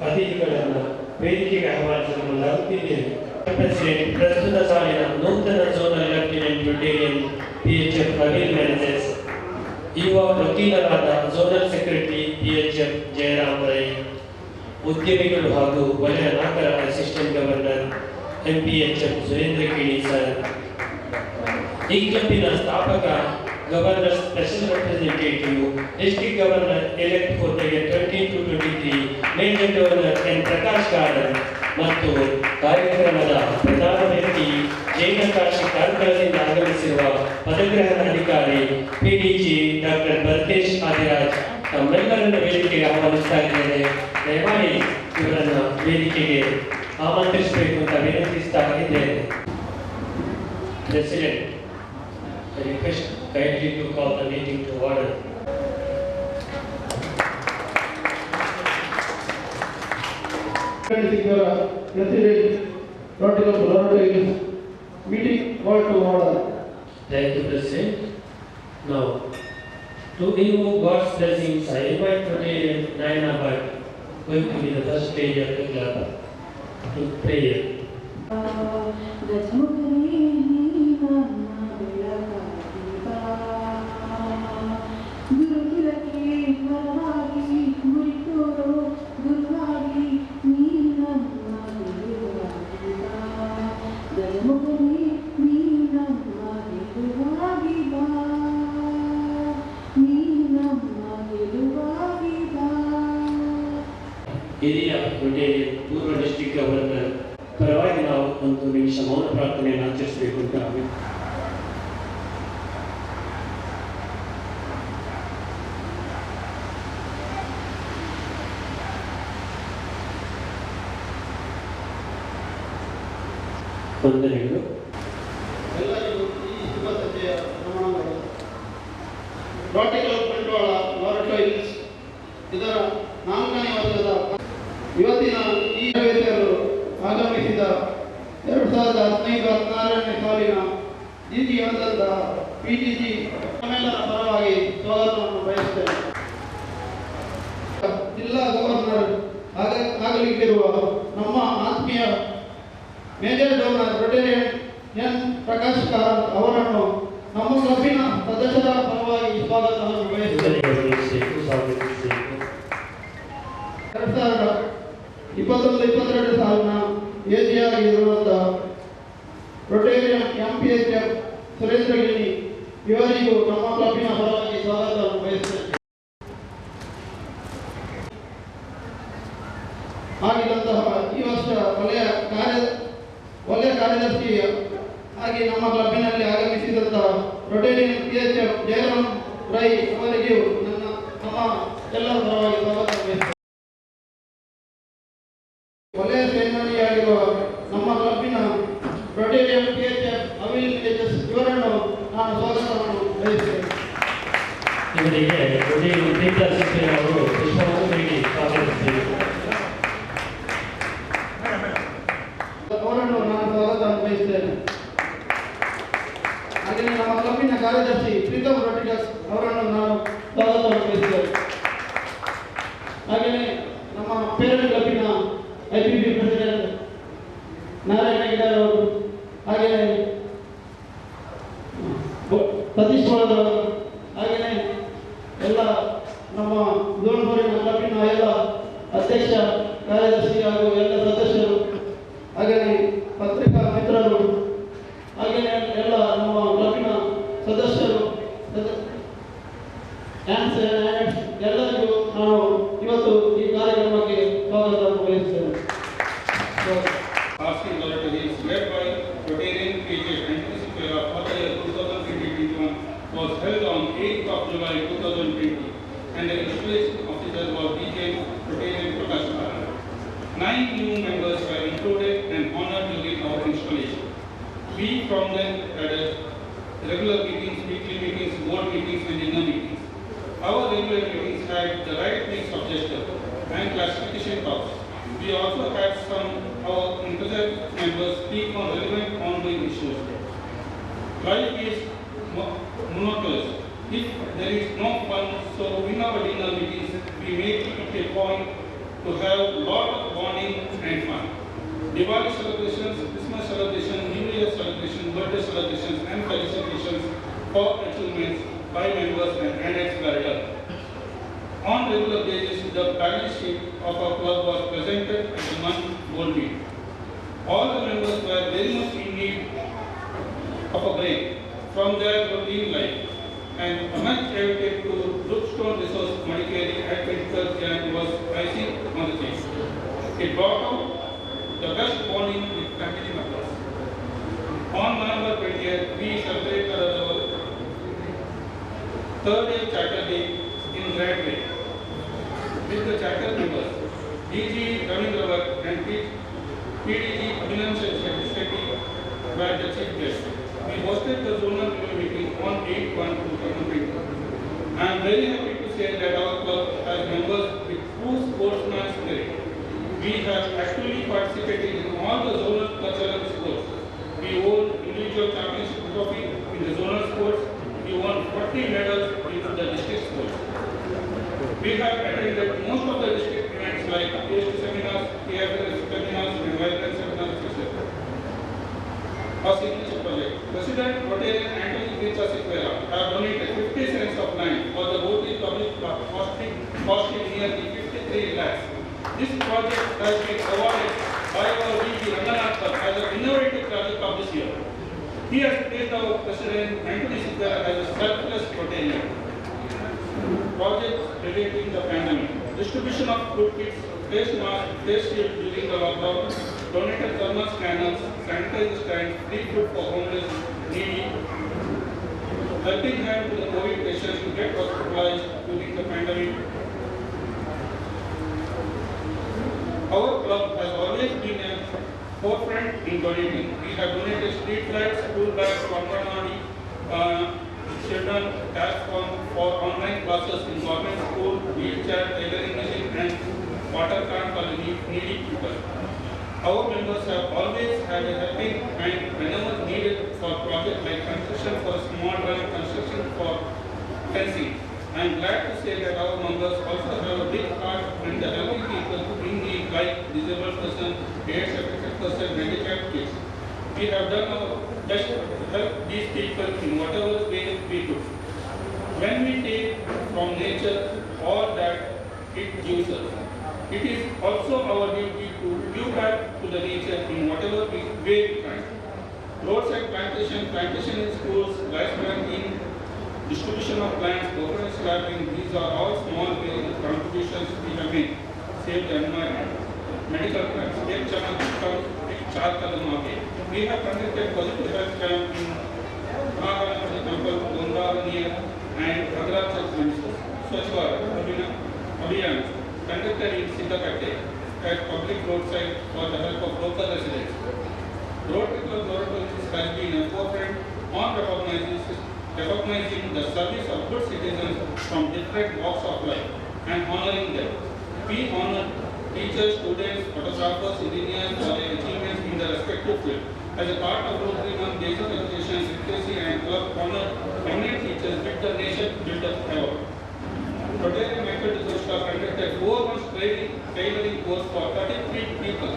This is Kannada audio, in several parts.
ಅತಿಥಿಗಳನ್ನು ವೇದಿಕೆಗೆ ಆಹ್ವಾನಿಸಲಾಗುತ್ತಿದ್ದೇವೆ. ಪ್ರೆಸಿಡೆಂಟ್ ಪ್ರಸ್ತುತ ಸಾಲಿನ ನೂತನ zonal lieutenant Rotarian PHF Praveen Menezes, ಯುವ ವಕೀಲರಾದ zonal secretary PHF Jayaram Rai, ಉದ್ಯಮಿಗಳು ಹಾಗೂ ವಲಯ 4ರ assistant governor MPHF Surendra Kini sir, ಈ ಕ್ಲಬ್ಬಿನ ಸ್ಥಾಪಕ governor special representative district governor elect for the year 2022-23 major governor N Prakash garden ಮತ್ತು ಕಾರ್ಯಕ್ರಮದ ಪ್ರಧಾನ ವ್ಯಕ್ತಿ ಜೈನ ಕಾಶಿ ಕಾರ್ಕಳದಿಂದ ಆಗಮಿಸಿರುವ ಪದಗ್ರಹಣ ಅಧಿಕಾರಿ PDG ಡಾಕ್ಟರ್ ಭರತೇಶ್ ಆದಿರಾಜ್ ತಮ್ಮೆಲ್ಲರನ್ನು ವೇದಿಕೆಗೆ ಆಹ್ವಾನಿಸ್ತಾ ಇದ್ದೇನೆ. ದಯಮಾಡಿ ಇವರನ್ನು ವೇದಿಕೆಗೆ ಆಮಂತ್ರಿಸಬೇಕು ಅಂತ ವಿನಂತಿಸ್ತಾ ಇದ್ದೇನೆ. President, I request kindly to call the meeting to order. President, Protocol Florida meeting called to order. Thank you, President. Now, to invoke God's blessings, I invite today Naina Bhatt, going to be the first lady of the club, to prayer. ಹಿರಿಯ ರೊಟೇರಿಯನ್ ಪೂರ್ವ ಡಿಸ್ಟ್ರಿಕ್ಟ್ ಗವರ್ನರ್ ಪರವಾಗಿ ನಾವು ಒಂದು ನಿಮಿಷ ಮೌನ ಪ್ರಾರ್ಥನೆಯನ್ನು ಆಚರಿಸಬೇಕು ಅಂತ ವಂದನೆಗಳು. ಎಲ್ಲರಿಗೂ ಈ ಶುಭ ಸಂಜೆಯ ನಮನಗಳು. ಪ್ರಾಕ್ಟಿಕಲ್ ಬಂಡವಾಳ ಲಾರೆಟೋ ಹಿಲ್ಸ್ ಇದರ 4ನೇ ವರ್ಷದ ಇವತ್ತಿನ ಈ ತರಬೇತಿಯರು ಆಗಮಿಸಿದ 2015-16ನೇ ಸಾಲಿನ ಜಿಟಿ ಹಂತದ PTG ತಮ್ಮೆಲ್ಲರ ಪರವಾಗಿ ಸ್ವಾಗತವನ್ನು ಬಯಸುತ್ತೇನೆ. ಜಿಲ್ಲಾ ಗವರ್ನರ್ ಆಗಲಿಕ್ಕಿರುವ ನಮ್ಮ ಆತ್ಮೀಯ major governor Rotarian N Prakash Karanth ಅವರನ್ನು ನಮ್ಮ ಕ್ಲಬ್ಬಿನ ಸದಸ್ಯರ ಪರವಾಗಿ ಸ್ವಾಗತವನ್ನು ಬಯಸುತ್ತೇನೆ. 2021-22 ಸಾಲಿನ ಏಜಿಯಾಗಿರುವಂತಹ ರೊಟೇರಿಯನ್ MPHF ಸುರೇಂದ್ರ ಗಿಣಿ ಇವರಿಗೂ ನಮ್ಮ ಕ್ಲಬ್ಬಿನ ಪರವಾಗಿ ಸ್ವಾಗತವನ್ನು ಬಯಸುತ್ತೇನೆ. ಆಗಿದಂತಹ ಈ ವರ್ಷ ವಲಯ ಕಾರ್ಯದರ್ಶಿ ಆಗಿ ನಮ್ಮ ಕ್ಲಬ್ಬಿನಲ್ಲಿ ಆಗಮಿಸಿದಂತಹ ರೊಟೇರಿಯನ್ PHF ಜಯರಾಮ್ ರೈ ಅವರಿಗೂ ನಮ್ಮ ಎಲ್ಲರ ಪರವಾಗಿ ಸ್ವಾಗತ ಬಯಸುತ್ತೇನೆ. ವಲಯ ಸೇನಾನಿಯಾಗಿರುವ ನಮ್ಮ ಕ್ಲಬ್ಬಿನ ರೊಟೇರಿಯನ್ PHF ಅವಿಲ್ ಮೇಜಸ್ ಇವರನ್ನು ನಾನು ಸ್ವಾಗತವನ್ನು ಬಯಸುತ್ತೇನೆ. ಇವರಿಗೆ ರೊಟೇರಿಯನ್ ಪೀಟರ್ ಸಿಕ್ಕಿನ ಅವರು ಪುಷ್ಪವನ್ನು ನೀಡಿ ಸ್ವಾಗತಿಸುತ್ತೇವೆ. ಅವರನ್ನು ನಾನು ಸ್ವಾಗತವನ್ನು ಬಯಸುತ್ತೇನೆ. ಹಾಗೆಯೇ ನಮ್ಮ ಕ್ಲಬ್ಬಿನ ಕಾರ್ಯದರ್ಶಿ ಪ್ರೀತಮ್ ರೊಟಿಗಸ್ ಅವರನ್ನು ನಾನು ಸ್ವಾಗತವನ್ನು ಬಯಸುತ್ತೇನೆ. ಹಾಗೆಯೇ ನಮ್ಮ ಪೇರೆಂಟ್ ಕ್ಲಬ್ಬಿನ IPB ಪ್ರೆಸಿಡೆಂಟ್ ನಾರಾಯಣ ಗಿಡರ್ ಅವರು, ಹಾಗೆಯೇ ಸತೀಶ್ ಅವರು, ಹಾಗೆಯೇ ಎಲ್ಲ ನಮ್ಮ ಝೋನ್ 4ನ ಕ್ಲಬ್ಬಿನ ಎಲ್ಲ ಅಧ್ಯಕ್ಷ ಕಾರ್ಯದರ್ಶಿ ಹಾಗೂ ಎಲ್ಲ ಸದಸ್ಯರು, ಹಾಗೆಯೇ ಪತ್ರಿಕಾ ಮಿತ್ರರು, ಹಾಗೆಯೇ ಎಲ್ಲ ನಮ್ಮ ಕ್ಲಬ್ಬಿನ ಸದಸ್ಯರು, ಎಲ್ಲರಿಗೂ ನಾನು ಇವತ್ತು ಈ ಕಾರ್ಯಕ್ರಮಕ್ಕೆ ಸ್ವಾಗತವನ್ನು ಬಯಸುತ್ತೇನೆ. Asking Lord is led by Rotarian PHF Anticipera for the year 2021 was held on 8th of July 2020 and the installation officer was DJ Rotarian Prakash Karan. 9 new members were included and honored during our installation. We from them had regular meetings, weekly meetings, board meetings and dinner meetings. Our regular meetings had the right mix of gesture and classification talks. We also had some our interested members speak on relevant ongoing issues. Life is monotonous if there is no fun, so in our dinner meetings we make it a point to have a lot of bonding and fun. Diwali celebrations, Christmas celebration, New Year celebration, birthday celebrations and felicitations for achievements by members and annex guardian. On regular basis, the balance sheet of our club was presented at the month board meeting. All the members were very much in need of a break from their routine life, and a much elevated to Brookstone Resource Madikeri at 21st Jan was icing on the cake. It brought out the best bonding with family members. On November 20th, we celebrated our third day charter day in Red Bay with the charter members, DG Ravindra Bhatt and PDG Abhinandan Shetty were the chief guests. We hosted the zonal review meeting on 8/1/2020. I am very happy to say that our club has members with true sportsman spirit. We have actively participated in all the zonal cultural sports. We won individual championship trophy in the zonal sports. We won 40 medals in the district sports. We have attended most of the district events like PhD seminars, TFS seminars, and vibrant seminars, etc. Our signature project. President Rotarian Anthony Grincha Sequeira have donated 50 cents of land for the Rotary Public costing nearly 53 lakhs. This project has been awarded by our VP Ranganath as an innovative project of this year. He has placed our President Anthony Sequeira as a selfless Rotarian. Projects relating the pandemic. Distribution of food kits, face masks, face shield during the lockdown, donated thermal scanners, sanitizer stands, free food for homeless, needy, helping hand to the COVID patients to get hospitalized during the pandemic. Our club has always been a forefront in donating. We have donated street lights, school bags, Anganwadi, children cash for online classes in government school, wheelchair, tailoring machine, and water can for the needy people. Our members have always had a helping hand whenever needed for projects like construction for small run, construction for fencing. I am glad to say that our members also have a big part in the helping people in need like disabled person, AIDS affected person, handicapped kids. We have done our best to help these people in whatever way we could. When we take from nature all that it gives us, it is also our duty to give back to the nature in whatever way we can. Roadside plantation in schools, rice planting, distribution of plants, coconut slabbing, these are all small contributions we have made. Save the environment. Medical camps, we have conducted positive health camp in Mahaganapati Temple, Gonda near, and Agra Church premises. Swachh Bharat Abhiyan conducted in Sitapete at public roadside for the help of local residents. Rotary Club Dorothy has been a forefront on recognizing the service of good citizens from different walks of life and honoring them. We honor teachers, students, photographers, engineers for their achievements in their respective field. As a part of Rotary Month Basic Education, Literacy and Club honor eminent teachers with the Nation Builder Award. Rotary Michael D'Souza conducted 4 months tailoring course for 33 people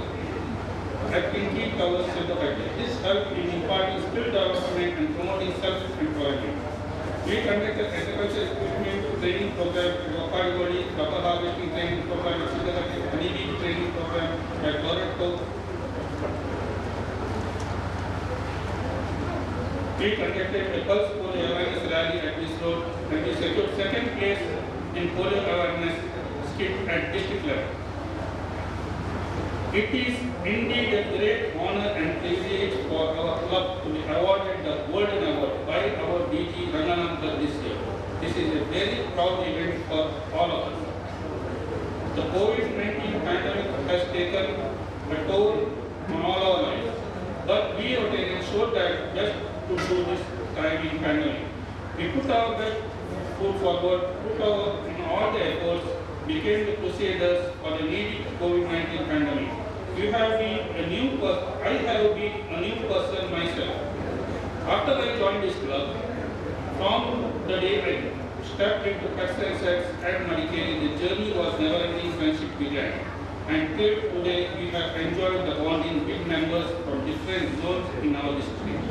at Kinki Towers, Sitapete. This helped in imparting skill development and promoting self-employment. We conducted agriculture equipment training program at Wakadwadi, rubber harvesting training program at Sitapete, honeybee training program at Loretto. We conducted a pulse polio awareness rally at this road and we secured second place in polio awareness skit at district level. It is indeed a great honor and privilege for our club to be awarded the Golden Award by our DG Ranganath this year. This is a very proud event for all of us. The COVID-19 pandemic has taken a toll on all our lives, but we Rotarians showed that just to do this time in pandemic. We put our best foot forward, in all the efforts, became the crusaders for the needy COVID-19 pandemic. I have been a new person myself. After I joined this club, from the day I stepped into Pets and Sex at Madikeri, the journey was never-ending. Friendship began. and till today we have enjoyed the bond in big numbers from different zones in our district.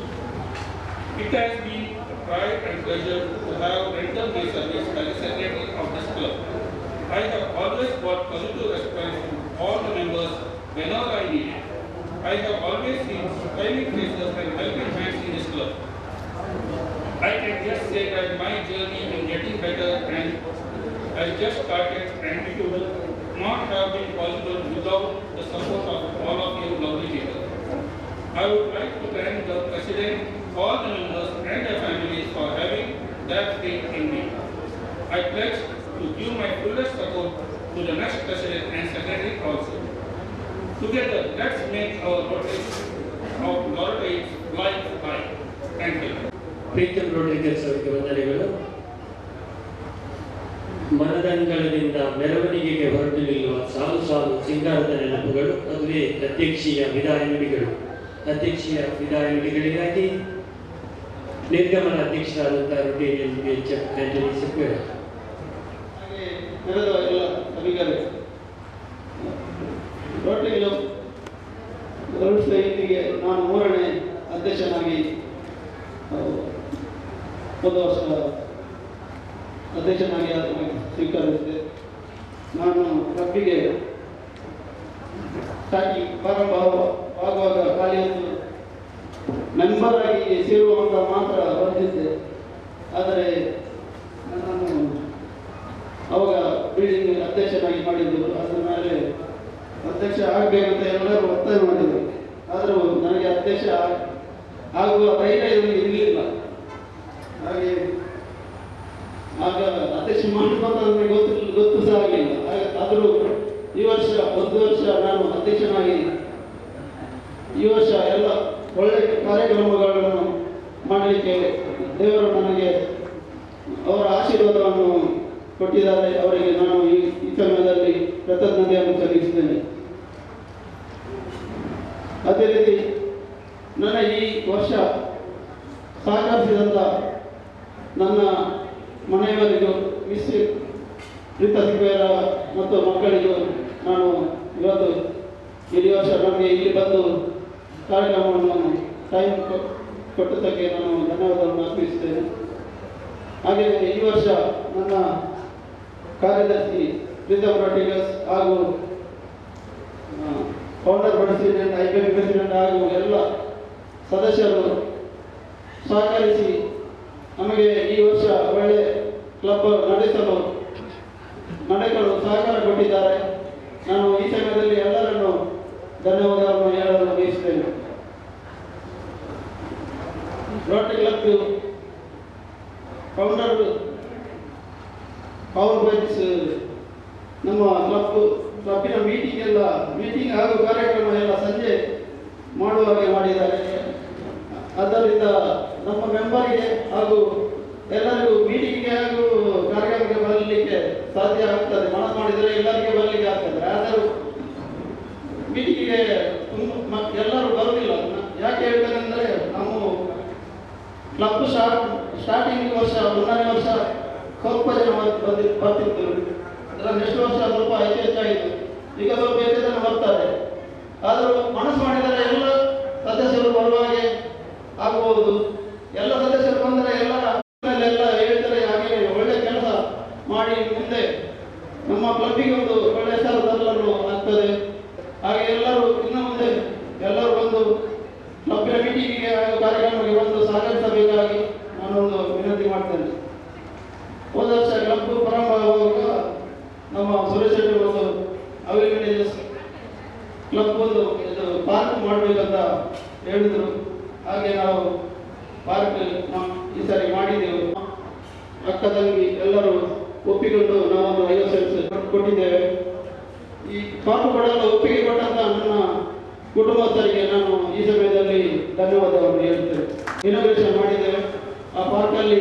It has been a pride and pleasure to have rendered my service as a secretary of this club. I have always got positive response from all the members whenever I needed. I have always seen smiling faces and helping hands in this club. I can just say that my journey in getting better and has just started, and it would not have been possible without the support of all of you lovely people. I would like to thank the President, all the members and their families for having that faith in me. I pledge to give my fullest support to the next President and Secretary also. Together, let's make our Rotary life high. Thank you. Preetham ರೋಡ್ರಿಗರ್ಸ್ ಅವರಿಗೆ ವಂದನೆಗಳು. ಮನದಂಗಳದಿಂದ ಮೆರವಣಿಗೆಗೆ ಹೊರಟು ನಿಲ್ಲುವ ಸಾಲು ಸಾಲು ಸಿಂಗಾರದ ನೆನಪುಗಳು, ಅದುವೇ ಅಧ್ಯಕ್ಷೀಯ ವಿದಾಯ ನುಡಿಗಳು. ಅಧ್ಯಕ್ಷೀಯ ವಿದಾಯ ನುಡಿಗಳಿಗಾಗಿ ನಿರ್ಗಮನ ಅಧ್ಯಕ್ಷರಾದಂತಹ ರೊಟೇರಿಯನ್ ಆಂಟನಿ ಸೆಕ್ವೇರ. ಹಾಗೆ ನೆರೆದ ಎಲ್ಲ ಸಭಿಕರೇ, ರೋಟರಿ ಕ್ಲಬ್ ಇಲ್ಲಿಗೆ ನಾನು 3ನೇ ಅಧ್ಯಕ್ಷನಾಗಿ ಒಂದು ವರ್ಷ ಅಧ್ಯಕ್ಷನಾಗಿ ಸ್ವೀಕರಿಸಿದೆ. ನಾನು ಕ್ಲಬ್ಬಿಗೆ ಸ್ಟಾರ್ಟಿಂಗ್ ಪ್ರಾರಂಭವಾಗುವಾಗ ಖಾಲಿ ಒಂದು ಮೆಂಬರ್ ಆಗಿ ಸೇರುವಂತ ಮಾತ್ರ ಬಂದಿದ್ದೆ. ಆದರೆ ನನ್ನನ್ನು ಅವಾಗ ಬಿಲ್ಡಿಂಗ್ ಅಧ್ಯಕ್ಷನಾಗಿ ಮಾಡಿದ್ದರು. ಅದರ ಮೇಲೆ ಅಧ್ಯಕ್ಷ ಆಗಬೇಕಂತ ಎಲ್ಲರೂ ಒತ್ತಾಯ ಮಾಡಿದರು. ಆದರೂ ನನಗೆ ಅಧ್ಯಕ್ಷ ಆಗುವ ಧೈರ್ಯ ಇರಲಿಲ್ಲ. ಹಾಗೆ ಆಗ ಅಧ್ಯಕ್ಷ ಮಾಡಬೇಕಂತ ನನಗೆ ಗೊತ್ತು ಸಹ ಆಗಲಿಲ್ಲ. ಆದರೂ ಈ ವರ್ಷ 1 ವರ್ಷ ನಾನು ಅಧ್ಯಕ್ಷನಾಗಿ ಈ ವರ್ಷ ಎಲ್ಲ ಒಳ್ಳೆಯ ಕಾರ್ಯಕ್ರಮಗಳನ್ನು ಮಾಡಲಿಕ್ಕೆ ದೇವರು ನನಗೆ ಅವರ ಆಶೀರ್ವಾದವನ್ನು ಕೊಟ್ಟಿದ್ದಾರೆ. ಅವರಿಗೆ ನಾನು ಈ ಸಮಯದಲ್ಲಿ ಕೃತಜ್ಞತೆಯನ್ನು ಸಲ್ಲಿಸುತ್ತೇನೆ. ಅದೇ ರೀತಿ ನನ್ನ ಈ ವರ್ಷ ಸಹಕರಿಸಿದಂಥ ನನ್ನ ಮನೆಯವರಿಗೂ, ಮಿಸ್ ಪ್ರೀತಾ ಸಿಕ್ವೇರ ಮತ್ತು ಮಕ್ಕಳಿಗೂ ನಾನು ಇವತ್ತು ಇಡೀ ವರ್ಷ ನಮಗೆ ಇಲ್ಲಿ ಬಂದು ಕಾರ್ಯಕ್ರಮವನ್ನು ಟೈಮ್ ಕೊಟ್ಟದಕ್ಕೆ ನಾನು ಧನ್ಯವಾದವನ್ನು ಅರ್ಪಿಸುತ್ತೇನೆ. ಹಾಗೆಯೇ ಈ ವರ್ಷ ನನ್ನ ಕಾರ್ಯದರ್ಶಿ ಪ್ರೀತಮ್ ರೋಡ್ರಿಗರ್ಸ್ ಹಾಗೂ ಫೌಂಡರ್ ಪ್ರೆಸಿಡೆಂಟ್, IPM ಪ್ರೆಸಿಡೆಂಟ್ ಹಾಗೂ ಎಲ್ಲ ಸದಸ್ಯರು ಸಹಕರಿಸಿ ನಮಗೆ ಈ ವರ್ಷ ಒಳ್ಳೆ ಕ್ಲಬ್ ನಡೆಸಲು ಸಹಕಾರ ಕೊಟ್ಟಿದ್ದಾರೆ. ನಾನು ಈ ಸಮಯದಲ್ಲಿ ಎಲ್ಲರನ್ನು ಧನ್ಯವಾದವನ್ನು ಹೇಳಲು ಬಯಸುತ್ತೇನೆ. Rotary club founder power bites ನಮ್ಮ ಕ್ಲಬ್ಬಿನ ಮೀಟಿಂಗ್ ಹಾಗೂ ಕಾರ್ಯಕ್ರಮ ಎಲ್ಲ ಸಂಜೆ ಮಾಡುವ ಹಾಗೆ ಮಾಡಿದ್ದಾರೆ. ಆದ್ದರಿಂದ ನಮ್ಮ ಮೆಂಬರಿಗೆ ಹಾಗೂ ಎಲ್ಲರಿಗೂ ಮೀಟಿಂಗ್ಗೆ ಹಾಗೂ ಕಾರ್ಯಕ್ರಮಕ್ಕೆ ಬರಲಿಕ್ಕೆ ಸಾಧ್ಯ ಆಗ್ತದೆ. ಮನಸ್ಸು ಮಾಡಿದರೆ ಎಲ್ಲರಿಗೆ ಬರಲಿಕ್ಕೆ ಆಗ್ತದೆ. ಆದರೂ ಮೀಟಿಂಗಿಗೆ ಎಲ್ಲರೂ ಬರುವುದಿಲ್ಲ. ಯಾಕೆ ಹೇಳ್ತಾರೆ ಅಂದರೆ, ನಾವು ಕ್ಲಬ್ ಸ್ಟಾರ್ಟಿಂಗ್ ವರ್ಷ 1ನೇ ವರ್ಷ ಸ್ವಲ್ಪ ಜನ ಬರ್ತಿತ್ತು. ಅದರ ನೆಕ್ಸ್ಟ್ ವರ್ಷ ಸ್ವಲ್ಪ ಹೆಚ್ಚಾಯಿತು. ಈಗ ಸ್ವಲ್ಪ ಹೆಚ್ಚು ಜನ ಬರ್ತಾರೆ. ಆದರೂ ಮನಸ್ಸು ಮಾಡಿದರೆ ಎಲ್ಲ ಸದಸ್ಯರು ಬರುವ ಹಾಗೆ ಆಗಬಹುದು. ಎಲ್ಲ ಸದಸ್ಯರು ಬಂದರೆ ಎಲ್ಲರ ಹೇಳ್ತಾರೆ. ಹಾಗೆ ಒಳ್ಳೆ ಕೆಲಸ ಮಾಡಿ ಮುಂದೆ ನಮ್ಮ ಕ್ಲಬ್ಬಿಗೆ ಒಂದು ಒಳ್ಳೆ ಹೆಸರು ತರಲು ಆಗ್ತದೆ. ಹಾಗೆ ಎಲ್ಲರೂ ಇನ್ನು ಮುಂದೆ ಎಲ್ಲರೂ ಬಂದು ಕ್ಲಬ್ಬಿನ ಮೀಟಿಂಗಿಗೆ ಕಾರ್ಯಕ್ರಮಕ್ಕೆ ಬಂದು ಸಹಕರಿಸಬೇಕಾಗಿ ನಾನೊಂದು ವಿನಂತಿ ಮಾಡ್ತೇನೆ. ಹೋದ ವರ್ಷ ಕ್ಲಬ್ ಪ್ರಾರಂಭವಾಗುವಾಗ ನಮ್ಮ ಸುರೇಶ್ ಶೆಟ್ಟಿ ಒಂದು ಅವೇರ್ನೆಸ್ ಕ್ಲಬ್ ಒಂದು ಪಾರ್ಕ್ ಮಾಡಬೇಕಂತ ಹೇಳಿದರು. ಹಾಗೆ ನಾವು ಪಾರ್ಕ್ ಈ ಸಾರಿ ಮಾಡಿದ್ದೆವು. ಅಕ್ಕ ತಂಗಿ ಎಲ್ಲರೂ ಒಪ್ಪಿಕೊಂಡು ನಾವೊಂದು 50 ಸೆಂಟ್ಸ್ ಕೊಟ್ಟಿದ್ದೇವೆ. ಈ ಪಾರ್ಕ್ ಕೊಡಲು ಒಪ್ಪಿಗೆ ಕೊಟ್ಟಂತ ನನ್ನ ಕುಟುಂಬಸ್ಥರಿಗೆ ನಾನು ಈ ಸಮಯದಲ್ಲಿ ಧನ್ಯವಾದವನ್ನು ಹೇಳ್ತೇನೆ. ಇನಾಗ್ರೇಷನ್ ಮಾಡಿದ್ದೇವೆ. ಆ ಪಾರ್ಕಲ್ಲಿ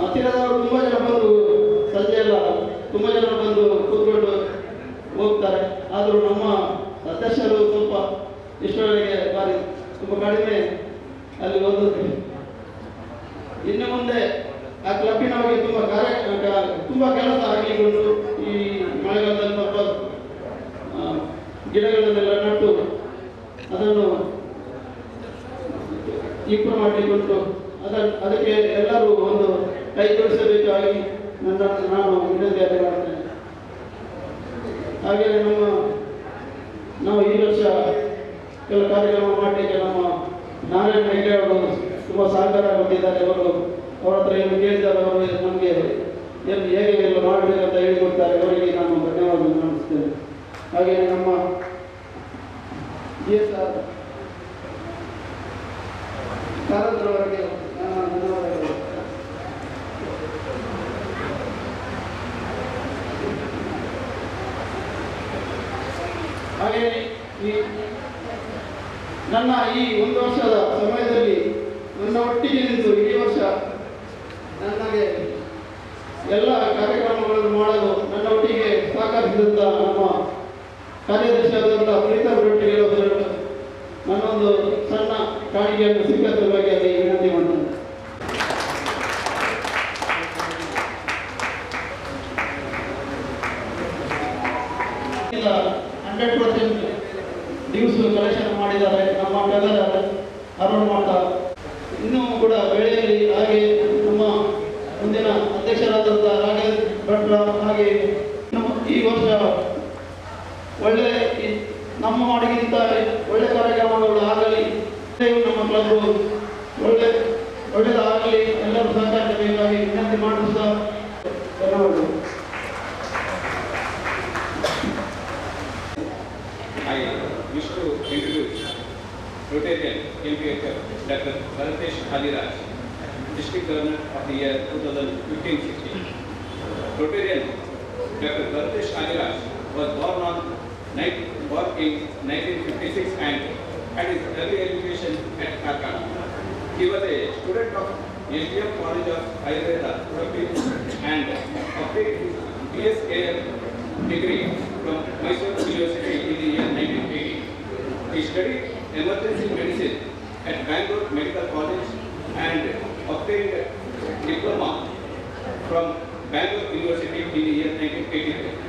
ಹತ್ತಿರದವರು ತುಂಬ ಜನ ಬಂದು ಸಂಜೆ ಎಲ್ಲ ತುಂಬ ಜನ ಬಂದು ಕೂತ್ಕೊಂಡು ಹೋಗ್ತಾರೆ. ಆದರೂ ನಮ್ಮ ಸದಸ್ಯರು ಸ್ವಲ್ಪ ಇಷ್ಟರವರೆಗೆ ಬಾರಿ ತುಂಬ ಕಡಿಮೆ ಅಲ್ಲಿ ಓದುತ್ತೇವೆ. ಇನ್ನು ಮುಂದೆ ಆ ಕ್ಲಬ್ಬಿನವರಿಗೆ ತುಂಬ ಕೆಲಸ ಆಗಲಿಕೊಂಡು ಈ ಮಳೆಗಾಲದಲ್ಲಿ ಸ್ವಲ್ಪ ಗಿಡಗಳನ್ನೆಲ್ಲ ನಟ್ಟು ಅದನ್ನು ಇಂಪ್ರೂವ್ ಮಾಡಲಿಕ್ಕುಂಟು. ಅದಕ್ಕೆ ಎಲ್ಲರೂ ಒಂದು ಕೈ ಜೋಡಿಸಬೇಕಾಗಿ ನಾನು ವಿನಂತಿ ಮಾಡ್ತೇನೆ. ಹಾಗೆಯೇ ನಾವು ಈ ವರ್ಷ ಕೆಲ ಕಾರ್ಯಕ್ರಮ ಮಾಡಲಿಕ್ಕೆ ನಮ್ಮ ನಾರಾಯಣ ಹೆಗ್ಡೆ ಅವರು ತುಂಬ ಸಹಕಾರ ಕೊಟ್ಟಿದ್ದಾರೆ. ಅವರ ಹತ್ರ ಏನು ಕೇಳಿದ್ದಾರೆ, ಅವರು ನಮಗೆ ಏನು ಹೇಗೆ ಎಲ್ಲ ಮಾಡಬೇಕಂತ ಹೇಳಿಕೊಡ್ತಾರೆ. ಅವರಿಗೆ ನಾನು ಧನ್ಯವಾದ ನಮಿಸ್ತೇನೆ. ಹಾಗೆಯೇ ನಮ್ಮ ಕಾರಂತರವರಿಗೆ ಧನ್ಯವಾದಗಳು. ಹಾಗೆಯೇ ನನ್ನ ಈ ಒಂದು ವರ್ಷದ ಸಮಯದಲ್ಲಿ ನನ್ನ ಒಟ್ಟಿಗೆ ನಿಂತು ಇಡೀ ವರ್ಷ ನನಗೆ ಎಲ್ಲ ಕಾರ್ಯಕ್ರಮಗಳನ್ನು ಮಾಡಲು ನನ್ನ ಒಟ್ಟಿಗೆ ಸಹಕರಿಸಿದಂಥ ನಮ್ಮ ಕಾರ್ಯದರ್ಶಿಯಾದಂಥ ಪ್ರೀತಾ ಒಟ್ಟಿಗೆ ನನ್ನೊಂದು ಸಣ್ಣ ಕಾಣಿಕೆಯನ್ನು ಸ್ವೀಕರಿಸಬೇಕಾಗಿ ಅಲ್ಲಿ ವಿನಂತಿ ಮಾಡ್ತೇನೆ. ಈಗ 100% ಡ್ಯೂಸ್ ಕಲೆಕ್ಷನ್ ಮಾಡಿದ್ದಾರೆ ನಮ್ಮ ಟಗರ ಅರುಣ್ ಮಾಟ. ಇನ್ನೂ ಕೂಡ ಬೆಳೆಯಲ್ಲಿ ಹಾಗೆ ನಮ್ಮ ಮುಂದಿನ ಅಧ್ಯಕ್ಷರಾದಂಥ ರಾಘವೇಂದ್ರ ಭಟ್ರ ಹಾಗೆ ಈ ವರ್ಷ ಒಳ್ಳೆ ನಮ್ಮ ಮಾಡಿಗಿಂತ ಒಳ್ಳೆ ಕಾರ್ಯಕ್ರಮಗಳು ಆಗಲಿ, ನಮ್ಮ ಕ್ಲಬ್ ಒಳ್ಳೆಯದಾಗಲಿ, ಎಲ್ಲರೂ ಸಹಕರಿಸಬೇಕಾಗಿ ವಿನಂತಿ ಮಾಡುತ್ತಾ ಧನ್ಯವಾದಗಳು. I wish to introduce Rotarian MPHR Dr. Bharatesh Aliraj, District Governor of the year 2015-16. Rotarian Dr. Bharatesh Aliraj was born in 1956 and had his early education at Karkala. He was a student of SDM College of Ayurveda and obtained his BSAM degree from Mysore University in the year 1980. He studied emergency medicine at Bangalore Medical College and obtained diploma from Bangalore University in the year 1983.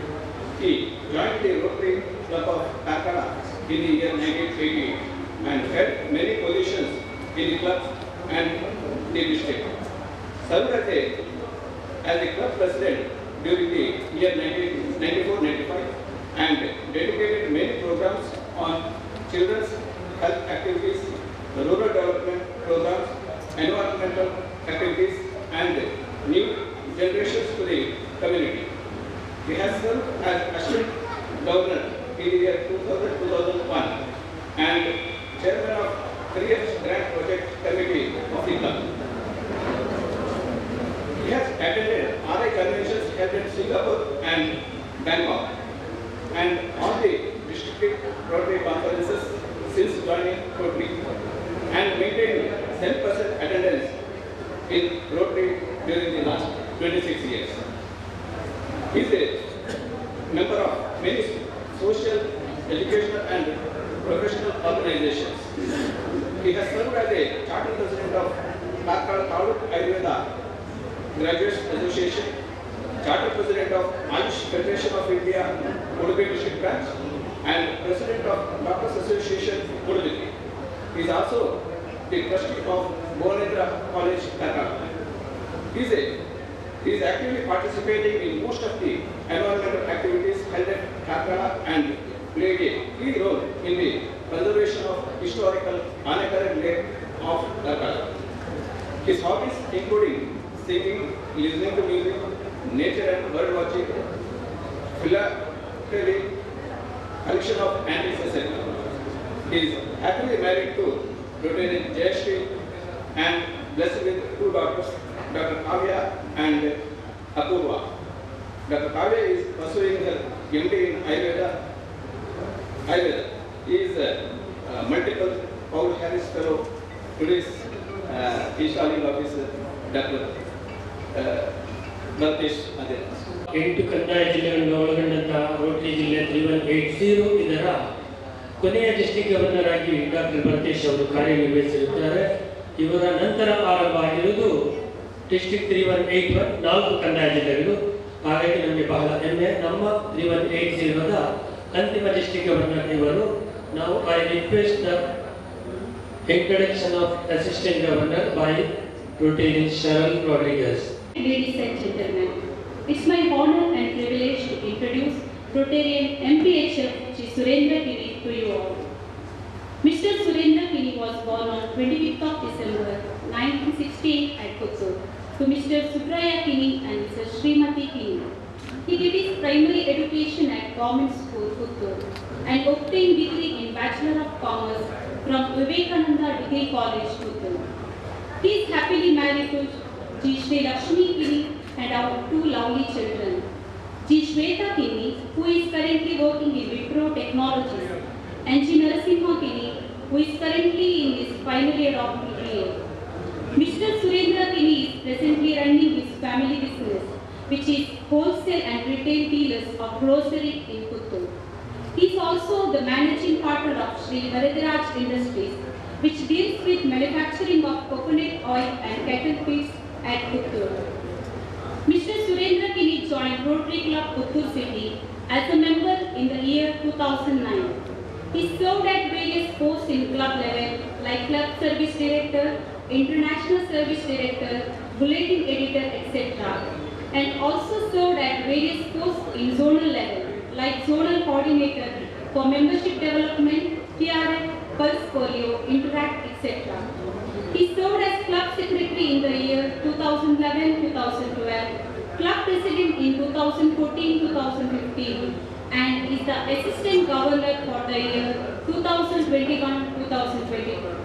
He joined the Rotary Club of Karkala in the year 1980 and held many positions in the club and the district. Served as the club president during the year 1994-95 and dedicated many programs on children's health activities, rural development programs, environmental activities and new generations to the community. He has served as assistant governor in the year 2000-2001 and chairman of 3 grant project committee of the club. He has attended RI conventions held in Singapore and Bangkok and all the district Rotary conferences since joining Rotary and maintained 10% attendance in Rotary during the last 26 years. He is a member of many social, educational and professional organizations. He has served as a charter president of Karkala Taluk Ayurveda Graduates Association, charter president of Ayush Federation of India, Udupi District Branch, and president of Doctors Association, Udupi. He is also the trustee of Bhuvanendra College, Karkala. He is actively participating in most of the environmental activities held at Karkala and played a key role in the conservation of historical Anekaran Lake of Karkala. His hobbies including singing, listening to music, nature and bird watching, philately, collection of antiques, etc. He is happily married to Rotarian Jayashri and blessed with 2 daughters, Dr. Kavya and Apurva. Dr. Kavya is pursuing her MD in Ayurveda. He is a multiple Paul Harris Fellow. Today's installing officer, Dr. Bharatesh Aliraj. 8 ಕಂದಾಯ ಜಿಲ್ಲೆಗಳನ್ನು ಒಳಗೊಂಡಂತಹ ರೋಟರಿ ಜಿಲ್ಲೆ 3180 ಇದರ ಕೊನೆಯ ಡಿಸ್ಟ್ರಿಕ್ಟ್ ಗವರ್ನರ್ ಆಗಿ ಡಾಕ್ಟರ್ ಭರತೇಶ್ ಅವರು ಕಾರ್ಯನಿರ್ವಹಿಸಿರುತ್ತಾರೆ. ಇವರ ನಂತರ ಆರಂಭ ಆಗಿರುವುದು ಡಿಸ್ಟ್ರಿಕ್ಟ್ 3181 4 ಕಂದಾಯ ಜಿಲ್ಲೆಗಳು. ಹಾಗಾಗಿ ನಮಗೆ ಬಹಳ ಹೆಮ್ಮೆ. ನಮ್ಮ 3180ದ ಅಂತಿಮ ಡಿಸ್ಟ್ರಿಕ್ಟ್ ಗವರ್ನರ್ ಇವರು. ನಾವು I request the introduction of Assistant Governor by Rotarian Cheryl Rodriguez. Ladies and gentlemen, it's my honor and privilege to introduce Rotarian MPHF Shri Surendra Kini to you all. Mr. Surendra Kini was born on 25th of December 1968 at Puttur to Mr. Subraya Kini and Mrs. Srimati Kini. He did his primary education at Government School, Puttur, and obtained degree in Bachelor of Commerce from Vivekananda Degree College, Puttur. He is happily married to G. Shri Lakshmi Kini and our two lovely children. G. Shweta Kini, who is currently working in Wipro Technologies, and G. Narasimha Kini, who is currently in his final year of BBA. Mr. Surendra Kini is presently running his family business, which is wholesale and retail dealers of grocery in Puttur. He is also the managing partner of Shri Varadaraj Industries, which deals with manufacturing of coconut oil and cattle feeds at Puttur. Mr. Surendra Kini joined Rotary Club Puttur City as a member in the year 2009. He served at various posts in club level like Club Service Director, International Service Director, Bulletin Editor, etc. and also served at various posts in zonal level like Zonal Coordinator for Membership Development, TRF, Pulse Polio, Interact, etc. He served as Club Secretary in the year 2011-2012, Club President in 2014-2015, and is the Assistant Governor for the year 2021-2022.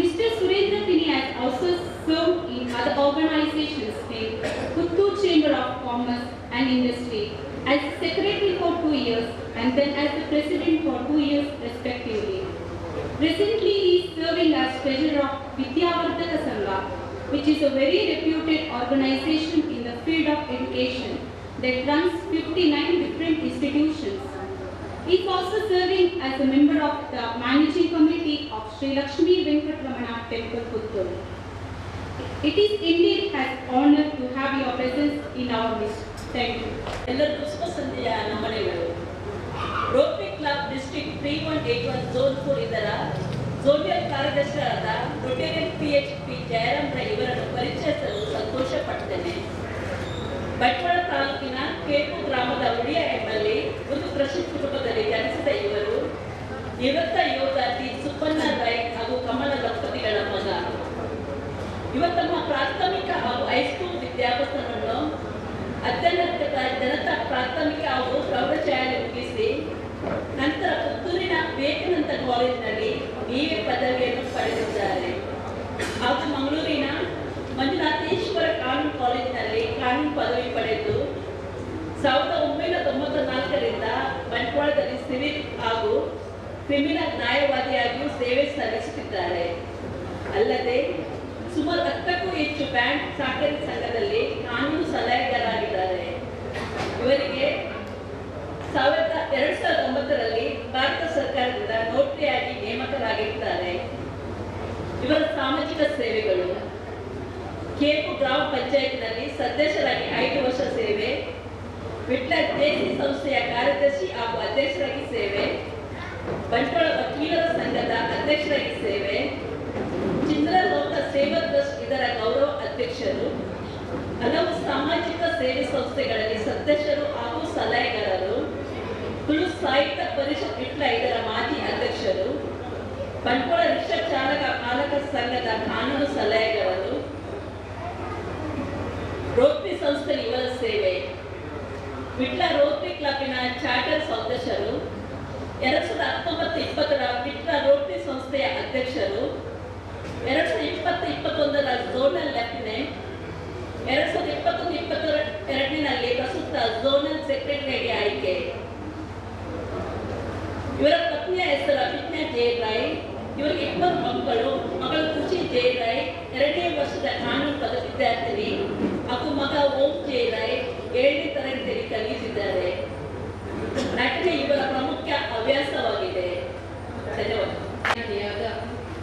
Mr. Surendra Kini has also served in other organizations like Puttur Chamber of Commerce and Industry as Secretary for 2 years and then as the President for 2 years respectively. Recently he is serving as Treasurer of Vidyavardhaka Sangha, which is a very reputed organization in the field of education that runs 59 different institutions. He is also serving as a member of the Managing Committee of Sri Lakshmi Venkatramana Temple, Puttur. It is indeed an honor to have your presence in our midst. Thank you. ಎಲ್ಲರಿಗೂ ಶುಭ ಸಂಜೆಯ ನಮನೆಗಳು. ರೋಟರಿ ಕ್ಲಬ್ ಡಿಸ್ಟ್ರಿಕ್ಟ್ 3181 ಝೋನ್ 4 ಇದರ ಝೋನಿಯಲ್ ಕಾರ್ಯದರ್ಶಿಯಾದ ರೊಟೇರಿಯನ್ PHP ಜಯರಾಮ್ ರೈ ಇವರನ್ನು ಪರಿಚಯಿಸಲು ಸಂತೋಷ ಪಡ್ತೇನೆ. ಬಂಟ್ವಾಳ ತಾಲೂಕಿನ ಕೇಪು ಗ್ರಾಮದ ಉಡಿಯ ಎಂಬಲ್ಲಿ ಒಂದು ಕೃಷಿ ಕುಟುಂಬದಲ್ಲಿ ಜನಿಸಿದ ಇವರು ನಿವೃತ್ತ ಯೋಧ ಟಿ ಸುಬ್ಬಣ್ಣ ರೈ ಹಾಗೂ ಕಮಲ ದಂಪತಿಗಳ ಮಗ. ಇವರು ತಮ್ಮ ಪ್ರಾಥಮಿಕ ಹಾಗೂ ಹೈಸ್ಕೂಲ್ ವಿದ್ಯಾಭ್ಯಾಸವನ್ನು ಅತ್ಯುನ್ನತ ಜನತಾ ಪ್ರಾಥಮಿಕ ಹಾಗೂ ಪ್ರೌಢಶಾಲೆ ಮುಗಿಸಿ ನಂತರ ಪುತ್ತೂರಿನ ವಿವೇಕಾನಂದ ಕಾಲೇಜಿನಲ್ಲಿ BA ಪದವಿಯನ್ನು ಪಡೆದಿದ್ದಾರೆ. ಹಾಗೂ ಮಂಗಳೂರಿನ ಮಂಜುನಾಥೇಶ್ವರ ಕಾನೂನು ಕಾಲೇಜಿನಲ್ಲಿ ಕಾನೂನು ಪದವಿ ಪಡೆದು 1994ರಿಂದ ಬಂಟ್ವಾಳದಲ್ಲಿ ಸಿವಿಲ್ ಹಾಗೂ ಕ್ರಿಮಿನಲ್ ನ್ಯಾಯವಾದಿಯಾಗಿಯೂ ಸೇವೆ ಸಲ್ಲಿಸುತ್ತಿದ್ದಾರೆ. ಅಲ್ಲದೆ ಸುಮಾರು 10ಕ್ಕೂ ಹೆಚ್ಚು ಬ್ಯಾಂಕ್ ಸಹಕಾರಿ ಸಂಘದಲ್ಲಿ ಕಾನೂನು ಸಲಹೆಗಾರರಾಗಿದ್ದಾರೆ. ಇವರಿಗೆ 2009ರಲ್ಲಿ ಭಾರತ ಸರ್ಕಾರದಿಂದ ನೋಟರಿಯಾಗಿ ನೇಮಕರಾಗಿದ್ದಾರೆ. ಇವರ ಸಾಮಾಜಿಕ ಸೇವೆಗಳು: ಕೇಪು ಗ್ರಾಮ ಪಂಚಾಯತ್ನಲ್ಲಿ ಸದಸ್ಯರಾಗಿ 5 ವರ್ಷ ಸೇವೆ, ವಿಟ್ಲ ಜೇಸಿ ಸಂಸ್ಥೆಯ ಕಾರ್ಯದರ್ಶಿ ಹಾಗೂ ಅಧ್ಯಕ್ಷರಾಗಿ ಸೇವೆ, ಬಂಟ್ವಾಳ ವಕೀಲರ ಸಂಘದ ಅಧ್ಯಕ್ಷರಾಗಿ ಸೇವೆ, ಚಿತ್ರಲೋಕ ಸೇವಾ ಟ್ರಸ್ಟ್ ಇದರ ಗೌರವ ಅಧ್ಯಕ್ಷರು, ಹಲವು ಸಾಮಾಜಿಕ ಸೇವೆ ಸಂಸ್ಥೆಗಳಲ್ಲಿ ಸದಸ್ಯರು ಹಾಗೂ ಸಲಹೆಗಾರರು, ತುಳು ಸಾಹಿತ್ಯ ಪರಿಷತ್ ವಿಟ್ಲ ಇದರ ಮಾಜಿ ಅಧ್ಯಕ್ಷರು, ಬಂಟ್ವಾಳ ರಿಕ್ಷಾ ಚಾಲಕ ಪಾಲಕ ಸಂಘದ ಕಾನೂನು ಸಲಹೆಗಾರರು, ರೋಟರಿ ಸಂಸ್ಥೆ ಇವರ ಸೇವೆ, ವಿಟ್ಲ ರೋಟರಿ ಕ್ಲಬ್ಬಿನ ಚಾರ್ಟರ್ ಸದಸ್ಯರು, 2019-20ರ ವಿಟ್ಲ ರೋಟರಿ ಸಂಸ್ಥೆಯ ಅಧ್ಯಕ್ಷರು, 2020-21ರ ಝೋನಲ್ ಲೆಫ್ಟಿನೆಂಟ್, 2021-22ರಲ್ಲಿ ಪ್ರಸ್ತುತ ಝೋನಲ್ ಸೆಕ್ರೆಟರಿಯಾಗಿ ಆಯ್ಕೆ. ಇವರ ಪತ್ನಿಯ ಹೆಸರು ಅಭಿಜ್ಞಾ ಜೆ ರೈ. ಇವರಿಗೆ 2 ಮಕ್ಕಳು. ಮಗಳು ಖುಷಿ ಜೆ ರೈ 2ನೇ ವರ್ಷದ ಕಾನೂನು ಪದವಿ ವಿದ್ಯಾರ್ಥಿನಿ ಹಾಗೂ ಮಗ ಓಂ ಜೆ ರೈ 7ನೇ ತರಗತಿಯಲ್ಲಿ ಕಲಿಯುತ್ತಿದ್ದಾರೆ. ನಟನೆ ಇವರ ಪ್ರಮುಖ ಹವ್ಯಾಸವಾಗಿದೆ. ಧನ್ಯವಾದ.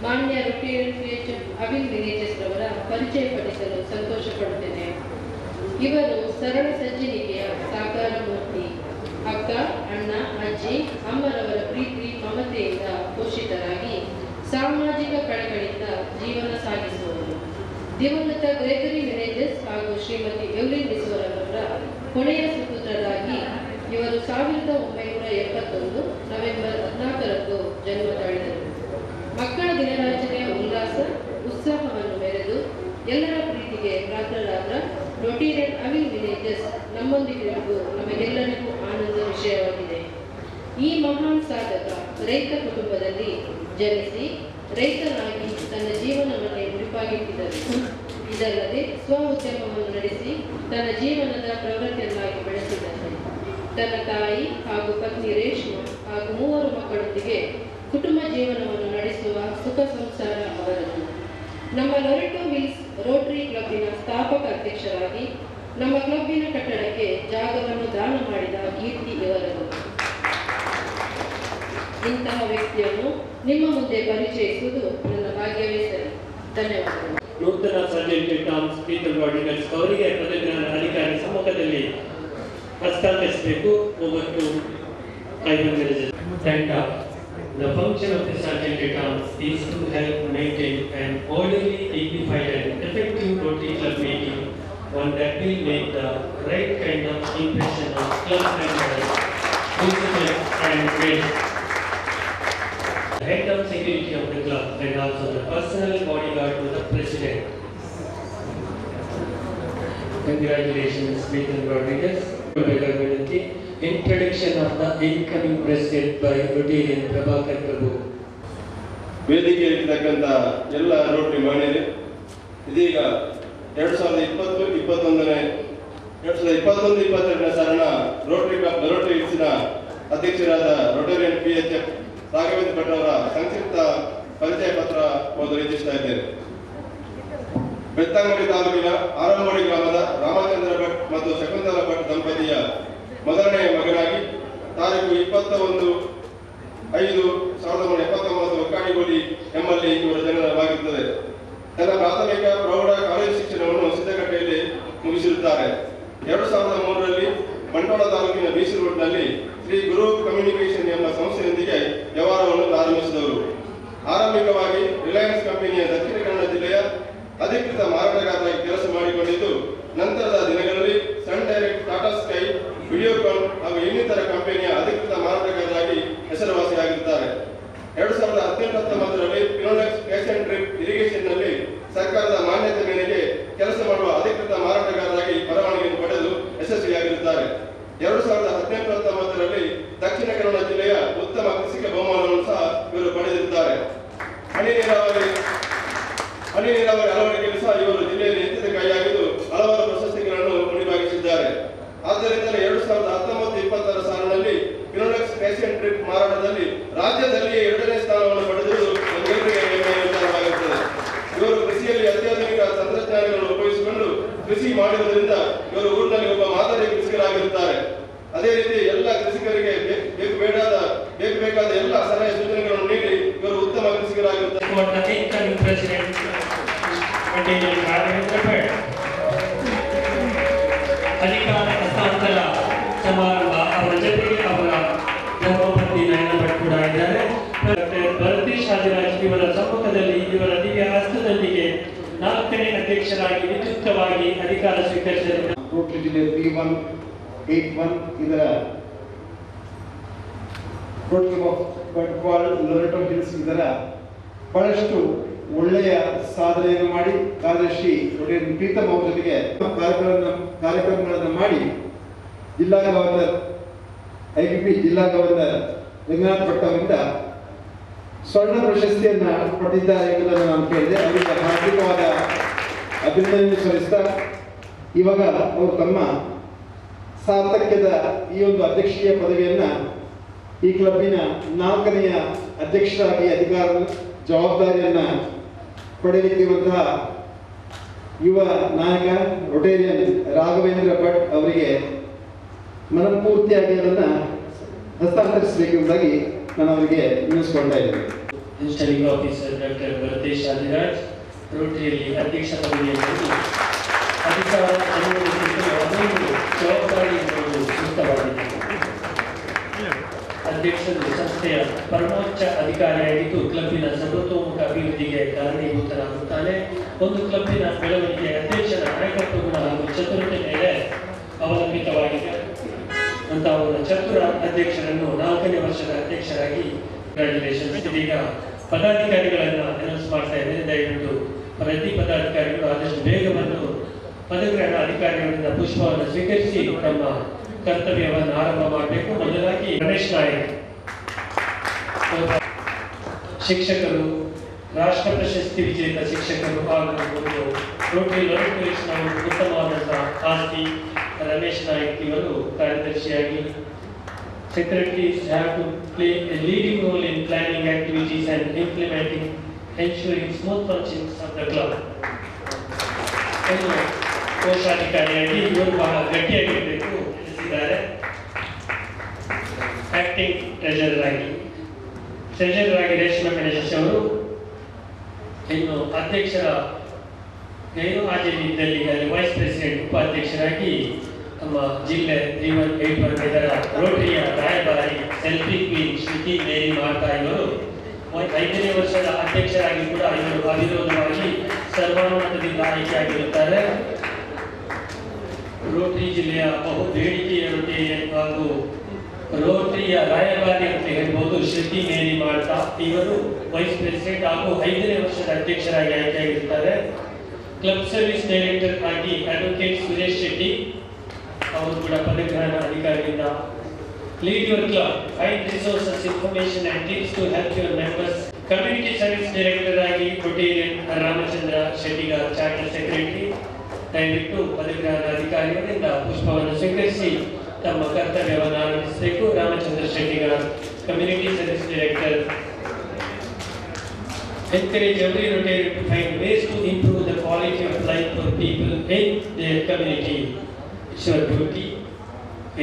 ಮಾನ್ಯ ರೊಟೇರಿಯನ್ PHF ಅವಿನ್ ವಿನೇಜಸ್ ರವರ ಪರಿಚಯ ಪಡಿಸಲು ಸಂತೋಷ ಪಡುತ್ತೇನೆ. ಇವರು ಸರಳ ಸಜ್ಜನಿಕೆಯ ಸಾಕಾರ ಮೂರ್ತಿ. ಅಕ್ಕ, ಅಣ್ಣ, ಅಜ್ಜಿ, ಅಮ್ಮರವರ ಪ್ರೀತಿ ಮಮತೆಯಿಂದ ಪೋಷಿತರಾಗಿ ಸಾಮಾಜಿಕ ಕಳಕಳಿಯಿಂದ ಜೀವನ ಸಾಗಿಸುವರು. ದಿವಂಗತ ಗ್ರೆಗರಿ ಮೆನೇಜಸ್ ಹಾಗೂ ಶ್ರೀಮತಿ ಎವ್ಲಿನ್ ಡಿಸೋರವರ ಕೊನೆಯ ಸುಪುತ್ರರಾಗಿ ಇವರು 1971 ನವೆಂಬರ್ 14ರಂದು ಜನ್ಮ ತಾಳಿದರು. ಮಕ್ಕಳ ದಿನರಾಚನೆಯ ಉಲ್ಲಾಸ ಉತ್ಸಾಹವನ್ನು ಮೆರೆದು ಎಲ್ಲರ ಪ್ರೀತಿಗೆ ಪಾತ್ರರಾದ ರೊಟೇರಿಯನ್ ಅವಿಲ್ ವಿಲೇಜಸ್ ನಮ್ಮೊಂದಿಗಿರುವುದು ನಮಗೆಲ್ಲರಿಗೂ ಆನಂದ ವಿಷಯವಾಗಿದೆ. ಈ ಮಹಾನ್ ಸಾಧಕ ರೈತ ಕುಟುಂಬದಲ್ಲಿ ಜನಿಸಿ ರೈತನಾಗಿ ತನ್ನ ಜೀವನವನ್ನೇ ಮುಡಿಪಾಗಿಟ್ಟಿದ್ದರು. ಇದಲ್ಲದೆ ಸ್ವ ಉದ್ಯಮವನ್ನು ನಡೆಸಿ ತನ್ನ ಜೀವನದ ಪ್ರವೃತ್ತಿಯನ್ನಾಗಿ ಬೆಳೆಸಿದ್ದಾರೆ. ತನ್ನ ತಾಯಿ ಹಾಗೂ ಪತ್ನಿ ರೇಷ್ಮಾ ಹಾಗೂ 3 ಮಕ್ಕಳೊಂದಿಗೆ ಕುಟುಂಬ ಜೀವನವನ್ನು ನಡೆಸುವ ಸುಖ ಸಂಸಾರ ಅವರದು. ನಮ್ಮ ಲೊರೆಟೋ ಹಿಲ್ಸ್ ರೋಟರಿ ಕ್ಲಬ್ಬಿನ ಸ್ಥಾಪಕ ಅಧ್ಯಕ್ಷರಾಗಿ ನಮ್ಮ ಕ್ಲಬ್ಬಿನ ಕಟ್ಟಡಕ್ಕೆ ಜಾಗವನ್ನು ದಾನ ಮಾಡಿದ ಕೀರ್ತಿ ಇವರದು. ಇಂತಹ ವ್ಯಕ್ತಿಯನ್ನು ನಿಮ್ಮ ಮುಂದೆ ಪರಿಚಯಿಸುವುದು ನನ್ನ ಭಾಗ್ಯವೇ ಸರಿ. ಧನ್ಯವಾದಗಳು. ನೂತನ ಸರ್ಟಿಫಿಕೇಟ್ ಟಾಮ್ಸ್ ಪೀಪಲ್ ಬಾಡಿಗರ್ಸ್ ಅವರಿಗೆ ಪದಗ್ರಹಣ ಅಧಿಕಾರಿ ಸಮ್ಮುಖದಲ್ಲಿ ಹಸ್ತಾಂತರಿಸಬೇಕು. ಒಬ್ಬಟ್ಟು The function of the certificate terms is to help maintain an orderly, dignified and effective Rotary Club meeting, one that will make the right kind of impression on club members, principals and guests. The head of security of the club and also the personal bodyguard to the president. Congratulations, Nathan Rodriguez. Introduction of the incoming president by Rotarian Prabhakar Prabhu. ವೇದಿಕೆಯಲ್ಲಿರ್ತಕ್ಕಂಥ ಎಲ್ಲ ರೋಟರಿ ಮಹಿಳೆಯರು, ಇದೀಗ 2021-22ನೇ ಸಾಲಿನ ರೋಟರಿ ಕ್ಲಬ್ ರೋಟರಿ ಹಿಲ್ಸ್ನ ಅಧ್ಯಕ್ಷರಾದ ರೊಟೇರಿಯನ್ PHF ರಾಘವೇಂದ್ರ ಭಟ್ ಅವರ ಸಂಕ್ಷಿಪ್ತ ಪರಿಚಯ ಪತ್ರ ಓದಲು ಇಚ್ಛಿಸ್ತಾ ಇದ್ದೇನೆ. ಬೆತ್ತಂಗಡಿ ತಾಲೂಕಿನ ಆರಂಬೋಡಿ ಗ್ರಾಮದ ರಾಮಚಂದ್ರ ಭಟ್ ಮತ್ತು ಶಕುಂತಲಾ ಭಟ್ ದಂಪತಿಯ ಮೊದಲನೆಯ ಮಗನಾಗಿ ತಾರೀಕು 21/5/1979 ಒಕ್ಕಾಡಿಗೋಡಿ ಎಂಬಲ್ಲಿ ಇವರ ಜನನವಾಗಿರುತ್ತದೆ. ತನ್ನ ಪ್ರಾಥಮಿಕ ಪ್ರೌಢ ಕಾಲೇಜು ಶಿಕ್ಷಣವನ್ನು ಸಿದ್ದಗಟ್ಟೆಯಲ್ಲಿ ಮುಗಿಸಿರುತ್ತಾರೆ. 2003ರಲ್ಲಿ ಬಂಟ್ವಾಳ ತಾಲೂಕಿನ BC ರೋಡ್ನಲ್ಲಿ ಶ್ರೀ ಗುರು ಕಮ್ಯುನಿಕೇಶನ್ ಎಂಬ ಸಂಸ್ಥೆಯೊಂದಿಗೆ ವ್ಯವಹಾರವನ್ನು ಪ್ರಾರಂಭಿಸಿದವರು. ಆರಂಭಿಕವಾಗಿ ರಿಲಯನ್ಸ್ ಕಂಪನಿಯ ದಕ್ಷಿಣ ಕನ್ನಡ ಜಿಲ್ಲೆಯ ಅಧಿಕೃತ ಮಾರಾಟಗಾರರಾಗಿ ಕೆಲಸ ಮಾಡಿಕೊಂಡಿದ್ದು, ನಂತರದ ದಿನಗಳಲ್ಲಿ ಸನ್ ಡೈರೆಕ್ಟ್, ಟಾಟಾ ಸ್ಕೈ, ವಿಡಿಯೋಕಾನ್ ಹಾಗೂ ಇನ್ನಿತರ ಕಂಪನಿಯ ಅಧಿಕೃತ ಮಾರಾಟಗಾರರಾಗಿ ಹೆಸರುವಾಸಿಯಾಗಿರುತ್ತಾರೆ. 2018-19ರಲ್ಲಿ ಫಿನೋಲೆಕ್ಸ್ ಕ್ಯಾಶ್ ಅಂಡ್ ಡ್ರಿಪ್ ಇರಿಗೇಷನ್ನಲ್ಲಿ ಸರ್ಕಾರದ ಮಾನ್ಯತೆ ಮೇರೆಗೆ ಕೆಲಸ ಮಾಡುವ ಅಧಿಕೃತ ಮಾರಾಟಗಾರರಾಗಿ ಪರವಾನಗಿಯನ್ನು ಪಡೆದು ಯಶಸ್ವಿಯಾಗಿರುತ್ತಾರೆ. 2018-19ರಲ್ಲಿ ದಕ್ಷಿಣ ಕನ್ನಡ ಜಿಲ್ಲೆಯ ಉತ್ತಮ ಕೃಷಿಕ ಬಹುಮಾನವನ್ನು ಸಹ ಇವರು ಪಡೆದಿರುತ್ತಾರೆ. ಹನಿ ನೀರಾವರಿ ಅಳವಡಿಕೆಯಲ್ಲಿ ಸಹ ಇವರು ಜಿಲ್ಲೆಯಲ್ಲಿ ಎತ್ತಿದ ಕೈಯಾಗಿದ್ದು ಹಲವಾರು ಪ್ರಶಸ್ತಿಗಳನ್ನು ಮುಡಿಪಾಗಿಸಿದ್ದಾರೆ. ಆದ್ದರಿಂದಲೇ 2019-20 ಸಾಲಿನಲ್ಲಿ ಫಿನೋಲೆಕ್ಸ್ ಕ್ಯಾಶ್ ಅಂಡ್ ಡ್ರಿಪ್ ಮಾರಾಟದಲ್ಲಿ ರಾಜ್ಯದಲ್ಲಿ 2ನೇ ಸ್ಥಾನವನ್ನು ಪಡೆದಿರುವುದು ನಮಗೆಲ್ಲರಿಗೆ ಹೆಮ್ಮೆಯ ವಿಚಾರವಾಗಿರುತ್ತದೆ. ಇವರು ಕೃಷಿಯಲ್ಲಿ ಅತ್ಯಾಧುನಿಕ ತಂತ್ರಜ್ಞಾನಗಳನ್ನು ಉಪಯೋಗಿಸಿಕೊಂಡು ಕೃಷಿ ಮಾಡಿರುವುದರಿಂದ ಇವರು ಊರಿನಲ್ಲಿ ಒಬ್ಬ ಮಾದರಿ ಕೃಷಿಕರಾಗಿರುತ್ತಾರೆ. ಅದೇ ರೀತಿ ಎಲ್ಲ ಕೃಷಿಕರಿಗೆ ಬೇಕಾದ ಎಲ್ಲ ಸಲಹೆ ಸೂಚನೆಗಳನ್ನು ನೀಡಿ ಇವರು ಉತ್ತಮ ಕೃಷಿಕರಾಗಿರುತ್ತಾರೆ. ಅಧಿಕಾರ ಹಸ್ತಾಂತರ ಸಮಾರಂಭ ಅವರ ಜೊತೆಗೆ ಅವರ ಧರ್ಮಪತ್ನಿ ನಯನ ಭಟ್ ಕೂಡ ಇದ್ದಾರೆ. ಭರತೇಶ್ ಹಾದಿರಾಜ್ ಇವರ ಸಮ್ಮುಖದಲ್ಲಿ ಇವರ ದಿವ್ಯ ಹಸ್ತದೊಂದಿಗೆ 4ನೇ ಅಧ್ಯಕ್ಷರಾಗಿ ವಿದ್ಯುಕ್ತವಾಗಿ ಅಧಿಕಾರ ಸ್ವೀಕರಿಸಿದರು. ರೋಟರಿ ಜಿಲ್ಲೆ 3181 ಇದರ Rotary of Bantwal Loretto hills ಇದರ ಬಹಳಷ್ಟು ಒಳ್ಳೆಯ ಸಾಧನೆಯನ್ನು ಮಾಡಿ ಕಾರ್ಯದರ್ಶಿ ರೊಟೇರಿಯನ್ ಪ್ರೀತಮ್ ಅವರ ಜೊತೆಗೆ ಕಾರ್ಯಕ್ರಮಗಳನ್ನು ಮಾಡಿ ಜಿಲ್ಲಾ ಗವರ್ನರ್ IPP ಜಿಲ್ಲಾ ಗವರ್ನರ್ ರಂಗನಾಥ್ ಭಟ್ ಅವರಿಂದ ಸ್ವರ್ಣ ಪ್ರಶಸ್ತಿಯನ್ನು ಪಡೆದಿದ್ದಾರೆ ಎಂಬುದನ್ನು ನಾನು ಕೇಳಿದೆ. ಅವರಿಗೆ ಹಾರ್ದಿಕವಾದ ಅಭಿನಂದನೆ ಸಲ್ಲಿಸ್ತಾ ಇವಾಗ ಅವರು ತಮ್ಮ ಸಾರ್ಥಕ್ಯದ ಈ ಒಂದು ಅಧ್ಯಕ್ಷೀಯ ಪದವಿಯನ್ನ ಈ ಕ್ಲಬ್ಬಿನ 4ನೆಯ ಅಧ್ಯಕ್ಷರಾಗಿ ಅಧಿಕಾರ ಜವಾಬ್ದಾರಿಯನ್ನ ಪಡೆಯಲಿಕ್ಕಿರುವಂತಹ ಯುವ ನಾಯಕ ರೊಟೇರಿಯನ್ ರಾಘವೇಂದ್ರ ಭಟ್ ಅವರಿಗೆ ಮನಪೂರ್ತಿಯಾಗಿ ಅದನ್ನು ಹಸ್ತಾಂತರಿಸಬೇಕೆಂಬುದಾಗಿ ನಾನು ಅವರಿಗೆ ವಿನಿಸ್ಕೊಳ್ತಾ ಇದ್ದೇನೆ. ಇನ್ಸ್ಟಾಲಿಂಗ್ ಆಫೀಸರ್ ಡಾಕ್ಟರ್ ಭರತೇಶ್ ಹಾದಿರಾಜ್ ರೋಟರಿಯಲ್ಲಿ ಅಧ್ಯಕ್ಷ ಪದವಿಯನ್ನು ಅಧಿಕಾರ ಜವಾಬ್ದಾರಿ ಸೂಕ್ತವಾಗಿದೆ. ಅಧ್ಯಕ್ಷರು ಸಂಸ್ಥೆಯ ಪರಮೋಚ್ಚ ಅಧಿಕಾರಿಯಾಗಿದ್ದು ಕ್ಲಬ್ಬಿನ ಸರ್ವತೋಮುಖ ಅಭಿವೃದ್ಧಿಗೆ ಕಾರಣೀಭೂತನಾಗುತ್ತಾನೆ. ಒಂದು ಕ್ಲಬ್ಬಿನ ಬೆಳವಣಿಗೆ ಅಧ್ಯಕ್ಷರ ನಾಯಕತ್ವ ಗುಣ ಹಾಗೂ ಚತುರತೆ ಮೇಲೆ ಅವಲಂಬಿತವಾಗಿದೆ ಅಂತ ಅವರ ಚತುರ ಅಧ್ಯಕ್ಷರನ್ನು 4ನೇ ವರ್ಷದ ಅಧ್ಯಕ್ಷರಾಗಿ ಕಂಗ್ರಾಚುಲೇಷನ್ಸ್. ಇದೀಗ ಪದಾಧಿಕಾರಿಗಳನ್ನ ಅನೌನ್ಸ್ ಮಾಡ್ತಾ ಇದ್ದೇನೆ. ದಯವಿಟ್ಟು ಪ್ರತಿ ಪದಾಧಿಕಾರಿಗಳು ಆದಷ್ಟು ಬೇಗ ಬಂದು ಪದಗ್ರಹಣ ಅಧಿಕಾರಿಗಳಿಂದ ಪುಷ್ಪವನ್ನು ಸ್ವೀಕರಿಸಿ ತಮ್ಮ ಕರ್ತವ್ಯವನ್ನು ಆರಂಭ ಮಾಡಬೇಕು. ಮೊದಲಾಗಿ ಗಣೇಶ್ ನಾಯಕ್ ಶಿಕ್ಷಕರು, ರಾಷ್ಟ್ರ ಪ್ರಶಸ್ತಿ ವಿಜೇತ ಶಿಕ್ಷಕರು ಹಾಗೂ ಒಂದು ರೋಟರಿ ಲೊರೆಟೋರಿಯಸ್ನ ಉತ್ತಮವಾದಂತಹ ಆಸ್ತಿ ರಮೇಶ್ ನಾಯಕ್ ಇವರು ಕಾರ್ಯದರ್ಶಿಯಾಗಿ secretaries have to play a leading role in planning activities and implementing, ensuring smooth functions of the club. ಕೋಶಾಧಿಕಾರಿಯಾಗಿ ಇವರು ಬಹಳ ಗಟ್ಟಿಯಾಗಿರಬೇಕು ತಿಳಿಸಿದ್ದಾರೆ. ಆಕ್ಟಿಂಗ್ ಟ್ರೆಜರರ್ ಆಗಿ ರೇಷ್ಮೆ ಗಣೇಶ್ ಅವರು. ಇನ್ನು ಅಧ್ಯಕ್ಷರ ಗೈರು ಹಾಜರಿದ್ದಲ್ಲಿ ವೈಸ್ ಪ್ರೆಸಿಡೆಂಟ್ ಉಪಾಧ್ಯಕ್ಷರಾಗಿ ನಮ್ಮ ಜಿಲ್ಲೆ 3181 ಇದರ ರೋಟರಿಯ ರಾಯಭಾರಿ ಸೆಲ್ಫಿ ಕ್ವೀನ್ ಶ್ರುತಿ ಮೇರಿ ಮಾತಾ ಇವರು 5ನೇ ವರ್ಷದ ಅಧ್ಯಕ್ಷರಾಗಿ ಕೂಡ ಇವರು ಅವಿರೋಧವಾಗಿ ಸರ್ವಾನುಮತದಿಂದ ಆಯ್ಕೆಯಾಗಿರುತ್ತಾರೆ. ರೋಟರಿ ಜಿಲ್ಲೆಯ ಬಹು ಬೇಡಿಕೆಯ ರೋಟರಿಯನ್ ಹಾಗೂ ರೋಟರಿಯ ರಾಯಭಾರಿ ಅಂತ ಹೇಳ್ಬೋದು ಶ್ರುತಿ ಮೇರಿ ಮಾತಾ ಇವರು ವೈಸ್ ಪ್ರೆಸಿಡೆಂಟ್ ಹಾಗೂ 5ನೇ ವರ್ಷದ ಅಧ್ಯಕ್ಷರಾಗಿ ಆಯ್ಕೆಯಾಗಿರುತ್ತಾರೆ. ಕ್ಲಬ್ ಸರ್ವಿಸ್ ಡೈರೆಕ್ಟರ್ ಆಗಿ ಅಡ್ವೊಕೇಟ್ ಸುರೇಶ್ ಶೆಟ್ಟಿ ಅವರು ಕೂಡ ಪದಗ್ರಹಣ ಅಧಿಕಾರಿಯಿಂದ. Lead your club, find resources, information and tips to help your members. Community service director ಆಗಿ Rotarian Ramachandra Shettigar charter secretary. ದಯವಿಟ್ಟು ಪದಗ್ರಹಣ ಅಧಿಕಾರಿಗಳಿಂದ ಪುಷ್ಪವನ್ನು ಸ್ವೀಕರಿಸಿ ತಮ್ಮ ಕರ್ತವ್ಯವನ್ನು ಆರಂಭಿಸಬೇಕು. Ramachandra Shettigar, community service director. Encourage every Rotarian to find ways to improve the quality of life for people in their community. It's your duty.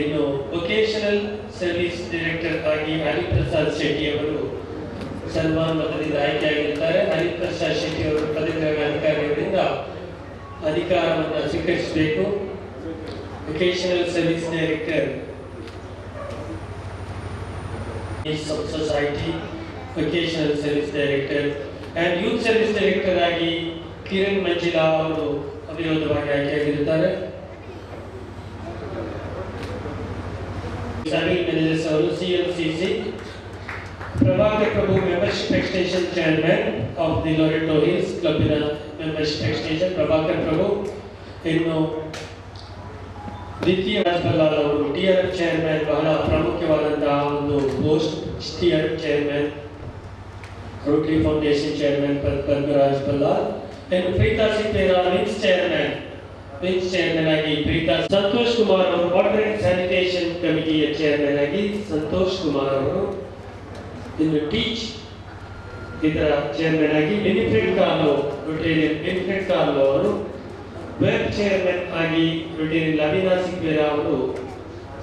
ಇನ್ನು ವೊಕೇಶನಲ್ ಸರ್ವಿಸ್ ಡೈರೆಕ್ಟರ್ ಆಗಿ ಹರಿಪ್ರಸಾದ್ ಶೆಟ್ಟಿ ಅವರು ಸರ್ವಾನುಮತದಿಂದ ಆಯ್ಕೆಯಾಗಿರುತ್ತಾರೆ. ಹರಿಪ್ರಸಾದ್ ಶೆಟ್ಟಿ ಅವರು ಪದಗ್ರಹಣ ಅಧಿಕಾರಿಯವರಿಂದ ಅಧಿಕಾರವನ್ನು ಸ್ವೀಕರಿಸಬೇಕು. Vocational service director society, vocational service director and youth service director ಆಗಿ ಕಿರಣ್ ಮಂಜಿಲಾ ಅವರು ಅವಿರೋಧವಾಗಿ ಆಯ್ಕೆಯಾಗಿರುತ್ತಾರೆ. ಸರ್ವಿಸ್ ಮ್ಯಾನೇಜರ್ಸ್ ಅವರು CLCC. Prabhakar Prabhu membership extension chairman of the Loreto Hills ಕ್ಲಬ್ಬಿನ ಮೆಂಬರ್ಶಿಪ್ ಎಕ್ಸ್ಟೆನ್ಷನ್ ಪ್ರಭಾಕರ್ ಪ್ರಭು. ಇನ್ನು ದ್ವಿತೀಯ ರಾಜ್ಬಲ್ಲಾಲ್ ಅವರು TRF ಚೇರ್ಮನ್, ಬಹಳ ಪ್ರಾಮುಖ್ಯವಾದಂತಹ ಒಂದು post. TRF chairman, Rotary Foundation chairman Padmaraj Ballal. ಇನ್ನು ಪ್ರೀತಾ ಸಿಂಪೇರಾ ವಿಂಗ್ ಚೇರ್ಮನ್ ಆಗಿ ಪ್ರೀತಾ. ಸಂತೋಷ್ ಕುಮಾರ್ ಅವರು ವಾಟರ್ ಅಂಡ್ ಸ್ಯಾನಿಟೇಷನ್ ಕಮಿಟಿಯ ಚೇರ್ಮನ್ ಆಗಿ ಸಂತೋಷ್ ಕುಮಾರ್ ಅವರು. ಇನ್ನು ಟೀಚ್ ಇದರ ಚೇರ್ಮನ್ ಆಗಿ ವಿನಿಫ್ರೆಡ್ ಕಾರ್ಲೋ, ರೊಟೇರಿಯನ್ ವಿನಿಫ್ರೆಡ್ ಕಾರ್ಲೋ ಅವರು. ವೆಬ್ ಚೇರ್ಮನ್ ಆಗಿ ರೊಟೇರಿಯನ್ ಲವಿನಾ ಸಿಂಪೇರಾ ಅವರು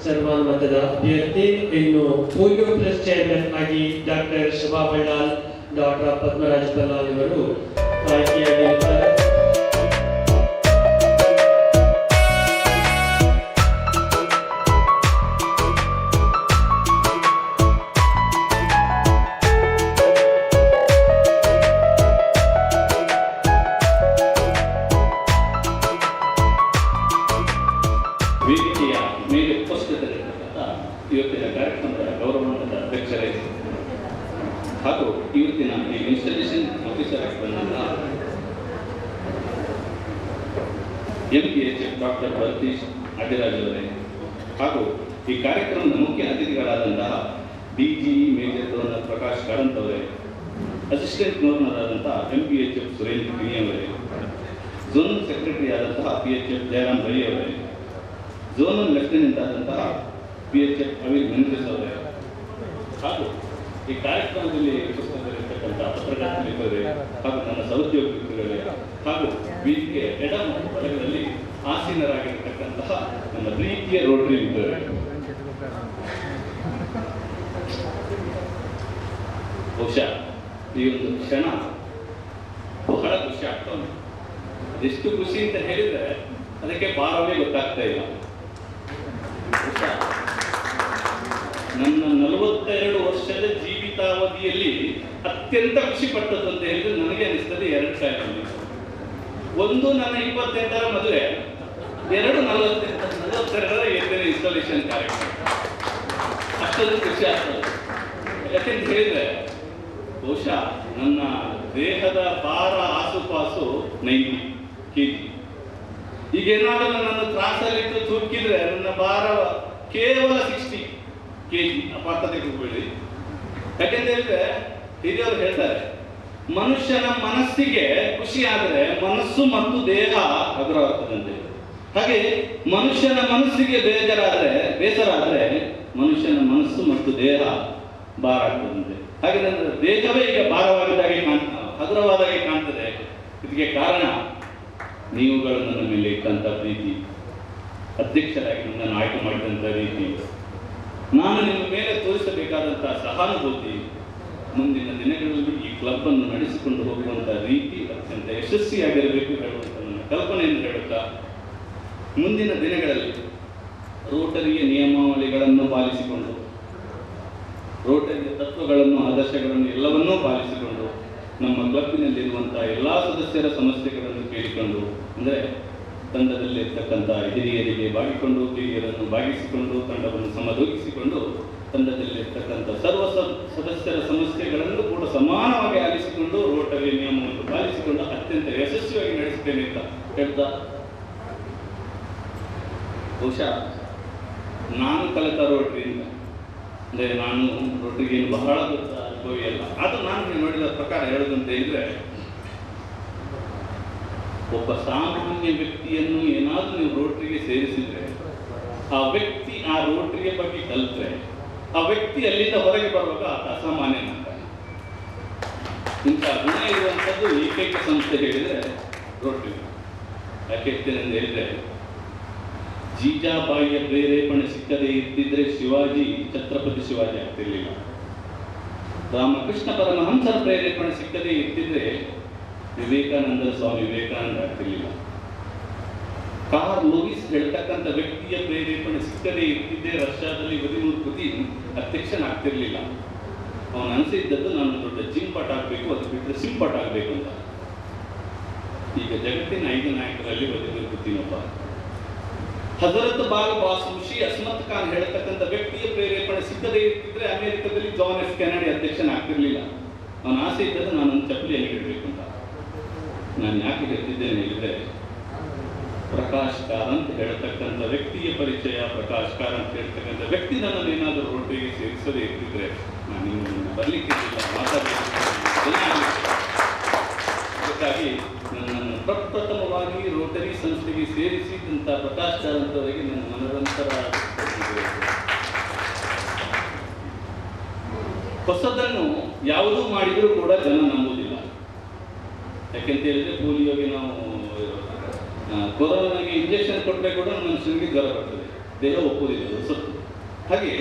ಸರ್ವಾನುಮತದ ಅಭ್ಯರ್ಥಿ. ಇನ್ನು ಪೋಲಿಯೋ ಪ್ಲಸ್ ಚೇರ್ಮನ್ ಆಗಿ ಡಾಕ್ಟರ್ ಶೋಭಾ ಬಳ್ಳಾಲ್, ಡಾಕ್ಟರ್ ಪದ್ಮರಾಜ್ ಬಲ್ಲಾಲ್ ಇವರು ಆಯ್ಕೆಯಾಗಿರುತ್ತಾರೆ. ವೇದಿಕೆಯ ಮೇಲೆ ಉಪಸ್ಥಿತರಿರತಕ್ಕಂಥ ಇವತ್ತಿನ ಕಾರ್ಯಕ್ರಮದ ಗೌರವಾನ್ವಿತ ಅಧ್ಯಕ್ಷರೇ ಹಾಗೂ ಇವತ್ತಿನ ಈ ಇನ್ಸ್ಟಾಲೇಷನ್ ಆಫೀಸರ್ ಆಗಿ ಬಂದಂತಹ MPHF ಡಾಕ್ಟರ್ ಭರತೀಶ್ ಅಡ್ಡಿರಾಜ್ ಅವರೇ ಹಾಗೂ ಈ ಕಾರ್ಯಕ್ರಮದ ಮುಖ್ಯ ಅತಿಥಿಗಳಾದಂತಹ DGE major governor Prakash Karanth ಅವರೇ, ಅಸಿಸ್ಟೆಂಟ್ ಗವರ್ನರ್ ಆದಂತಹ MPHF ಸುರೇಂದ್ರ ಕಿಣಿ ಅವರೇ, ಝೋನಲ್ ಸೆಕ್ರೆಟರಿ ಆದಂತಹ PHF ಜಯರಾಮ್ ರೈ ಅವರೇ, ಝೋನಲ್ ಲೆಫ್ಟಿನೆಂಟ್ ಆದಂತಹ PHF ಅಮೀರ್ ಮೆಂದ್ರಿಸ್ ಅವರೇ ಹಾಗೂ ಈ ಕಾರ್ಯಕ್ರಮದಲ್ಲಿ ಉಪಸ್ಥಿತರಿರತಕ್ಕಂಥ ಪತ್ರಕರ್ತರಿಬ್ಬರೇ ಹಾಗೂ ನನ್ನ ಸಹೋದ್ಯೋಗಿಗಳೇ ಹಾಗೂ ವೇದಿಕೆ ಎಡ ಮತ್ತು ಬಲಗಳಲ್ಲಿ ಆಸೀನರಾಗಿರತಕ್ಕಂತಹ ನನ್ನ ಪ್ರೀತಿಯ ರೋಟರಿ ಇದ್ದಾರೆ. ಬಹುಶಃ ಈ ಒಂದು ಕ್ಷಣ ಬಹಳ ಖುಷಿ ಆಗ್ತಾ ಉಂಟು. ಎಷ್ಟು ಖುಷಿ ಅಂತ ಹೇಳಿದ್ರೆ ಅದಕ್ಕೆ ಭಾರವೇ ಗೊತ್ತಾಗ್ತಾ ಇಲ್ಲ. ನನ್ನ 42 ವರ್ಷದ ಜೀವಿತಾವಧಿಯಲ್ಲಿ ಅತ್ಯಂತ ಖುಷಿ ಪಟ್ಟದ್ದು ಅಂತ ಹೇಳಿದ್ರೆ ನನಗೆ ಅನಿಸ್ತದೆ 2 ಕಾರ್ಯಕ್ರಮ. ಒಂದು ನನ್ನ 28ರ ಮದುವೆ, 2 42ರ ಎತ್ತಿನ ಇನ್ಸ್ಟಾಲೇಷನ್ ಕಾರ್ಯಕ್ರಮ. ಅಷ್ಟೊಂದು ಖುಷಿ ಆಗ್ತದೆ. ಯಾಕೆಂತ ಹೇಳಿದ್ರೆ ಬಹುಶಃ ನನ್ನ ದೇಹದ ಭಾರ ಆಸುಪಾಸು 90 kg. ಈಗ ಏನಾದರೂ ನನ್ನನ್ನು ತ್ರಾಸಲ್ಲಿಟ್ಟು ತೂಕಿದ್ರೆ ನನ್ನ ಭಾರ ಕೇವಲ 60 kg. ಅಪಾರ್ಥ ತೆಗೆದುಕೊಳ್ಳಿ. ಯಾಕೆಂತ ಹೇಳಿದ್ರೆ ಹಿರಿಯವರು ಹೇಳ್ತಾರೆ, ಮನುಷ್ಯನ ಮನಸ್ಸಿಗೆ ಖುಷಿ ಆದರೆ ಮನಸ್ಸು ಮತ್ತು ದೇಹ ಹಗುರವಾಗ್ತದಂತೆ. ಹಾಗೆ ಮನುಷ್ಯನ ಮನಸ್ಸಿಗೆ ಬೇಸರ ಆದರೆ ಮನುಷ್ಯನ ಮನಸ್ಸು ಮತ್ತು ದೇಹ ಭಾರ ಆಗ್ತದಂತೆ. ಹಾಗೆ ನನ್ನ ದೇಹವೇ ಈಗ ಭಾರವಾಗಿದ್ದಾಗೆ ಹಗುರವಾದಾಗೆ ಕಾಣ್ತದೆ. ಇದಕ್ಕೆ ಕಾರಣ ನೀವುಗಳು ನನ್ನ ಮೇಲೆ ಇಟ್ಟಂತ ಪ್ರೀತಿ, ಅಧ್ಯಕ್ಷರಾಗಿ ನನ್ನನ್ನು ಆಯ್ಕೆ ಮಾಡಿದಂಥ ರೀತಿ, ನಾನು ನಿಮ್ಮ ಮೇಲೆ ತೋರಿಸಬೇಕಾದಂತಹ ಸಹಾನುಭೂತಿ, ಮುಂದಿನ ದಿನಗಳಲ್ಲಿ ಈ ಕ್ಲಬ್ ಅನ್ನು ನಡೆಸಿಕೊಂಡು ಹೋಗುವಂತ ರೀತಿ ಅತ್ಯಂತ ಯಶಸ್ವಿಯಾಗಿರಬೇಕು ಹೇಳುವಂತ ನನ್ನ ಕಲ್ಪನೆಯನ್ನು ಹೇಳುತ್ತಾ, ಮುಂದಿನ ದಿನಗಳಲ್ಲಿ ರೋಟರಿಯ ನಿಯಮಾವಳಿಗಳನ್ನು ಪಾಲಿಸಿಕೊಂಡು, ರೋಟರಿಯ ತತ್ವಗಳನ್ನು, ಆದರ್ಶಗಳನ್ನು ಎಲ್ಲವನ್ನೂ ಪಾಲಿಸಿಕೊಂಡು, ನಮ್ಮ ಕ್ಲಬ್ಬಿನಲ್ಲಿರುವಂತಹ ಎಲ್ಲಾ ಸದಸ್ಯರ ಸಮಸ್ಯೆಗಳನ್ನು ಕೇಳಿಕೊಂಡು, ಅಂದರೆ ತಂಡದಲ್ಲಿರ್ತಕ್ಕಂಥ ಹಿರಿಯರಿಗೆ ಬಾಗಿಕೊಂಡು, ಹಿರಿಯರನ್ನು ಬಾಗಿಸಿಕೊಂಡು, ತಂಡವನ್ನು ಸಮದೂಗಿಸಿಕೊಂಡು, ತಂಡದಲ್ಲಿರ್ತಕ್ಕಂಥ ಸರ್ವ ಸದಸ್ಯರ ಸಮಸ್ಯೆಗಳನ್ನು ಕೂಡ ಸಮಾನವಾಗಿ ಆಲಿಸಿಕೊಂಡು, ರೋಟರಿಯ ನಿಯಮವನ್ನು ಪಾಲಿಸಿಕೊಂಡು ಅತ್ಯಂತ ಯಶಸ್ವಿಯಾಗಿ ನಡೆಸುತ್ತೇನೆ ಅಂತ ಹೇಳ್ತಾ, ಬಹುಶಃ ನಾನು ಕಲಿತ ರೋಟರಿಯಿಂದ, ಅಂದರೆ ನಾನು ರೋಟರಿಗೆ ಬಹಳ ದೊಡ್ಡ ಅನುಭವಿ ಅಲ್ಲ, ಅದು ನಾನು ನೋಡಿದ ಪ್ರಕಾರ ಹೇಳೋದಂತ ಹೇಳಿದ್ರೆ, ಒಬ್ಬ ಸಾಮಾನ್ಯ ವ್ಯಕ್ತಿಯನ್ನು ಏನಾದರೂ ನೀವು ರೋಟರಿಗೆ ಸೇರಿಸಿದ್ರೆ, ಆ ವ್ಯಕ್ತಿ ಆ ರೋಟರಿಯ ಬಗ್ಗೆ ಕಲಿತ್ರೆ, ಆ ವ್ಯಕ್ತಿ ಅಲ್ಲಿಂದ ಹೊರಗೆ ಬರುವಾಗ ಅಸಾಮಾನ್ಯನಾಗ್ತಾನೆ. ಇಂಥ ಗುಣ ಇರುವಂಥದ್ದು ಏಕೈಕ ಸಂಸ್ಥೆ ಹೇಳಿದ್ರೆ ರೋಟರಿ. ಯಾಕೆ ಹೇಳ್ತೇನೆ ಅಂತ ಹೇಳಿದ್ರೆ, ಜೀಜಾಬಾಯಿಯ ಪ್ರೇರೇಪಣೆ ಸಿಕ್ಕದೇ ಇರ್ತಿದ್ರೆ ಶಿವಾಜಿ ಛತ್ರಪತಿ ಶಿವಾಜಿ ಆಗ್ತಿರ್ಲಿಲ್ಲ. ರಾಮಕೃಷ್ಣ ಪರಮಹಂಸರ ಪ್ರೇರೇಪಣೆ ಸಿಕ್ಕದೇ ಇರ್ತಿದ್ರೆ ವಿವೇಕಾನಂದ ಸ್ವಾಮಿ ವಿವೇಕಾನಂದ ಆಗ್ತಿರ್ಲಿಲ್ಲ. ಕಾರ್ಲ್ ಲೂಯಿಸ್ ಹೇಳ್ತಕ್ಕಂಥ ವ್ಯಕ್ತಿಯ ಪ್ರೇರೇಪಣೆ ಸಿಕ್ಕದೇ ಇರ್ತಿದ್ದೆ ರಷ್ಯಾದಲ್ಲಿ ವ್ಲಾದಿಮಿರ್ ಪುತಿನ್ ಅಧ್ಯಕ್ಷನಾಗ್ತಿರ್ಲಿಲ್ಲ. ಅವನು ಅನಿಸಿದ್ದದ್ದು ನಾನು ದೊಡ್ಡ ಜಿಂಪಟ್ ಆಗಬೇಕು, ಅದು ಬಿಟ್ಟರೆ ಸಿಂಪಟ್ ಆಗಬೇಕು ಅಂತ. ಈಗ ಜಗತ್ತಿನ 5 ನಾಯಕರಲ್ಲಿ ವ್ಲಾದಿಮಿರ್ ಪುತಿನ್ ಒಬ್ಬ. ಹಜರತ್ ಬಾಲ್ ಬಾಸೂಶಿ ಅಸ್ಮತ್ ಖಾನ್ ಹೇಳ್ತಕ್ಕಂಥ ವ್ಯಕ್ತಿಯ ಪ್ರೇರೇಪಣೆ ಸಿಕ್ಕದೇ ಇರ್ತಿದ್ರೆ ಅಮೆರಿಕದಲ್ಲಿ ಜಾನ್ ಎಫ್ ಕೆನಡಿ ಅಧ್ಯಕ್ಷನಾಗ್ತಿರ್ಲಿಲ್ಲ. ಅವನ ಆಸೆ ಇದ್ದದ್ದು ನಾನೊಂದು ಚಪ್ಪಲಿಯನ್ನು ಇಡಬೇಕು ಅಂತ. ನಾನು ಯಾಕೆ ಹೇಳ್ತಿದ್ದೇನೆ ಹೇಳಿದ್ರೆ, ಪ್ರಕಾಶ್ ಕಾರಂತ್ ಹೇಳ್ತಕ್ಕಂಥ ವ್ಯಕ್ತಿಯ ಪರಿಚಯ, ಪ್ರಕಾಶ್ ಕಾರಂತ್ ಹೇಳ್ತಕ್ಕಂಥ ವ್ಯಕ್ತಿ ನನ್ನನ್ನು ಏನಾದರೂ ರೋಟರಿಗೆ ಸೇರಿಸದೇ ಇರ್ತಿದ್ರೆ ನಾನು ನಿಮ್ಮನ್ನು ಬರಲಿಕ್ಕೆ ಅದಕ್ಕಾಗಿ ನನ್ನನ್ನು ಪ್ರಪ್ರಥಮವಾಗಿ ರೋಟರಿ ಸಂಸ್ಥೆಗೆ ಸೇರಿಸಿದಂಥ ಪ್ರಕಾಶ್ ಕಾರಂತ್ ಅವರಿಗೆ ನನ್ನ ಮನರಂತರ ಹೊಸದನ್ನು ಯಾವುದೂ ಮಾಡಿದರೂ ಕೂಡ ಜನ ನಂಬುವುದಿಲ್ಲ. ಯಾಕೆಂತ ಹೇಳಿದ್ರೆ, ಪೋಲಿಯೋಗೆ ನಾವು ಕೊರೋನಾಗೆ ಇಂಜೆಕ್ಷನ್ ಕೊಟ್ಟರೆ ಕೂಡ ಮನುಷ್ಯನಿಗೆ ಜ್ವರ ಬರ್ತದೆ, ದೇಹ ಒಪ್ಪುವುದಿಲ್ಲ ಹೊಸತ್ತು. ಹಾಗೆ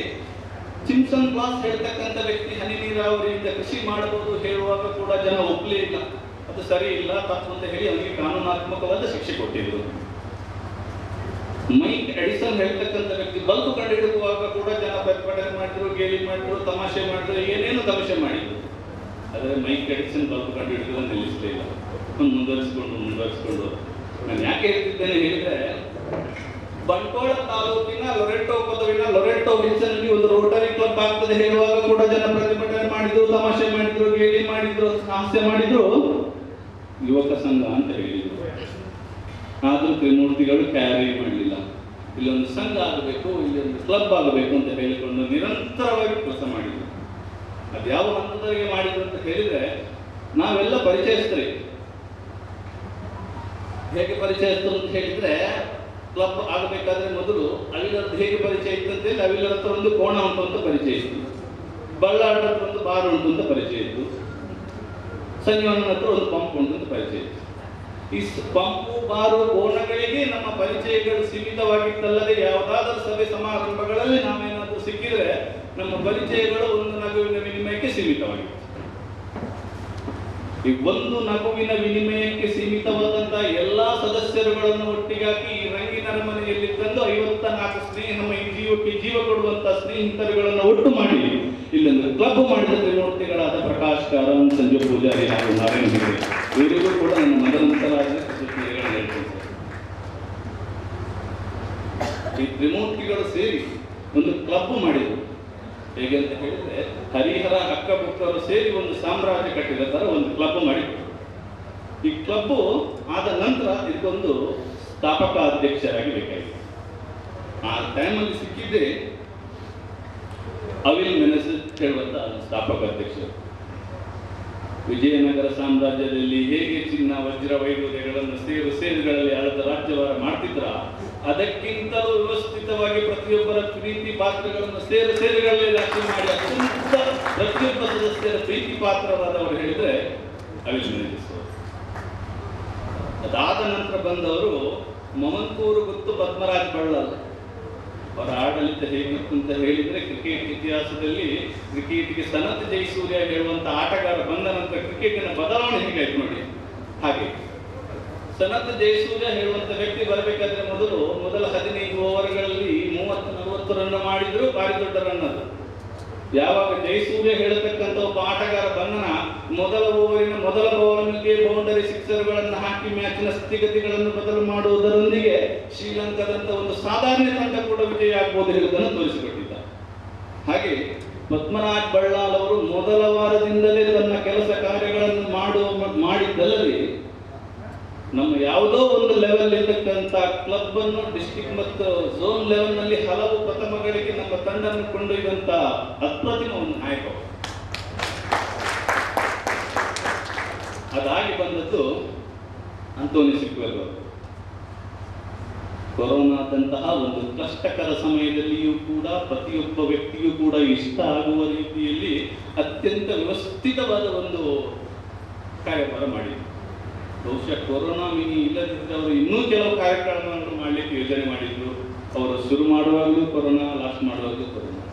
ಸಿಂಪ್ಸನ್ ಕ್ಲಾಸ್ ಹೇಳ್ತಕ್ಕಂಥ ವ್ಯಕ್ತಿ ಹನಿ ನೀರಾವರಿಯಿಂದ ಕೃಷಿ ಮಾಡಬಹುದು ಹೇಳುವಾಗ ಕೂಡ ಜನ ಒಪ್ಪಲೇ ಇಲ್ಲ, ಅದು ಸರಿ ಇಲ್ಲ, ತಪ್ಪು ಅಂತ ಹೇಳಿ ಅವನಿಗೆ ಕಾನೂನಾತ್ಮಕವಾದ ಶಿಕ್ಷೆ ಕೊಟ್ಟಿದ್ರು. ಮೈಕ್ ಎಡಿಸನ್ ಹೇಳ್ತಕ್ಕಂಥ ವ್ಯಕ್ತಿ ಬಲ್ಬ್ ಕಂಡುಹಿಡಿಯುವಾಗ ಕೂಡ ಜನ ಪ್ರತಿಭಟನೆ ಮಾಡಿದ್ರು, ಗೇಲಿ ಮಾಡಿದ್ರು, ತಮಾಷೆ ಮಾಡಿದ್ರು, ಏನೇನು ತಮಾಷೆ ಮಾಡಿದ್ರು. ಆದರೆ ಮೈಕ್ ಎಡಿಸನ್ ಬಲ್ಬ್ ಕಂಡುಹಿಡಿದು ನಿಲ್ಲಿಸಲಿಲ್ಲ, ಮುಂದುವರಿಸಿಕೊಂಡು ನಾನು ಯಾಕೆ ಹೇಳ್ತಿದ್ದೇನೆ ಹೇಳಿದ್ರೆ, ಬಂಟ್ವಾಳ ತಾಲೂಕಿನ ಲೊರೆಟೋ ಪದವಿನ ಲೊರೆಟೋ ವಿಲ್ಸನ್ಗೆ ಒಂದು ರೋಟರಿ ಕ್ಲಬ್ ಆಗ್ತದೆ ಹೇಳುವಾಗ ಕೂಡ ಜನ ಪ್ರತಿಭಟನೆ ಮಾಡಿದ್ರು, ತಮಾಷೆ ಮಾಡಿದ್ರು, ಗೇಲಿ ಮಾಡಿದ್ರು, ಹಾಸ್ಯ ಮಾಡಿದ್ರು, ಯುವಕ ಸಂಘ ಅಂತ ಹೇಳಿದ್ರು. ಆದ್ರೂ ತ್ರಿಮೂರ್ತಿಗಳು ಕ್ಯಾರಿ ಮಾಡಲಿಲ್ಲ. ಇಲ್ಲೊಂದು ಸಂಘ ಆಗಬೇಕು, ಇಲ್ಲೊಂದು ಕ್ಲಬ್ ಆಗಬೇಕು ಅಂತ ಹೇಳಿಕೊಂಡು ನಿರಂತರವಾಗಿ ಕೆಲಸ ಮಾಡಿದ್ರು. ಅದ್ಯಾವ ಹಂತದವರೆಗೆ ಮಾಡಿದ್ರು ಅಂತ ಹೇಳಿದ್ರೆ, ನಾವೆಲ್ಲ ಪರಿಚಯಿಸ್ತೀವಿ. ಹೇಗೆ ಪರಿಚಯಿಸ್ತರು ಅಂತ ಹೇಳಿದ್ರೆ, ಕ್ಲಬ್ ಆಗಬೇಕಾದ್ರೆ ಮೊದಲು ಅವಿಲರದ್ದು ಹೇಗೆ ಪರಿಚಯ ಇತ್ತಂತ ಹೇಳಿ ಅವಿಲರ ಹತ್ರ ಒಂದು ಕೋಣ ಉಂಟು ಅಂತ ಪರಿಚಯ ಇತ್ತು, ಬಳ್ಳಾಟ ಹತ್ರ ಒಂದು ಬಾರ್ ಉಂಟು ಅಂತ ಪರಿಚಯ ಇತ್ತು, ಸಂಜೀವನ ಹತ್ರ ಒಂದು ಪಂಪ್ ಉಂಟು ಅಂತ ಪರಿಚಯ ಇತ್ತು. ಈ ಪಂಪು ಬಾರು ಕೋಣಗಳಿಗೆ ನಮ್ಮ ಪರಿಚಯಗಳು ಸೀಮಿತವಾಗಿತ್ತಲ್ಲದೆ ಯಾವುದಾದ್ರೂ ಸಭೆ ಸಮಾರಂಭಗಳಲ್ಲಿ ನಾವೇನಾದ್ರೂ ಸಿಕ್ಕಿದ್ರೆ ನಮ್ಮ ಪರಿಚಯಗಳು ಒಂದು ನಗುವಿನ ವಿನಿಮಯಕ್ಕೆ ಸೀಮಿತವಾಗಿತ್ತು. ಈ ಒಂದು ನಗುವಿನ ವಿನಿಮಯಕ್ಕೆ ಸೀಮಿತವಾದಂತಹ ಎಲ್ಲಾ ಸದಸ್ಯರುಗಳನ್ನು ಒಟ್ಟಿಗೆ ಹಾಕಿ ಈ ರಂಗಿನ ಮನೆಯಲ್ಲಿ ತಂದು 54 ಸ್ನೇಹಮಯ ಜೀವಕ್ಕೆ ಜೀವ ಕೊಡುವಂತಹ ಸ್ನೇಹಿತರುಗಳನ್ನು ಒಟ್ಟು ಮಾಡಿ ಇಲ್ಲೊಂದು ಕ್ಲಬ್ ಮಾಡಿದ ತ್ರಿಮೂರ್ತಿಗಳಾದ ಪ್ರಕಾಶ್ ಕಾರಂತ್, ಸಂಜು ಪೂಜಾರಿ ಹಾಗೂ ನಾರಾಯಣ ಹೆಗ್ಡೆ ಇವರಿಗೂ ಕೂಡ ನನ್ನ ಮೊದಲಂತರಾದ ಕೃತಜ್ಞತೆಗಳನ್ನು ಹೇಳ್ತೀನಿ. ಈ ತ್ರಿಮೂರ್ತಿಗಳು ಸೇರಿ ಒಂದು ಕ್ಲಬ್ ಮಾಡಿದರು. ಹೇಗೆ ಅಂತ ಹೇಳಿದ್ರೆ ಹರಿಹರ ಅಕ್ಕಬುಕ್ಕರು ಸೇರಿ ಒಂದು ಸಾಮ್ರಾಜ್ಯ ಕಟ್ಟಿದ ತರ ಒಂದು ಕ್ಲಬ್ ಮಾಡಿದ್ರು. ಈ ಕ್ಲಬ್ ಆದ ನಂತರ ಇದಕ್ಕೊಂದು ಸ್ಥಾಪಕ ಅಧ್ಯಕ್ಷರಾಗಿ ಬೇಕಾಗಿತ್ತು. ಆ ಟೈಮಲ್ಲಿ ಸಿಕ್ಕಿದ್ದೆ ಅವಿಲ್ ಮೆನಸ್ ಹೇಳುವಂತ ಸ್ಥಾಪಕ ಅಧ್ಯಕ್ಷರು. ವಿಜಯನಗರ ಸಾಮ್ರಾಜ್ಯದಲ್ಲಿ ಹೇಗೆ ಚಿನ್ನ ವಜ್ರ ವೈಡೂರ್ಯಗಳನ್ನು ಸೇರುಗಳಲ್ಲಿ ಆಳದ ರಾಜ್ಯಭಾರ ಮಾಡ್ತಿದ್ರ ಅದಕ್ಕಿಂತಲೂ ವ್ಯವಸ್ಥಿತವಾಗಿ ಪ್ರತಿಯೊಬ್ಬರ ಪ್ರೀತಿ ಪಾತ್ರಗಳನ್ನು ಸೇರುಗಳಲ್ಲಿ ರಾಜ್ಯ ಮಾಡಿ ಅತ್ಯಂತ ಪ್ರತಿಯೊಬ್ಬ ಸದಸ್ಯರ ಪ್ರೀತಿ ಪಾತ್ರರಾದವರು ಹೇಳಿದ್ರೆ ಅವಿಲ್ ಮೆನಸ್. ಅದಾದ ನಂತರ ಬಂದವರು ಮಮನ್ಪೂರು ಗುತ್ತು ಪದ್ಮರಾಜ್ ಬಳ್ಳಾಲ್. ಅವರ ಆಡಳಿತ ಹೇಗಿತ್ತು ಅಂತ ಹೇಳಿದ್ರೆ ಕ್ರಿಕೆಟ್ ಇತಿಹಾಸದಲ್ಲಿ ಕ್ರಿಕೆಟ್ಗೆ ಸನತ್ ಜಯಸೂರ್ಯ ಹೇಳುವಂತ ಆಟಗಾರ ಬಂದ ನಂತರ ಕ್ರಿಕೆಟಿನ ಬದಲಾವಣೆ ಹೇಗಾಯ್ತು ನೋಡಿ. ಹಾಗೆ ಸನತ್ ಜಯಸೂರ್ಯ ಹೇಳುವಂತ ವ್ಯಕ್ತಿ ಬರಬೇಕಾದ್ರೆ ಮೊದಲ 15 ಓವರ್ಗಳಲ್ಲಿ 30-40 ರನ್ ಮಾಡಿದ್ರು, ಭಾರಿ ದೊಡ್ಡ ರನ್ ಅದು. ಯಾವಾಗ ಜಯಸೂರ್ಯ ಹೇಳತಕ್ಕಂಥ ಒಬ್ಬ ಆಟಗಾರ ಬಂಧನ ಮೊದಲ ಓವರಿನ ಮೊದಲ ಬೌಲರ್ಗೆ ಬೌಂಡರಿ ಸಿಕ್ಸರ್ಗಳನ್ನು ಹಾಕಿ ಮ್ಯಾಚಿನ ಸ್ಥಿತಿಗತಿಗಳನ್ನು ಬದಲು ಮಾಡುವುದರೊಂದಿಗೆ ಶ್ರೀಲಂಕಾದಂತ ಒಂದು ಸಾಧಾರಣ ತಂಡ ಕೂಡ ವಿಜಯ ಆಗಬಹುದು ಹೇಳುವುದನ್ನು ತೋರಿಸಿಕೊಟ್ಟಿದ್ದ. ಹಾಗೆ ಪದ್ಮರಾಜ್ ಬಳ್ಳಾಲ್ ಅವರು ಮೊದಲ ವಾರದಿಂದಲೇ ತನ್ನ ಕೆಲಸ ಕಾರ್ಯಗಳನ್ನು ಮಾಡಿದ್ದಲ್ಲದೆ ನಮ್ಮ ಯಾವುದೋ ಒಂದು ಲೆವೆಲ್ ಇರತಕ್ಕಂಥ ಕ್ಲಬ್ ಅನ್ನು ಡಿಸ್ಟ್ರಿಕ್ಟ್ ಮತ್ತು ಝೋನ್ ಲೆವೆಲ್ ನಲ್ಲಿ ಹಲವು ಪ್ರಥಮಗಳಿಗೆ ನಮ್ಮ ತಂಡವನ್ನು ಕೊಂಡೊಯ್ದಂತ ಅಪ್ರತಿಮ ಒಂದು ನಾಯಕ. ಅದಾಗಿ ಬಂದದ್ದು ಅಂತೋನಿ ಸಿಕ್ವೆಲ್ ಅವರು. ಕೊರೋನಾದಂತಹ ಒಂದು ಕಷ್ಟಕರ ಸಮಯದಲ್ಲಿಯೂ ಕೂಡ ಪ್ರತಿಯೊಬ್ಬ ವ್ಯಕ್ತಿಯೂ ಕೂಡ ಇಷ್ಟ ಆಗುವ ರೀತಿಯಲ್ಲಿ ಅತ್ಯಂತ ವ್ಯವಸ್ಥಿತವಾದ ಒಂದು ಕಾರ್ಯಭಾರ ಮಾಡಿದರು. ಬಹುಶಃ ಕೊರೋನಾ ಮಿನಿ ಇಲ್ಲದಿದ್ದರೆ ಅವರು ಇನ್ನೂ ಕೆಲವು ಕಾರ್ಯಕ್ರಮಗಳನ್ನು ಮಾಡಲಿಕ್ಕೆ ಯೋಜನೆ ಮಾಡಿದ್ರು. ಅವರು ಶುರು ಮಾಡುವಾಗಲೂ ಕೊರೋನಾ, ಲಾಸ್ಟ್ ಮಾಡುವಾಗಲೂ ಕೊರೋನಾ.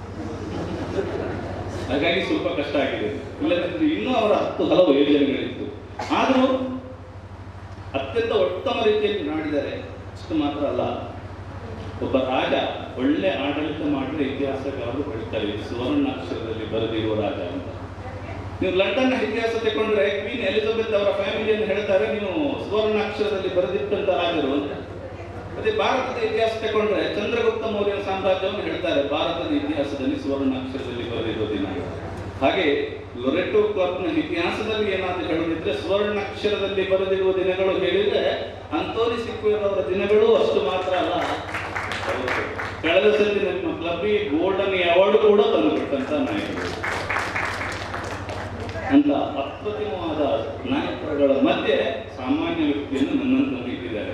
ಹಾಗಾಗಿ ಸ್ವಲ್ಪ ಕಷ್ಟ ಆಗಿದೆ. ಇಲ್ಲದಿದ್ದರೆ ಇನ್ನೂ ಅವರ ಹಲವು ಯೋಜನೆಗಳಿತ್ತು. ಆದರೂ ಅತ್ಯಂತ ಉತ್ತಮ ರೀತಿಯಲ್ಲಿ ಮಾಡಿದ್ದಾರೆ. ಅಷ್ಟು ಮಾತ್ರ ಅಲ್ಲ, ಒಬ್ಬ ರಾಜ ಒಳ್ಳೆ ಆಡಳಿತ ಮಾಡಿದ್ರೆ ಇತಿಹಾಸಗಾರರು ಹೇಳ್ತಾರೆ ಸುವರ್ಣಾಕ್ಷರದಲ್ಲಿ ಬರೆದಿರುವ ರಾಜ ಅಂತ. ನೀವು ಲಂಡನ್ನ ಇತಿಹಾಸ ತಗೊಂಡ್ರೆ ಕ್ವೀನ್ ಎಲಿಜಬೆತ್ ಅವರ ಫ್ಯಾಮಿಲಿಯನ್ನು ಹೇಳ್ತಾರೆ ನೀವು ಸುವರ್ಣಾಕ್ಷರದಲ್ಲಿ ಬರೆದಿಟ್ಟಂತ ರಾಜರು ಅಂತ. ಅದೇ ಭಾರತದ ಇತಿಹಾಸ ತಗೊಂಡ್ರೆ ಚಂದ್ರಗುಪ್ತ ಮೌರ್ಯನ ಸಾಮ್ರಾಜ್ಯವನ್ನು ಹೇಳ್ತಾರೆ ಭಾರತದ ಇತಿಹಾಸದಲ್ಲಿ ಸುವರ್ಣಾಕ್ಷರದಲ್ಲಿ ಬರೆದಿರುವ ದಿನ. ಹಾಗೆ ಲೊರೆಟೋ ಕ್ಲಬ್ನ ಇತಿಹಾಸದಲ್ಲಿ ಏನಾದರೂ ಹೇಳೋದಿದ್ರೆ ಸುವರ್ಣಾಕ್ಷರದಲ್ಲಿ ಬರೆದಿರುವ ದಿನಗಳು ಹೇಳಿದ್ರೆ ಅಂತೋನಿ ಸಿಕ್ವೆಲ್ ಅವರ ದಿನಗಳು ಅಷ್ಟು ಮಾತ್ರ ಅಲ್ಲ. ಕಳೆದ ಸತಿ ನಮ್ಮ ಕ್ಲಬ್ಗೆ ಗೋಲ್ಡನ್ ಅವಾರ್ಡ್ ಕೂಡ ತಂದುಕೊಟ್ಟಂತ ನಾಯಕರು. ಅಂತ ಅಪ್ರತಿಮವಾದ ನಾಯಕರುಗಳ ಮಧ್ಯೆ ಸಾಮಾನ್ಯ ವ್ಯಕ್ತಿಯನ್ನು ನನ್ನನ್ನು ಇಟ್ಟಿದ್ದಾರೆ.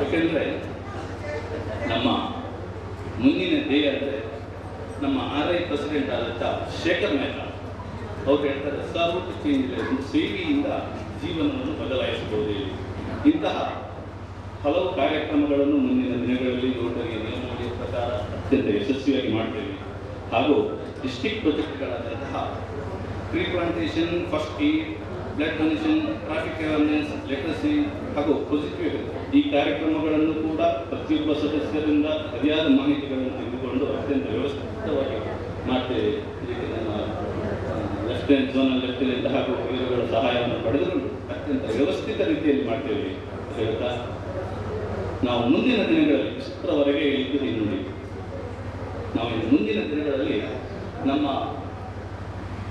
ಯಾಕೆಂದ್ರೆ ನಮ್ಮ ಮುಂದಿನ ಧ್ಯೇಯ ಅಂದರೆ ನಮ್ಮ RI ಪ್ರೆಸಿಡೆಂಟ್ ಆದಂಥ ಶೇಖರ್ ಮೆಹ್ತಾ ಅವ್ರು ಹೇಳ್ತಾರೆ ಸರ್ವ್ ಟು ಚೇಂಜ್ ಲೈಫ್, ಸೇವೆಯಿಂದ ಜೀವನವನ್ನು ಬದಲಾಯಿಸಬಹುದು. ಇಂತಹ ಹಲವು ಕಾರ್ಯಕ್ರಮಗಳನ್ನು ಮುಂದಿನ ದಿನಗಳಲ್ಲಿ ರೋಟರಿ ನಿಯಮಾವಳಿಯ ಪ್ರಕಾರ ಅತ್ಯಂತ ಯಶಸ್ವಿಯಾಗಿ ಮಾಡ್ತೇವೆ. ಹಾಗೂ ಡಿಸ್ಟ್ರಿಕ್ಟ್ ಪ್ರಾಜೆಕ್ಟ್ಗಳಾದಂತಹ tree plantation, first aid, blood donation, traffic awareness, literacy ಹಾಗೂ ಪಾಸಿಟಿವ್ ಈ ಕಾರ್ಯಕ್ರಮಗಳನ್ನು ಕೂಡ ಪ್ರತಿಯೊಬ್ಬ ಸದಸ್ಯರಿಂದ ಸರಿಯಾದ ಮಾಹಿತಿಗಳನ್ನು ತೆಗೆದುಕೊಂಡು ಅತ್ಯಂತ ವ್ಯವಸ್ಥಿತವಾಗಿ ಮಾಡ್ತೇವೆ. ಇದಕ್ಕೆ ನಮ್ಮ ಲೆಫ್ಟಿನೆಂಟ್ ಝೋನಲ್ ಲೆಫ್ಟಿನೆಂಟ್ ಹಾಗೂ ಇವರುಗಳ ಸಹಾಯವನ್ನು ಪಡೆದುಕೊಂಡು ಅತ್ಯಂತ ವ್ಯವಸ್ಥಿತ ರೀತಿಯಲ್ಲಿ ಮಾಡ್ತೇವೆ ಹೇಳ್ತಾ ನಾವು ಮುಂದಿನ ದಿನಗಳಲ್ಲಿ ಇಷ್ಟರವರೆಗೆ ಇದ್ದು ನೋಡಿ ನಾವು ಮುಂದಿನ ದಿನಗಳಲ್ಲಿ ನಮ್ಮ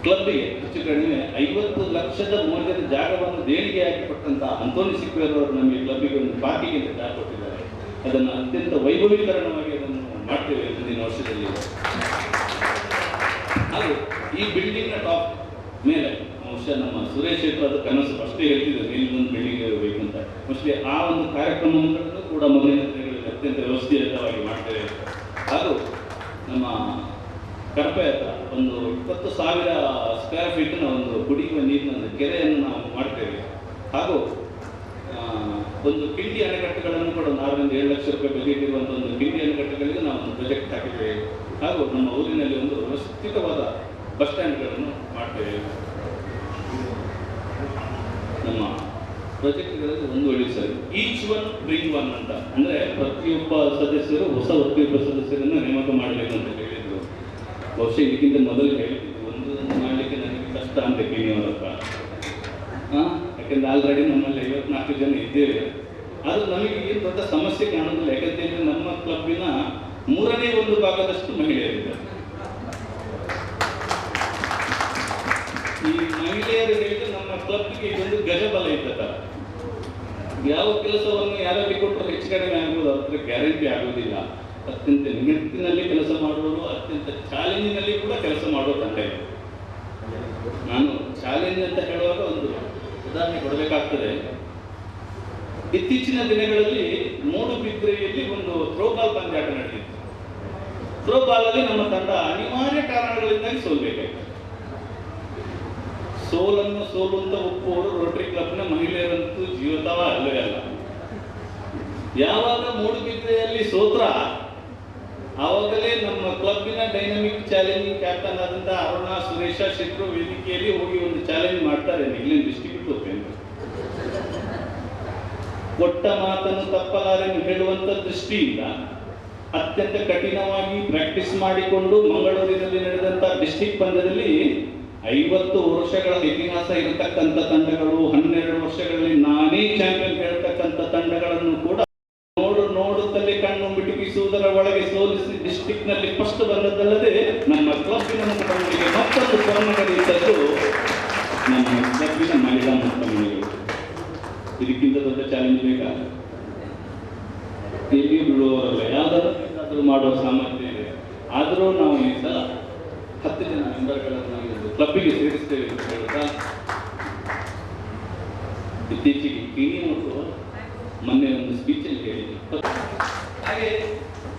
ಕ್ಲಬ್ಗೆ ಹೆಚ್ಚು ಕಡಿಮೆ 50 ಲಕ್ಷದ ಮೌಲ್ಯದ ಜಾಗವನ್ನು ದೇಣಿಗೆಯಾಗಿ ಕೊಟ್ಟಂತಹ ಅಂತೋನಿ ಸಿಕ್ವೆಲ್ ಅವರು ನಮಗೆ ಕ್ಲಬ್ಗೆ ಒಂದು ಪಾರ್ಕಿಗೆ ಅಂತ ಜಾಗ ಕೊಟ್ಟಿದ್ದಾರೆ. ಅದನ್ನು ಅತ್ಯಂತ ವೈಭವೀಕರಣವಾಗಿ ಅದನ್ನು ಮಾಡ್ತೇವೆ ಮುಂದಿನ ವರ್ಷದಲ್ಲಿ. ಹಾಗೂ ಈ ಬಿಲ್ಡಿಂಗ್ನ ಟಾಪ್ ಮೇಲೆ ಬಹುಶಃ ನಮ್ಮ ಸುರೇಶ್ ಅದು ಕನಸು ಅಷ್ಟೇ ಹೇಳ್ತಿದ್ರು ಮೇಲೊಂದು ಬಿಲ್ಡಿಂಗ್ ಇರಬೇಕು ಅಂತ. ಮೋಸ್ಟ್ಲಿ ಆ ಒಂದು ಕಾರ್ಯಕ್ರಮಗಳನ್ನು ಕೂಡ ಮುಂದಿನ ದಿನಗಳಲ್ಲಿ ಅತ್ಯಂತ ವ್ಯವಸ್ಥಿತವಾಗಿ ಮಾಡ್ತೇವೆ. ಹಾಗೂ ನಮ್ಮ ಕರಪೆ ಹತ್ರ ಒಂದು 20,000 ಸ್ಕ್ವೇರ್ ಫೀಟ್ನ ಒಂದು ಕುಡಿಯುವ ನೀರಿನ ಒಂದು ಕೆರೆಯನ್ನು ನಾವು ಮಾಡ್ತೇವೆ. ಹಾಗೂ ಒಂದು ಕಿಂಡಿ ಅಣೆಕಟ್ಟುಗಳನ್ನು ಕೂಡ 6 ರಿಂದ 7 ಲಕ್ಷ ರೂಪಾಯಿ ಬಜೆಟ್ ಇರುವಂಥ ಒಂದು ಕಿಂಡಿ ಅಣೆಕಟ್ಟುಗಳಿಗೆ ನಾವು ಒಂದು ಪ್ರಾಜೆಕ್ಟ್ ಹಾಕಿದ್ದೇವೆ. ಹಾಗೂ ನಮ್ಮ ಊರಿನಲ್ಲಿ ಒಂದು ವ್ಯವಸ್ಥಿತವಾದ ಬಸ್ ಸ್ಟ್ಯಾಂಡ್ಗಳನ್ನು ಮಾಡ್ತೇವೆ. ನಮ್ಮ ಪ್ರಾಜೆಕ್ಟ್ಗಳಲ್ಲಿ ಒಂದು ಒಳ್ಳೆ sir each one bring one ಅಂತ, ಅಂದರೆ ಪ್ರತಿಯೊಬ್ಬ ಸದಸ್ಯರು ಪ್ರತಿಯೊಬ್ಬ ಸದಸ್ಯರನ್ನು ನೇಮಕ ಮಾಡಬೇಕು ಅಂತ ಹೇಳಿದರು. ಬಹುಶಃ ಇದಕ್ಕಿಂತ ಮೊದಲು ಹೇಳಿದ್ದು ಒಂದು ಮಾಡಲಿಕ್ಕೆ ನನಗೆ ಕಷ್ಟ ಅಂತ ಕೇಳಿಯವರಪ್ಪ. ಯಾಕೆಂದರೆ ಆಲ್ರೆಡಿ ನಮ್ಮಲ್ಲಿ 54 ಜನ ಇದ್ದೇವೆ. ಆದರೂ ನಮಗೆ ಏನು ದೊಡ್ಡ ಸಮಸ್ಯೆ ಕಾಣೋದಿಲ್ಲ. ಯಾಕಂತೇಳಿದ್ರೆ ನಮ್ಮ ಕ್ಲಬ್ಬಿನ 1/3 ಭಾಗದಷ್ಟು ಮಹಿಳೆಯರಿದ್ದಾರೆ. ಈ ಮಹಿಳೆಯರು ಹೇಳಿದ್ರೆ ನಮ್ಮ ಕ್ಲಬ್ಗೆ ಇದೊಂದು ಗಜಬಲ ಇದ್ದ. ಯಾವ ಕೆಲಸವನ್ನು ಯಾರಲ್ಲಿ ಕೊಟ್ಟರು ಹೆಚ್ಚು ಕಡಿಮೆ ಆಗ್ಬೋದು, ಅದರ ಗ್ಯಾರಂಟಿ ಆಗೋದಿಲ್ಲ. ಅತ್ಯಂತ ನಿಗತ್ತಿನಲ್ಲಿ ಕೆಲಸ ಮಾಡುವವರು, ಅತ್ಯಂತ ಚಾಲೆಂಜಿನಲ್ಲಿ ಕೂಡ ಕೆಲಸ ಮಾಡುವ ತಂಡ ಇದೆ. ನಾನು ಚಾಲೆಂಜ್ ಅಂತ ಹೇಳುವಾಗ ಒಂದು ಉದಾಹರಣೆ ಕೊಡಬೇಕಾಗ್ತದೆ. ಇತ್ತೀಚಿನ ದಿನಗಳಲ್ಲಿ ಮೂಡುಬಿದ್ರೆಯಲ್ಲಿ ಒಂದು ಥ್ರೋಬಾಲ್ ಪಂದ್ಯಾಟ ನಡೆದಿತ್ತು. ಥ್ರೋಬಾಲ್ ಅಲ್ಲಿ ನಮ್ಮ ತಂಡ ಅನಿವಾರ್ಯ ಕಾರಣಗಳಿಂದಾಗಿ ಸೋಲ್ಬೇಕಾಯಿತು. ಸೋಲು ಅಂತ ಒಪ್ಪುವವರು ರೋಟರಿ ಕ್ಲಬ್ನ ಮಹಿಳೆಯರಂತೂ ಜೀವಿತವ ಅಲ್ಲವೇ ಅಲ್ಲ. ಯಾವಾಗ ಮೂಡುಬಿದ್ರೆಯಲ್ಲಿ ಸೋತ್ರ ಆವಾಗಲೇ ನಮ್ಮ ಕ್ಲಬ್ಬಿನ ಡೈನಮಿಕ್ ಚಾಲೆಂಜಿಂಗ್ ಕ್ಯಾಪ್ಟನ್ ಆದಂತಹ ಅರುಣಾ ಸುರೇಶ ಶೆಟ್ರು ವೇದಿಕೆಯಲ್ಲಿ ಹೋಗಿ ಒಂದು ಚಾಲೆಂಜ್ ಮಾಡ್ತಾರೆ, ಇಲ್ಲಿಂದ ಡಿಸ್ಟ್ರಿಕ್ಟ್ ಹೋಗ್ತೇನೆ. ಕೊಟ್ಟ ಮಾತನ್ನು ತಪ್ಪಲಾರೆಂದು ಹೇಳುವಂತ ದೃಷ್ಟಿಯಿಂದ ಅತ್ಯಂತ ಕಠಿಣವಾಗಿ ಪ್ರಾಕ್ಟೀಸ್ ಮಾಡಿಕೊಂಡು ಮಂಗಳೂರಿನಲ್ಲಿ ನಡೆದಂತಹ ಡಿಸ್ಟ್ರಿಕ್ಟ್ ಪಂದ್ಯದಲ್ಲಿ 50 ವರ್ಷಗಳ ಇತಿಹಾಸ ಇರತಕ್ಕಂಥ ತಂಡಗಳು, 12 ವರ್ಷಗಳಲ್ಲಿ ನಾನೇ ಚಾಂಪಿಯನ್ ಹೇಳ್ತಕ್ಕಂಥ ತಂಡಗಳನ್ನು ಕೂಡ ನೋಡುತ್ತಲೇ ಕಣ್ಣು ಮಿಟುಕಿಸುವುದರ ಒಳಗೆ ಸೋಲಿಸಿ ಡಿಸ್ಟ್ರಿಕ್ಟ್ ನಲ್ಲಿ ಫಸ್ಟ್ ಬಂದದ್ದಲ್ಲದೆ ನಮ್ಮ ಕ್ಲಬ್ಬಿನ ಮುಖಂಡರಿಗೆ ಮತ್ತೊಂದು ಸ್ವರ್ಣಗಳಿದ್ದದ್ದು ನಮ್ಮ ಕ್ಲಬ್ಬಿನ ಮಹಿಳಾ ಮುಖಂಡಗಳು. ಇದಕ್ಕಿಂತ ದೊಡ್ಡ ಚಾಲೆಂಜ್ ಬೇಕಾ? ಎಲ್ಲಿಯೂ ಬಿಡುವವರಲ್ಲ, ಯಾವುದಾದ್ರೂ ಮಾಡುವ ಸಾಮರ್ಥ್ಯ ಇದೆ. ಆದರೂ ನಾವು ಈ ಸಲ 10 ಜನ ಮೆಂಬರ್ಗಳನ್ನು ಕ್ಲಬ್ಬಿಗೆ ಸೇರಿಸ್ತೇವೆ ಅಂತ ಹೇಳ್ತಾ, ಇತ್ತೀಚೆಗೆ ಕಿಣಿಯವರು ಮೊನ್ನೆ ಒಂದು ಸ್ಪೀಚಲ್ಲಿ ಹೇಳಿದ್ರು. ಹಾಗೆ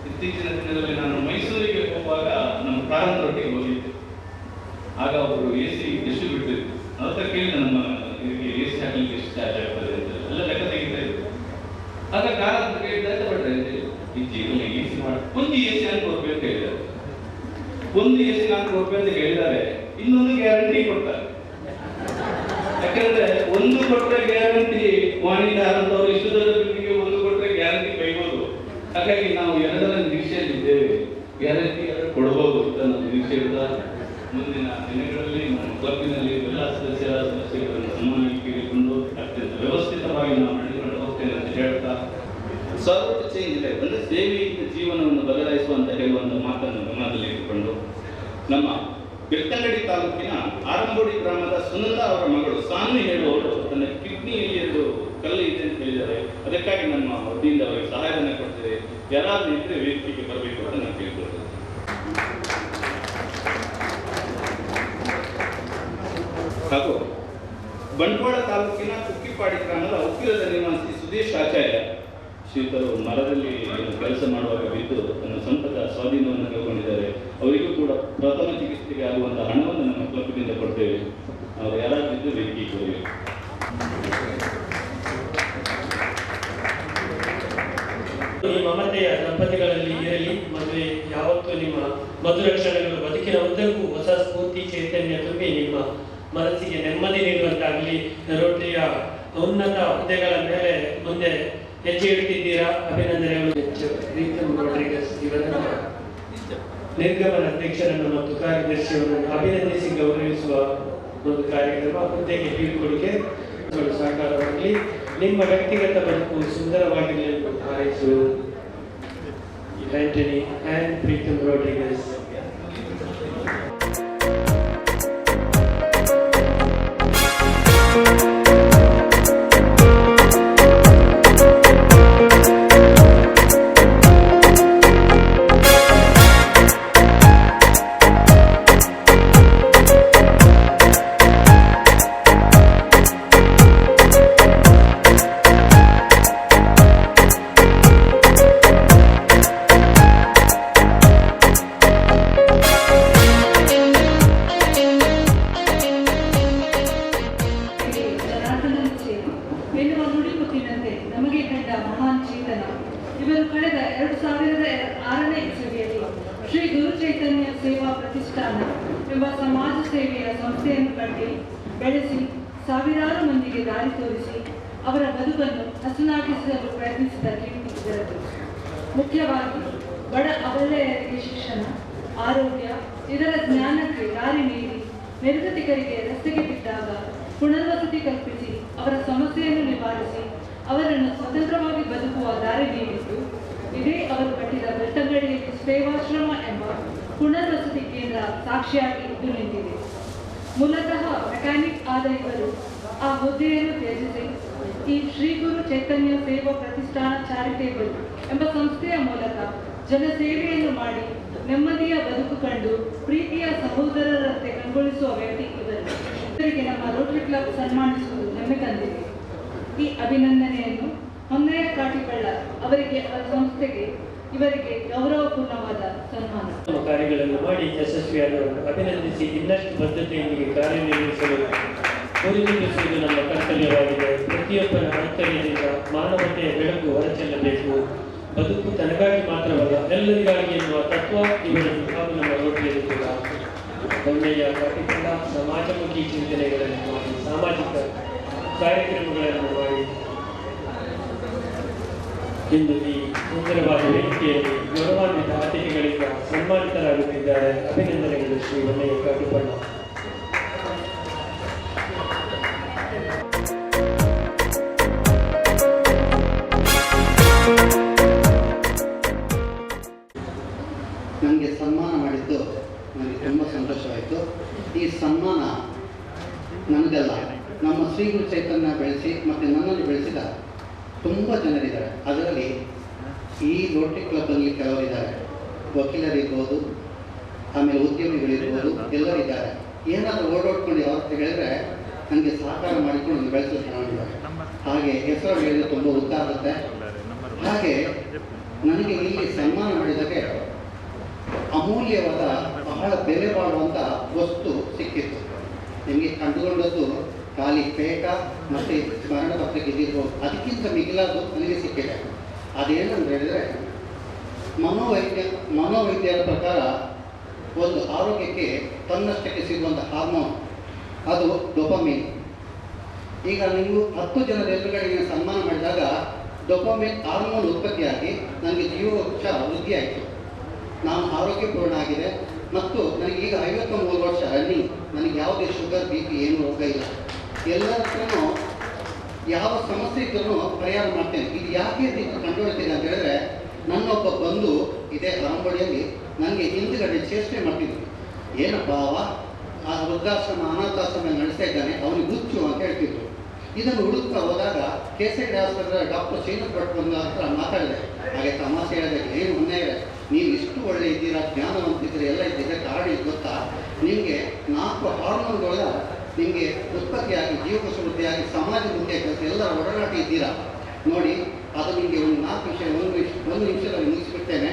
ಇತ್ತೀಚಿನ ದಿನದಲ್ಲಿ ನಾನು ಮೈಸೂರಿಗೆ ಹೋಗುವಾಗ ನಮ್ಮ ಕಾರಂತರೊಟ್ಟಿಗೆ ಹೋಗಿದ್ದೆ. ಆಗ ಅವರು AC ಎಷ್ಟು ಬಿಟ್ಟಿದ್ರು, ಅದಕ್ಕೆ ಕೇಳಿ ನಮ್ಮ ಇದಕ್ಕೆ AC ಹಾಕಲಿಕ್ಕೆ ಎಷ್ಟು ಚಾರ್ಜ್ ಆಗ್ತದೆ ಅಂತ ಎಲ್ಲ ಲೆಕ್ಕ ತೆಗಿತಾ ಇದ್ರು. ಆಗ ಕಾರಂತ ಕೇಳಿದಾಗ ಬಿಡ್ರೆ ಈ ಜೀವನ AC ಮಾಡಿ ಒಂದು AC ₹4 ಅಂತ ಹೇಳಿದ್ದಾರೆ. ಒಂದು AC ₹4 ಅಂತ ಹೇಳಿದ್ದಾರೆ, ಇನ್ನೊಂದು ಗ್ಯಾರಂಟಿ ಕೊಡ್ತಾರೆ. ಯಾಕಂದ್ರೆ ಒಂದು ಕೊಟ್ಟರೆ ಗ್ಯಾರಂಟಿ ವಾಣಿಜ್ಯ ಆರಂಭದವರು ಇಷ್ಟು ದೊಡ್ಡ ಬಿಲ್ಡಿಂಗ್ಗೆ ಒಂದು ಕೊಟ್ಟರೆ ಗ್ಯಾರಂಟಿ ಬೈಬೋದು. ಹಾಗಾಗಿ ನಾವು 2ರ ನಿರೀಕ್ಷೆಯಲ್ಲಿದ್ದೇವೆ, ಗ್ಯಾರಂಟಿ ಕೊಡಬಹುದು ಅಂತ ನಾವು ನಿರೀಕ್ಷೆ ಇಡ್ತಾ ಮುಂದಿನ ದಿನಗಳಲ್ಲಿ ನಮ್ಮ ಕ್ಲಬ್ಬಿನಲ್ಲಿ ಎಲ್ಲ ಸದಸ್ಯರ ಸಮಸ್ಯೆಗಳನ್ನು ಸಮಾನವಾಗಿ ಕೇಳಿಕೊಂಡು ಅತ್ಯಂತ ವ್ಯವಸ್ಥಿತವಾಗಿ ನಾವು ನಡೆದುಕೊಂಡು ಹೋಗ್ತೇವೆ ಅಂತ ಹೇಳ್ತಾ, ಸಾರ್ವತ್ರಿಕ ಚೇಂಜ್ ಲೈಫ್ ಅಂದರೆ ಸೇವೆಯಿಂದ ಜೀವನವನ್ನು ಬದಲಾಯಿಸುವಂತ ಹೇಳುವಂತ ಮಾತನ್ನು ಗಮನದಲ್ಲಿ ಇಟ್ಟುಕೊಂಡು ನಮ್ಮ ಬೆಳ್ತಂಗಡಿ ತಾಲೂಕಿನ ಆರಂಬೋಡಿ ಗ್ರಾಮದ ಸುನಂದಾ ಅವರ ಮಗಳು ಸಾನ್ವಿ ಹೇಳುವವರು ತನ್ನ ಕಿಡ್ನಿಯಲ್ಲಿ 2 ಕಲ್ಲು ಇದೆ ಅಂತ ಹೇಳಿದ್ದಾರೆ. ಅದಕ್ಕಾಗಿ ನಮ್ಮ ವತಿಯಿಂದ ಅವರಿಗೆ ಸಹಾಯಧನ ಕೊಡ್ತೇವೆ. ಯಾರಾದ್ರೂ ಇದ್ರೆ ವೇದಿಕೆಗೆ ಬರಬೇಕು ಅಂತ ನಾನು ಕೇಳ್ಕೊಳ್ತೇನೆ. ಹಾಗೂ ಬಂಟ್ವಾಳ ತಾಲೂಕಿನ ಕುಕ್ಕಿಪಾಡಿ ಗ್ರಾಮದ ಉಕ್ಕಿರದ ನಿವಾಸಿ ಸುದೇಶ್ ಆಚಾರ್ಯ ಶ್ರೀತರು ಮರದಲ್ಲಿ ಕೆಲಸ ಮಾಡುವಾಗ ಬಿದ್ದು ತನ್ನ ಸ್ವಂತದ ಸ್ವಾಧೀನವನ್ನು ಕೈಗೊಂಡಿದ್ದಾರೆ. ಅವರಿಗೂ ಕೂಡ ಪ್ರಥಮ ಚಿಕಿತ್ಸೆಗೆ ಆಗುವಂತಹ ಹಣವನ್ನು ನಮ್ಮ ಕ್ಲಬ್ನಿಂದ ಕೊಡ್ತೇವೆ. ಅವರು ಯಾರಾಗಿದ್ದು ವೇದಿಕೆ ಕೊಡಬೇಕು. ಈ ಮಮತೆಯ ದಂಪತಿಗಳಲ್ಲಿ ಇರಲಿ. ಮದುವೆ ಯಾವತ್ತೂ ನಿಮ್ಮ ಮಧುರ ಕ್ಷಣಗಳು ಬದುಕಿನ ಉದ್ದಕ್ಕೂ ಹೊಸ ಸ್ಫೂರ್ತಿ ಚೈತನ್ಯ ತುಂಬಿ ನಿಮ್ಮ ಮನಸ್ಸಿಗೆ ನೆಮ್ಮದಿ ನೀಡುವಂತಾಗಲಿ. ರೋಟರಿಯ ಉನ್ನತ ಹುದ್ದೆಗಳ ಮೇಲೆ ಮುಂದೆ ಹೆಜ್ಜೆ ಇಡ್ತಿದ್ದೀರಾ, ಅಭಿನಂದನೆಗಳು. ಇವರನ್ನು ನಿರ್ಗಮನ ಅಧ್ಯಕ್ಷರನ್ನು ಮತ್ತು ಕಾರ್ಯದರ್ಶಿಯವರನ್ನು ಅಭಿನಂದಿಸಿ ಗೌರವಿಸುವ ಒಂದು ಕಾರ್ಯಕ್ರಮ. ಹುದ್ದೆಗೆ ಬೀಳ್ಕೊಡುಗೆ ಸಾಕಾರವಾಗಲಿ. ನಿಮ್ಮ ವ್ಯಕ್ತಿಗತ ಬದುಕು ಸುಂದರವಾಗಿರಲಿ ಎಂದು ಹಾರೈಸುವುದು ಆಂಟನಿ ಆ್ಯಂಡ್ ಪ್ರೀತಮ್ ರೋಡ್ರಿಗಸ್. ಚೈತನ್ಯ ಸೇವಾ ಪ್ರತಿಷ್ಠಾನ ಎಂಬ ಸಮಾಜ ಸೇವೆಯ ಸಂಸ್ಥೆಯನ್ನು ಕಟ್ಟಿ ಬೆಳೆಸಿ ಸಾವಿರಾರು ಮಂದಿಗೆ ದಾರಿ ತೋರಿಸಿ ಅವರ ಬದುಕನ್ನು ಹಸನಾಗಿಸಲು ಪ್ರಯತ್ನಿಸಿದ ಕೀರ್ತಿ ಇದರದು. ಮುಖ್ಯವಾಗಿ ಬಡ ಅಬಲೆಯರಿಗೆ ಶಿಕ್ಷಣ, ಆರೋಗ್ಯ ಇದರ ಜ್ಞಾನಕ್ಕೆ ದಾರಿ ನೀಡಿ ನಿರ್ಗತಿಕರಿಗೆ ರಸ್ತೆಗೆ ಬಿದ್ದಾಗ ಪುನರ್ವಸತಿ ಕಲ್ಪಿಸಿ ಅವರ ಸಮಸ್ಯೆಯನ್ನು ನಿವಾರಿಸಿ ಅವರನ್ನು ಸ್ವತಂತ್ರವಾಗಿ ಬದುಕುವ ದಾರಿ ನೀಡಿದ್ದು ಇದೇ ಅವರು ಕಟ್ಟಿದ ಬೆಳ್ತಂಗಡಿಯಲ್ಲಿ ಸೇವಾಶ್ರಮ ಎಂಬ ಪುನರ್ವಸತಿ ಕೇಂದ್ರ ಸಾಕ್ಷಿಯಾಗಿ ಇದ್ದು ನಿಂತಿದೆ. ಮೂಲತಃ ಮೆಕ್ಯಾನಿಕ್ ಆದ ಇವರು ಆ ಹುದ್ದೆಯನ್ನು ತ್ಯಜಿಸಿ ಈ ಶ್ರೀ ಗುರು ಚೈತನ್ಯ ಸೇವಾ ಪ್ರತಿಷ್ಠಾನ ಚಾರಿಟೇಬಲ್ ಎಂಬ ಸಂಸ್ಥೆಯ ಮೂಲಕ ಜನಸೇವೆಯನ್ನು ಮಾಡಿ ನೆಮ್ಮದಿಯ ಬದುಕು ಕಂಡು ಪ್ರೀತಿಯ ಸಹೋದರರಂತೆ ಕಂಗೊಳಿಸುವ ವ್ಯಕ್ತಿ ಇವರು. ಇವರಿಗೆ ನಮ್ಮ ರೋಟರಿ ಕ್ಲಬ್ ಸನ್ಮಾನಿಸುವುದು ಹೆಮ್ಮೆ ತಂದಿದೆ. ಈ ಅಭಿನಂದನೆಯನ್ನು ಹೊನ್ನೆಯ ಕಾಟಿಬಳ್ಳ ಅವರಿಗೆ, ಅವರ ಸಂಸ್ಥೆಗೆ, ಇವರಿಗೆ ಗೌರವಪೂರ್ಣವಾದ ಸನ್ಮಾನ. ಕಾರ್ಯಗಳನ್ನು ಮಾಡಿ ಯಶಸ್ವಿಯಾದವರನ್ನು ಅಭಿನಂದಿಸಿ ಇನ್ನಷ್ಟು ಬದ್ಧತೆಯೊಂದಿಗೆ ಕಾರ್ಯನಿರ್ವಹಿಸಲು ಹುರಿದುಂಬಿಸುವುದು ನಮ್ಮ ಕರ್ತವ್ಯವಾಗಿದೆ. ಪ್ರತಿಯೊಬ್ಬರ ಆಂತರ್ಯದಿಂದ ಮಾನವತೆಯ ಬೆಳಕು ಹೊರಚೆಲ್ಲಬೇಕು. ಬದುಕು ತನಗಾಗಿ ಮಾತ್ರವಲ್ಲ ಎಲ್ಲರಿಗಾಗಿ ಎನ್ನುವ ತತ್ವ ಇವರನ್ನು ಹಾಗೂ ನಮ್ಮ ರೋಟರಿಯಲ್ಲಿ ಕೂಡ ಹೊನ್ನೆಯ ಕಾಟಿಬಳ್ಳ ಸಮಾಜಮುಖಿ ಚಿಂತನೆಗಳನ್ನು ಮಾಡಿ ಸಾಮಾಜಿಕ ಕಾರ್ಯಕ್ರಮಗಳನ್ನು ಮಾಡಿ ಇಂದು ಈ ಸುಂದರವಾದ ವೇದಿಕೆಯಲ್ಲಿ ಗೌರವಾನ್ವಿತ ಅತಿಥಿಗಳಿಂದ ಸನ್ಮಾನಿತರಾಗುತ್ತಿದ್ದಾರೆ. ಅಭಿನಂದನೆಗಳು ಶ್ರೀ ಹೊನ್ನೆಯ ಕಾಟಿಬಳ್ಳ. ನನಗೆ ಸನ್ಮಾನ ಮಾಡಿದ್ದು ನನಗೆ ತುಂಬ ಸಂತೋಷವಾಯಿತು. ಈ ಸನ್ಮಾನ ನನಗಲ್ಲ, ನಮ್ಮ ಶ್ರೀ ಗುರು ಚೈತನ್ಯ ಬೆಳೆಸಿ ಮತ್ತು ನನ್ನನ್ನು ಬೆಳೆಸಿದ ತುಂಬ ಜನರಿದ್ದಾರೆ. ಅದರಲ್ಲಿ ಈ ರೋಟರಿ ಕ್ಲಬ್ಬಲ್ಲಿ ಕೆಲವರಿದ್ದಾರೆ, ವಕೀಲರಿರ್ಬೋದು, ಆಮೇಲೆ ಉದ್ಯಮಿಗಳಿರ್ಬೋದು, ಎಲ್ಲರಿದ್ದಾರೆ. ಏನಾದರೂ ಓಡಾಡ್ಕೊಂಡು ಅವ್ರ ಹತ್ರ ಹೇಳಿದ್ರೆ ನನಗೆ ಸಹಕಾರ ಮಾಡಿಕೊಂಡು ಬೆಳೆಸಲು ಚೆನ್ನಾಗಿದ್ದಾರೆ. ಹಾಗೆ ಹೆಸರು ಹೇಳಿದ್ರೆ ತುಂಬ ಉದ್ದ ಆಗುತ್ತೆ. ಹಾಗೆ ನನಗೆ ಇಲ್ಲಿ ಸನ್ಮಾನ ಮಾಡಿದಾಗ ಅಮೂಲ್ಯವಾದ ಬಹಳ ಬೆಲೆ ಬಾಳುವಂಥ ವಸ್ತು ಸಿಕ್ಕಿತ್ತು. ನಿಮಗೆ ಕಂಡುಕೊಂಡದ್ದು ಖಾಲಿ ಪೇಟ ಮತ್ತು ಸ್ಮರಣ ಪತ್ರಿಕೆ ಇದಿರ್ಬೋದು. ಅದಕ್ಕಿಂತ ಮಿಗಿಲಾದ್ದು ನನಗೆ ಸಿಕ್ಕಿದೆ. ಅದೇನಂತ ಹೇಳಿದರೆ, ಮನೋವೈದ್ಯರ ಪ್ರಕಾರ ಒಂದು ಆರೋಗ್ಯಕ್ಕೆ ತನ್ನಷ್ಟಕ್ಕೆ ಸಿಗುವಂಥ ಹಾರ್ಮೋನ್ ಅದು ಡೋಪಮೀನ್. ಈಗ ನೀವು 10 ಜನರ ಎದುರುಗಡೆ ಸನ್ಮಾನ ಮಾಡಿದಾಗ ಡೋಪಮೀನ್ ಹಾರ್ಮೋನ್ ಉತ್ಪತ್ತಿಯಾಗಿ ನನಗೆ ಜೀವವೃಕ್ಷ ವೃದ್ಧಿ ಆಯಿತು. ನಾನು ಆರೋಗ್ಯಪೂರ್ಣ ಆಗಿದೆ ಮತ್ತು ನನಗೀಗ 53 ವರ್ಷ ರನ್ನಿಂಗ್. ನನಗೆ ಯಾವುದೇ ಶುಗರ್, ಬಿ ಪಿ ಏನು ರೋಗ ಇಲ್ಲ. ಎಲ್ಲರ ಹತ್ರನೂ ಯಾವ ಸಮಸ್ಯೆ ಇದ್ರೂ ಪರಿಹಾರ ಮಾಡ್ತೇನೆ. ಇದು ಯಾಕೆ ಕಂಡುಕೊಳ್ತೀನಿ ಅಂತ ಹೇಳಿದ್ರೆ, ನನ್ನೊಬ್ಬ ಬಂಧು ಇದೇ ಹರಂಬಡಿಯಲ್ಲಿ ನನಗೆ ಹಿಂದುಗಡೆ ಚೇಷ್ಟೆ ಮಾಡ್ತಿದ್ರು. ಏನಪ್ಪ ಅವ ಆ ವೃದ್ಧಾಶ್ರಮ ಅನಾಥಾಶ್ರಮ ನಡೆಸ್ತಾ ಇದ್ದಾನೆ, ಅವನಿಗೆ ಹುಚ್ಚು ಅಂತ ಹೇಳ್ತಿದ್ರು. ಇದನ್ನು ಹುಡುಕ್ತಾ ಹೋದಾಗ KCD ಆಸ್ಪತ್ರೆ ಡಾಕ್ಟರ್ ಶ್ರೀನಾಥ್ ಭಟ್ ಬಂದ ಹತ್ರ ಮಾತಾಡಿದೆ. ಹಾಗೆ ತಮಾಷೆ ಹೇಳಿದೆ, ಏನು ಮೊನ್ನೆ ನೀವು ಇಷ್ಟು ಒಳ್ಳೆ ಇದ್ದೀರಾ, ಜ್ಞಾನವಂತಿದ್ದೀರಿ, ಎಲ್ಲ ಇದ್ದೀರಾ, ಕಾರಣ ಇದು ಗೊತ್ತಾ, ನಿಮಗೆ 4 ಹಾರ್ಮೋನ್ಗಳ ನಿಮಗೆ ಉತ್ಪತ್ತಿಯಾಗಿ ಜೀವಕೋಶ ವೃದ್ಧಿಯಾಗಿ ಸಮಾಜ ಮುಖ್ಯ ಕೆಲಸ ಎಲ್ಲರ ಒಡನಾಟ ಇದ್ದೀರಾ ನೋಡಿ. ಅದು ನಿಮಗೆ ಒಂದು 4 ನಿಮಿಷ ಒಂದು ನಿಮಿಷದಲ್ಲಿ ಮುಗಿಸಿಬಿಡ್ತೇನೆ.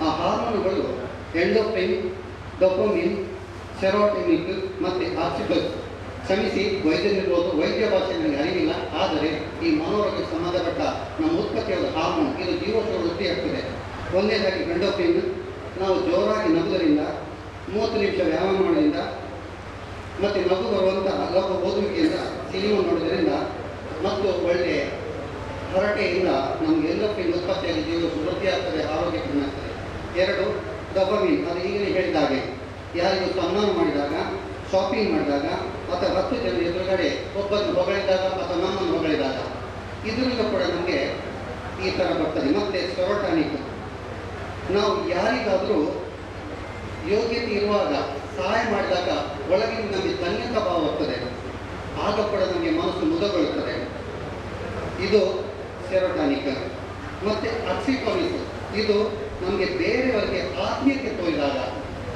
ಆ ಹಾರ್ಮೋನ್ಗಳು ಎಂಡೋಫ್ರಿನ್, ಡೋಪಮಿನ್, ಸೆರೋಟೋನಿಕ್ ಮತ್ತು ಆಕ್ಸಿಟೋಸಿನ್. ಕ್ಷಮಿಸಿ, ವೈದ್ಯರಿರ್ಬೋದು, ವೈದ್ಯ ಭಾಷೆ ನನಗೆ ಅರಿವಿಲ್ಲ. ಆದರೆ ಈ ಮನೋರೋಗ್ಯಕ್ಕೆ ಸಂಬಂಧಪಟ್ಟ ನಮ್ಮ ಉತ್ಪತ್ತಿಯಾದ ಹಾರ್ಮೋನ್ ಇದು ಜೀವಕೋಶ ವೃದ್ಧಿ ಆಗ್ತದೆ. ಒಂದನೇದಾಗಿ ಎಂಡೋಫ್ರಿನ್. ನಾವು ಜೋರಾಗಿ ನಗುವುದರಿಂದ, 30 ನಿಮಿಷ ವ್ಯಾಯಾಮ ಮಾಡೋದ್ರಿಂದ ಮತ್ತು ನಗು ಬರುವಂಥ ಲಘು ಓದುವಿಕೆಯಿಂದ, ಸಿನಿಮಾ ನೋಡೋದ್ರಿಂದ ಮತ್ತು ಒಳ್ಳೆಯ ಹರಟೆಯಿಂದ ನಮಗೆ ಎಂಡೋಫ್ರಿನ್ ಉತ್ಪತ್ತಿಯಾಗಿ ಜೀವಕೋಶ ವೃದ್ಧಿ ಆಗ್ತದೆ, ಆರೋಗ್ಯ ಆಗ್ತದೆ. 2 ಡೋಪಮಿನ್. ಅದು ಈಗಲೇ ಹೇಳಿದ ಹಾಗೆ ಯಾರಿಗೂ ಸನ್ಮಾನ ಮಾಡಿದಾಗ, ಶಾಪಿಂಗ್ ಮಾಡಿದಾಗ ಅಥವಾ 10 ಜನ ಎದುರುಗಡೆ ಒಬ್ಬರನ್ನು ಹೊಗಳಿದಾಗ ಅಥವಾ ನಮ್ಮನ್ನು ಹೊಗಳಿದಾಗ ಇದರಿಂದ ಕೂಡ ನಮಗೆ ಈ ಥರ ಬರ್ತದೆ. ಮತ್ತು ಸೆರೋಟೋನಿಕ್. ನಾವು ಯಾರಿಗಾದರೂ ಯೋಗ್ಯತೆ ಇರುವಾಗ ಸಹಾಯ ಮಾಡಿದಾಗ ಒಳಗಿನ ನಮಗೆ ಧನ್ಯತಾ ಭಾವ ಬರ್ತದೆ. ಆಗ ಕೂಡ ನಮಗೆ ಮನಸ್ಸು ಮುದಗೊಳ್ಳುತ್ತದೆ. ಇದು ಸೆರೋಟೋನಿಕ್. ಮತ್ತು ಆಕ್ಸಿಟೋನಿಕ್. ಇದು ನಮಗೆ ಬೇರೆಯವರಿಗೆ ಆತ್ಮೀಯತೆ ತೋರಿದಾಗ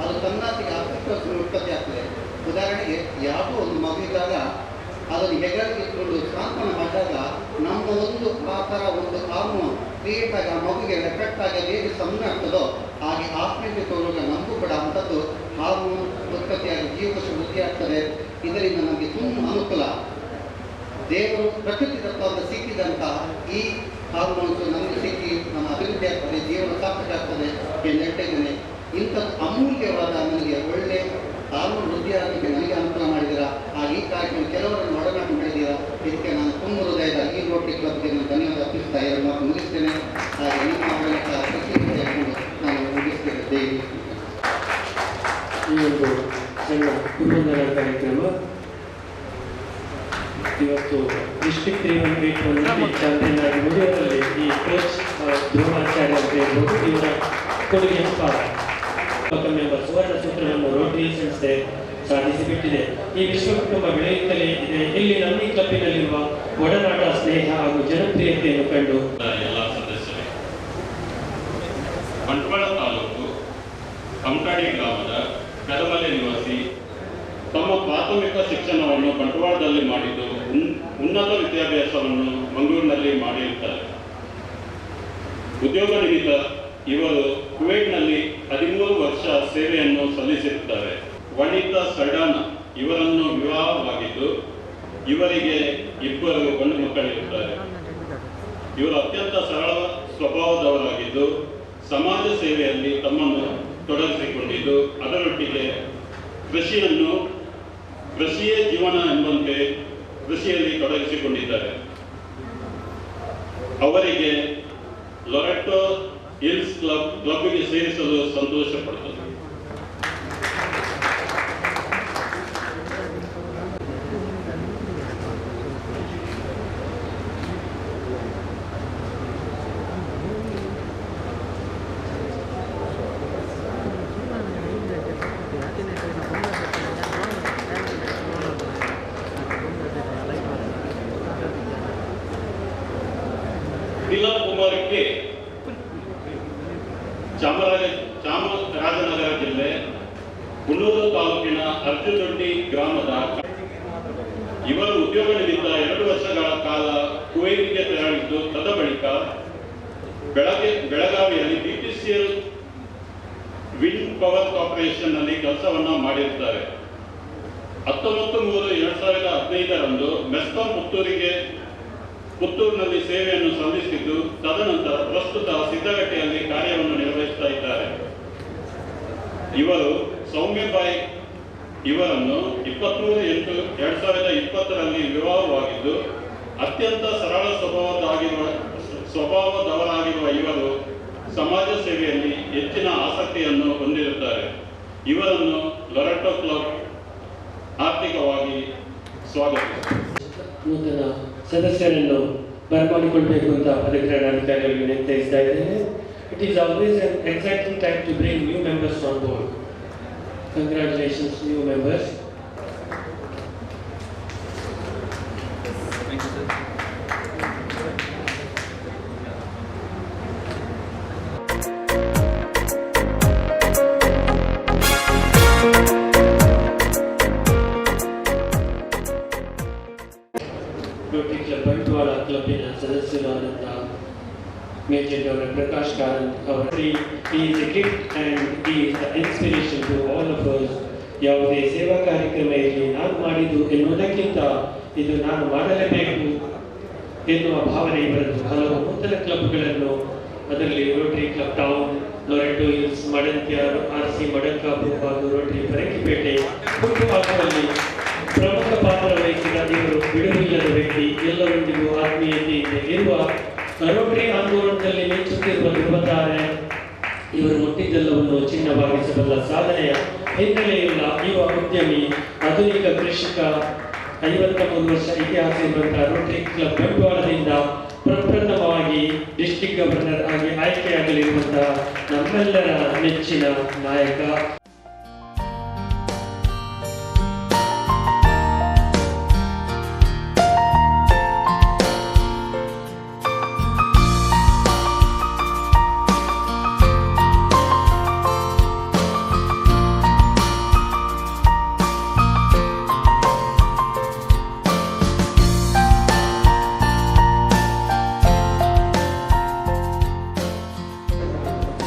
ಅದು ತನ್ನಾತಿಗೆ ಆತ್ಮವಿಶ್ವಾಸ ಉತ್ಪತ್ತಿ ಆಗ್ತದೆ. ಉದಾಹರಣೆಗೆ ಯಾವುದೋ ಒಂದು ಮಗುವಿದ್ದಾಗ ಅದನ್ನು ಹೆಗಲಿಗಿಟ್ಕೊಂಡು ಸಾಂತ್ವನ ಮಾಡಿದಾಗ ನಮ್ಮ ಒಂದು ಆ ಥರ ಒಂದು ಹಾರ್ಮೋನ್ ಕ್ರಿಯೇಟ್ ಆಗಿ ಆ ಮಗುಗೆ ಎಫೆಕ್ಟ್ ಆಗಿ ಹೇಗೆ ಸಮಯ ಆಗ್ತದೋ ಹಾಗೆ ಆತ್ಮೀಯತೆ ತೋರುವಾಗ ನಮಗೂ ಕೂಡ ಅಂಥದ್ದು ಹಾರ್ಮೋನ್ ಉತ್ಪತ್ತಿಯಾಗಿ ಜೀವಕೋಶ ವೃದ್ಧಿ ಆಗ್ತದೆ. ಇದರಿಂದ ನಮಗೆ ತುಂಬ ಅನುಕೂಲ. ದೇವರು ಪ್ರಕೃತಿ ತತ್ವವನ್ನು ಸಿಕ್ಕಿದಂಥ ಈ ಹಾರ್ಮೋನ್ಸ್ ನಮಗೆ ಸಿಕ್ಕಿ ನಮ್ಮ ಅಭಿವೃದ್ಧಿ ಆಗ್ತದೆ, ಜೀವನ ಸಾರ್ಥಕ ಆಗ್ತದೆ ಎಂದು ಹೇಳ್ತಾ ಇದ್ದೇನೆ. ಇಂಥದ್ದು ಅಮೂಲ್ಯವಾದ ಈ ಒಂದು ಸಣ್ಣ ಗುರುವಂದನಾ ಕಾರ್ಯಕ್ರಮ ಇವತ್ತು ಡಿಸ್ಟ್ರಿಕ್ಟ್ 318 ಚಾಂಪಿಯನ್ ಆಗಿ ಮುಡಿಯೋದ್ರಲ್ಲಿ ಈ ಕೋಚ್ ಧ್ರುವಾಚಾರ್ಯ ಅಂತ ಹೇಳ್ಬೋದು ಇವರ ಕೊಡುಗೆ ಅಪಾರ. ಮೆಂಬರ್ ಸುವರ್ಣ ಸೂತ್ರವನ್ನು ರೋಟರಿ ಸಂಸ್ಥೆ ಸಾಧಿಸಿಬಿಟ್ಟಿದೆ. ಈ ವಿಶ್ವ ಕುಟುಂಬ ಬೆಳೆಯುತ್ತಲೇ ಇದೆ. ಇಲ್ಲಿ ನಮ್ಮ ಈ ಕ್ಲಬ್ಬಿನಲ್ಲಿರುವ ಒಡನಾಟ, ಸ್ನೇಹ ಹಾಗೂ ಜನಪ್ರಿಯತೆಯನ್ನು ಕಂಡು ಎಲ್ಲ ಸದಸ್ಯರೇ, ಬಂಟ್ವಾಳ ತಾಲೂಕು ಕಮಟಾಡಿ ಗ್ರಾಮದ ಕರಮಲೆ ನಿವಾಸಿ ತಮ್ಮ ಪ್ರಾಥಮಿಕ ಶಿಕ್ಷಣವನ್ನು ಬಂಟ್ವಾಳದಲ್ಲಿ ಮಾಡಿದ್ದು ಉನ್ನತ ವಿದ್ಯಾಭ್ಯಾಸವನ್ನು ಮಂಗಳೂರಿನಲ್ಲಿ ಮಾಡಿರುತ್ತಾರೆ. ಉದ್ಯೋಗ ನಿಮಿತ್ತ ಇವರು ಕುವೈಟ್ನಲ್ಲಿ 13 ವರ್ಷ ಸೇವೆಯನ್ನು ಸಲ್ಲಿಸಿರುತ್ತಾರೆ. ವನಿತಾ ಸಡಾನ ಇವರನ್ನು ವಿವಾಹವಾಗಿದ್ದು ಇವರಿಗೆ 2 ಗಂಡು ಮಕ್ಕಳಿರುತ್ತಾರೆ. ಇವರು ಅತ್ಯಂತ ಸರಳ ಸ್ವಭಾವದವರಾಗಿದ್ದು ಸಮಾಜ ಸೇವೆಯಲ್ಲಿ ತಮ್ಮನ್ನು ತೊಡಗಿಸಿಕೊಂಡಿದ್ದು ಅದರೊಟ್ಟಿಗೆ ಕೃಷಿಯೇ ಜೀವನ ಎಂಬಂತೆ ಕೃಷಿಯಲ್ಲಿ ತೊಡಗಿಸಿಕೊಂಡಿದ್ದಾರೆ. ಅವರಿಗೆ ಲೊರೆಟೋ ಹಿಲ್ಸ್ ಕ್ಲಬ್ಗೆ ಸೇರಿಸಲು ಸಂತೋಷ ಪಡುತ್ತದೆ. ತಿಲಕ್ ಕುಮಾರ್ಗೆ ಚಾಮರಾಜನಗರ ಜಿಲ್ಲೆ ಹುಣೂರು ತಾಲೂಕಿನ ಅರ್ಜುನದೊಡ್ಡಿ ಗ್ರಾಮದ ಇವರು ಉದ್ಯೋಗ ನಿಮಿತ್ತ 2 ವರ್ಷಗಳ ಕಾಲ ಕುವೈಟ್ಗೆ ತೆರಳಿದ್ದು ತದ ಬಳಿಕ ಬೆಳಗಾವಿಯಲ್ಲಿ BPCL ವಿಂಡ್ ಪವರ್ ಕಾರ್ಪೊರೇಷನ್ ನಲ್ಲಿ ಕೆಲಸವನ್ನ ಮಾಡಿರುತ್ತಾರೆ. 19/3/2015 ಮೆಸ್ಕಾಂ ಪುತ್ತೂರಿನಲ್ಲಿ ಸೇವೆಯನ್ನು ಸಲ್ಲಿಸಿದ್ದು ತದನಂತರ ಪ್ರಸ್ತುತ ಸಿದ್ದಗಟ್ಟೆಯಲ್ಲಿ ಕಾರ್ಯವನ್ನು ನಿರ್ವಹಿಸ್ತಾ ಇದ್ದಾರೆ. ಇವರು ಸೌಮ್ಯಬಾಯಿ ಇವರನ್ನು 23/8/2020 ವಿವಾಹವಾಗಿದ್ದು ಅತ್ಯಂತ ಸರಳ ಸ್ವಭಾವದವರಾಗಿರುವ ಇವರು ಸಮಾಜ ಸೇವೆಯಲ್ಲಿ ಹೆಚ್ಚಿನ ಆಸಕ್ತಿಯನ್ನು ಹೊಂದಿರುತ್ತಾರೆ. ಇವರನ್ನು ಲೊರೆಟೋ ಕ್ಲಬ್ ಆರ್ಥಿಕವಾಗಿ ಸ್ವಾಗತಿಸುತ್ತಾರೆ. ನೂತನ ಸದಸ್ಯರನ್ನು ಬರಮಾಡಿಕೊಳ್ಬೇಕು ಅಂತ ಪದಗ್ರಹಣಾಧಿಕಾರಿಗಳಿಗೆ ನಿರ್ಣಯಿಸ್ತಾ ಇದ್ದೇನೆ. It is always an exciting time to bring new members on board. Congratulations, new members. Thank you, sir. Rotary Club Bantwal ಕ್ಲಬ್ಬಿನ ಸದಸ್ಯರಾದಂಥ ಮೇಜರ್ ಡಾಕ್ಟರ್ ಪ್ರಕಾಶ್ ಕಾರಂತ್ ಅವರು he is a gift and he is the inspiration to all of us. ಯಾವುದೇ ಸೇವಾ ಕಾರ್ಯಕ್ರಮ ಇರಲಿ, ನಾನು ಮಾಡಿದ್ದು ಎನ್ನುವುದಕ್ಕಿಂತ ಇದು ನಾನು ಮಾಡಲೇಬೇಕು ಎನ್ನುವ ಭಾವನೆ ಇವರದ್ದು. ಹಲವು ನೂತನ ಕ್ಲಬ್ಗಳನ್ನು, ಅದರಲ್ಲಿ Rotary club town, Loreto Hills, Madantya, RC Madankapura ಹಾಗೂ ರೋಟರಿ ಪರಂಗಿಪೇಟೆ ಹುಟ್ಟುಹಾಕುವಲ್ಲಿ ಪ್ರಮುಖ ಪಾತ್ರ ವಹಿಸಿದ ಇವರು ಬಿಡುವಿಲ್ಲದ ವ್ಯಕ್ತಿ. ಎಲ್ಲರೊಂದಿಗೂ ಆತ್ಮೀಯತೆಯಿಂದ ಇರುವ ರೋಟರಿ ಆಂದೋಲನದಲ್ಲಿ ಮೆಚ್ಚುತ್ತಿರುವ ಧ್ರುವತಾರೆ. ಇವರು ಮುಟ್ಟಿದ್ದೆಲ್ಲವನ್ನು ಚಿನ್ನವಾಗಿಸಬಲ್ಲ ಸಾಧನೆಯ ಹಿನ್ನೆಲೆಯುಳ್ಳ ಯುವ ಉದ್ಯಮಿ, ಆಧುನಿಕ ಕೃಷಿಕ, 53 ವರ್ಷ ಇತಿಹಾಸ ಇರುವಂತಹ ರೋಟರಿ ಕ್ಲಬ್ ಬಂಟ್ವಾಳದಿಂದ ಪ್ರಪ್ರಥಮವಾಗಿ ಡಿಸ್ಟ್ರಿಕ್ಟ್ ಗವರ್ನರ್ ಆಗಿ ಆಯ್ಕೆಯಾಗಲಿರುವಂತಹ ನಮ್ಮೆಲ್ಲರ ನೆಚ್ಚಿನ ನಾಯಕ.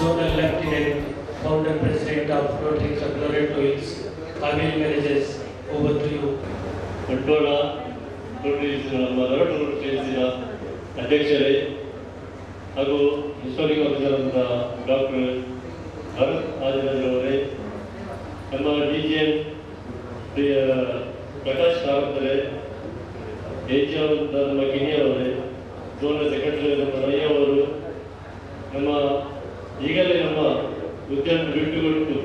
Zonal Lieutenant, Founder President of Rotary Club Loreto Hills, Avil manages, over to you. Bantwal Rotary ನಮ್ಮ ಲೊರೆಟೋ ರೋಟರಿ ಅಧ್ಯಕ್ಷರೇ ಹಾಗೂ ಹಿಸ್ಟಾರಿಕ್ ಆಫೀಸರ್ ಅಂತ ಡಾಕ್ಟರ್ ಭರತ್ ಆದಿರಾಜ್ ಅವರೇ, ನಮ್ಮ DGM ಪ್ರಕಾಶ್ ಕಾರಂತರೇ, AGM ಅಂತ ನಮ್ಮ ಕಿನಿಯವರೇ, ಝೋನಲ್ ಸೆಕ್ರೆಟರಿ ನಮ್ಮ ರಯ್ಯ ಅವರು, ನಮ್ಮ ಈಗಲೇ ನಮ್ಮ ಉದ್ಯಮ ಬಿಟ್ಟುಕೊಟ್ಟು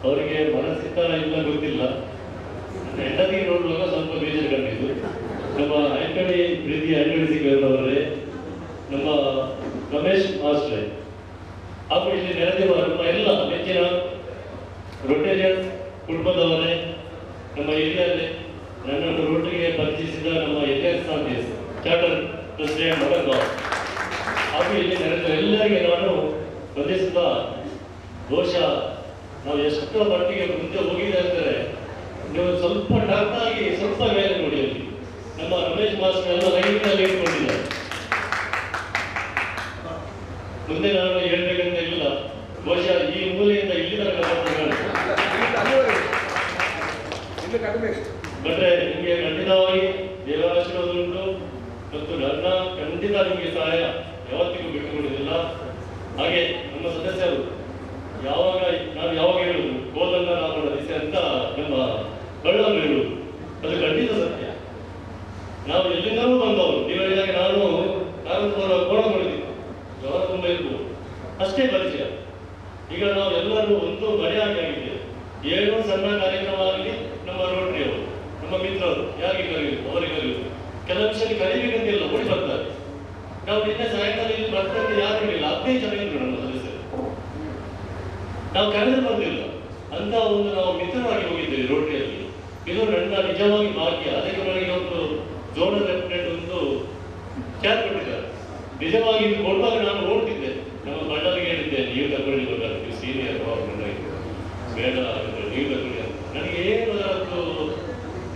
ಅವರಿಗೆ ಮನಸ್ಸಿತ್ತ ಇಲ್ಲ ಗೊತ್ತಿಲ್ಲ. ಹೆಂಡತಿ ನೋಡುವಾಗ ಸ್ವಲ್ಪ ಬೇಜಾರು ಕಂಡಿದ್ದು. ನಮ್ಮ ಆಂಟನಿ ಪ್ರೀತಿ ಆಂಟನಿ ಸಿಕ್ಕವರವರೇ, ನಮ್ಮ ರಮೇಶ್ ಮಾಸ್ಟ್ರೆ ಹಾಗೂ ಇಲ್ಲಿ ನೆರೆದಿರುವ ನಮ್ಮ ಎಲ್ಲ ನೆಚ್ಚಿನ ರೊಟೇರಿಯನ್ ಕುಟುಂಬದವರೇ, ನಮ್ಮ ಏರಿಯಾದಲ್ಲಿ ನನ್ನನ್ನು ರೋಟರಿಗೆ ಪರಿಚಯಿಸಿದ ನಮ್ಮ ಎಲಿಯಾಸ್ ಸಾಂದೇಶ್ ಚಾರ್ಟರ್ ಪ್ರೆಸಿಡೆಂಟ್ ಮಗನ್ ಹಾಗೂ ಇಲ್ಲಿ ನೆರೆದ ಎಲ್ಲರಿಗೆ ನಾನು ವಂದಿಸುತ್ತಾ, ಬಹುಶಃ ನಾವು ಎಷ್ಟು ಮಟ್ಟಿಗೆ ಮುಂದೆ ಹೋಗಿದೆ ಅಂದರೆ ನೀವು ಸ್ವಲ್ಪ ಡಾಕ್ಟಾಗಿ ಸ್ವಲ್ಪ ಮೇಲೆ ನೋಡಿ. ಅಲ್ಲಿ ನಮ್ಮ ರಮೇಶ್ ಮಾಸ್ಟರ್ ಎಲ್ಲ ಲೈನ್ನಲ್ಲಿ ಇಟ್ಕೊಂಡಿದ್ದಾರೆ. ಮುಂದೆ ನಾನು ಹೇಳ್ಬೇಕಂತ ಇಲ್ಲ, ಬಹುಶಃ ಈ ಮೂಲೆಯಿಂದ ಇಲ್ಲಿ ಬಟ್ರೆ ನಿಮಗೆ ಖಂಡಿತವಾಗಿ ದೇವರ ಆಶೀರ್ವಾದ ಉಂಟು ಮತ್ತು ನನ್ನ ಖಂಡಿತ ನಿಮಗೆ ಸಹಾಯ ಯಾವತ್ತಿಗೂ ಬಿಟ್ಟುಕೊಡುವುದಿಲ್ಲ. ಹಾಗೆ ನಮ್ಮ ಸದಸ್ಯರು ನಾನು ಯಾವಾಗ ಹೇಳುವುದು ಕೋದಂಡ ರಾಮನ ದಿಸೆ ಅಂತ ನಮ್ಮ ಬಳ್ಳಾರಿ ಹೇಳುವುದು, ಅದು ಖಂಡಿತ ಸತ್ಯ. ನಾವು ಎಲ್ಲಿಂದಲೂ ಬಂದವರು. ನೀವು ಹೇಳಿದಾಗ ನಾನು ಕೋಣ ಮಾಡಿದ್ದು ಜ್ವರ ತುಂಬ ಇರ್ಬೋದು, ಅಷ್ಟೇ ಪರಿಚಯ. ಈಗ ನಾವು ಎಲ್ಲರೂ ಒಂದು ಮನೆಯಾಗಿ ಆಗಿದ್ದೇವೆ. ಏನೋ ಸಣ್ಣ ಕಾರ್ಯಕ್ರಮ ಆಗಲಿ ನಮ್ಮ ರೋಟರಿಯವರು, ನಮ್ಮ ಮಿತ್ರರು ಯಾರಿಗೆ ಕರೆಯುವುದು ಅವರಿಗೆ ಕರೆಯುವುದು. ಕೆಲವು ವಿಷಯ ಕರೀಬೇಕಂತಿಲ್ಲ, ಓಡಿ ಬರ್ತಾರೆ. ನಾವು ನಿನ್ನೆ ಸಾಯಂಕಾಲ ಇಲ್ಲಿ ಬರ್ತಂತೆ ಯಾರು ಹೇಳಿಲ್ಲ, 15 ಜನ ಇದ್ರು ನಮ್ಮ ಸದಸ್ಯರು. ನಾವು ಕರೆದು ಬಂದಿಲ್ಲ ಅಂತ ಒಂದು ನಾವು ಮಿತ್ರರಾಗಿ ಹೋಗಿದ್ದೇವೆ ರೋಟರಿಯಲ್ಲಿ. ಇದು ನನ್ನ ನಿಜವಾಗಿ ಭಾಗ್ಯ. ಅದಕ್ಕೆ ನನಗೆ ಒಂದು ಝೋನಲ್ ಲೆಫ್ಟಿನೆಂಟ್ ಒಂದು ಚಾರ್ಜ್ ಕೊಟ್ಟಿದ್ದಾರೆ. ನಿಜವಾಗಿ ಇದು ಕೊಡುವಾಗ ನಾನು ನೋಡ್ತಿದ್ದೆ, ನಮ್ಮ ಬಳ್ಳಾರಿಗೆ ಹೇಳಿದ್ದೆ, ನೀವು ತಗೊಳ್ಳಿ ಬೇಕಾದ್ರೆ ಸೀನಿಯರ್ ಬೇಡ ನೀವು ತಗೊಳ್ಳಿ ಅಂತ. ನನಗೆ ಏನು ಅದರದ್ದು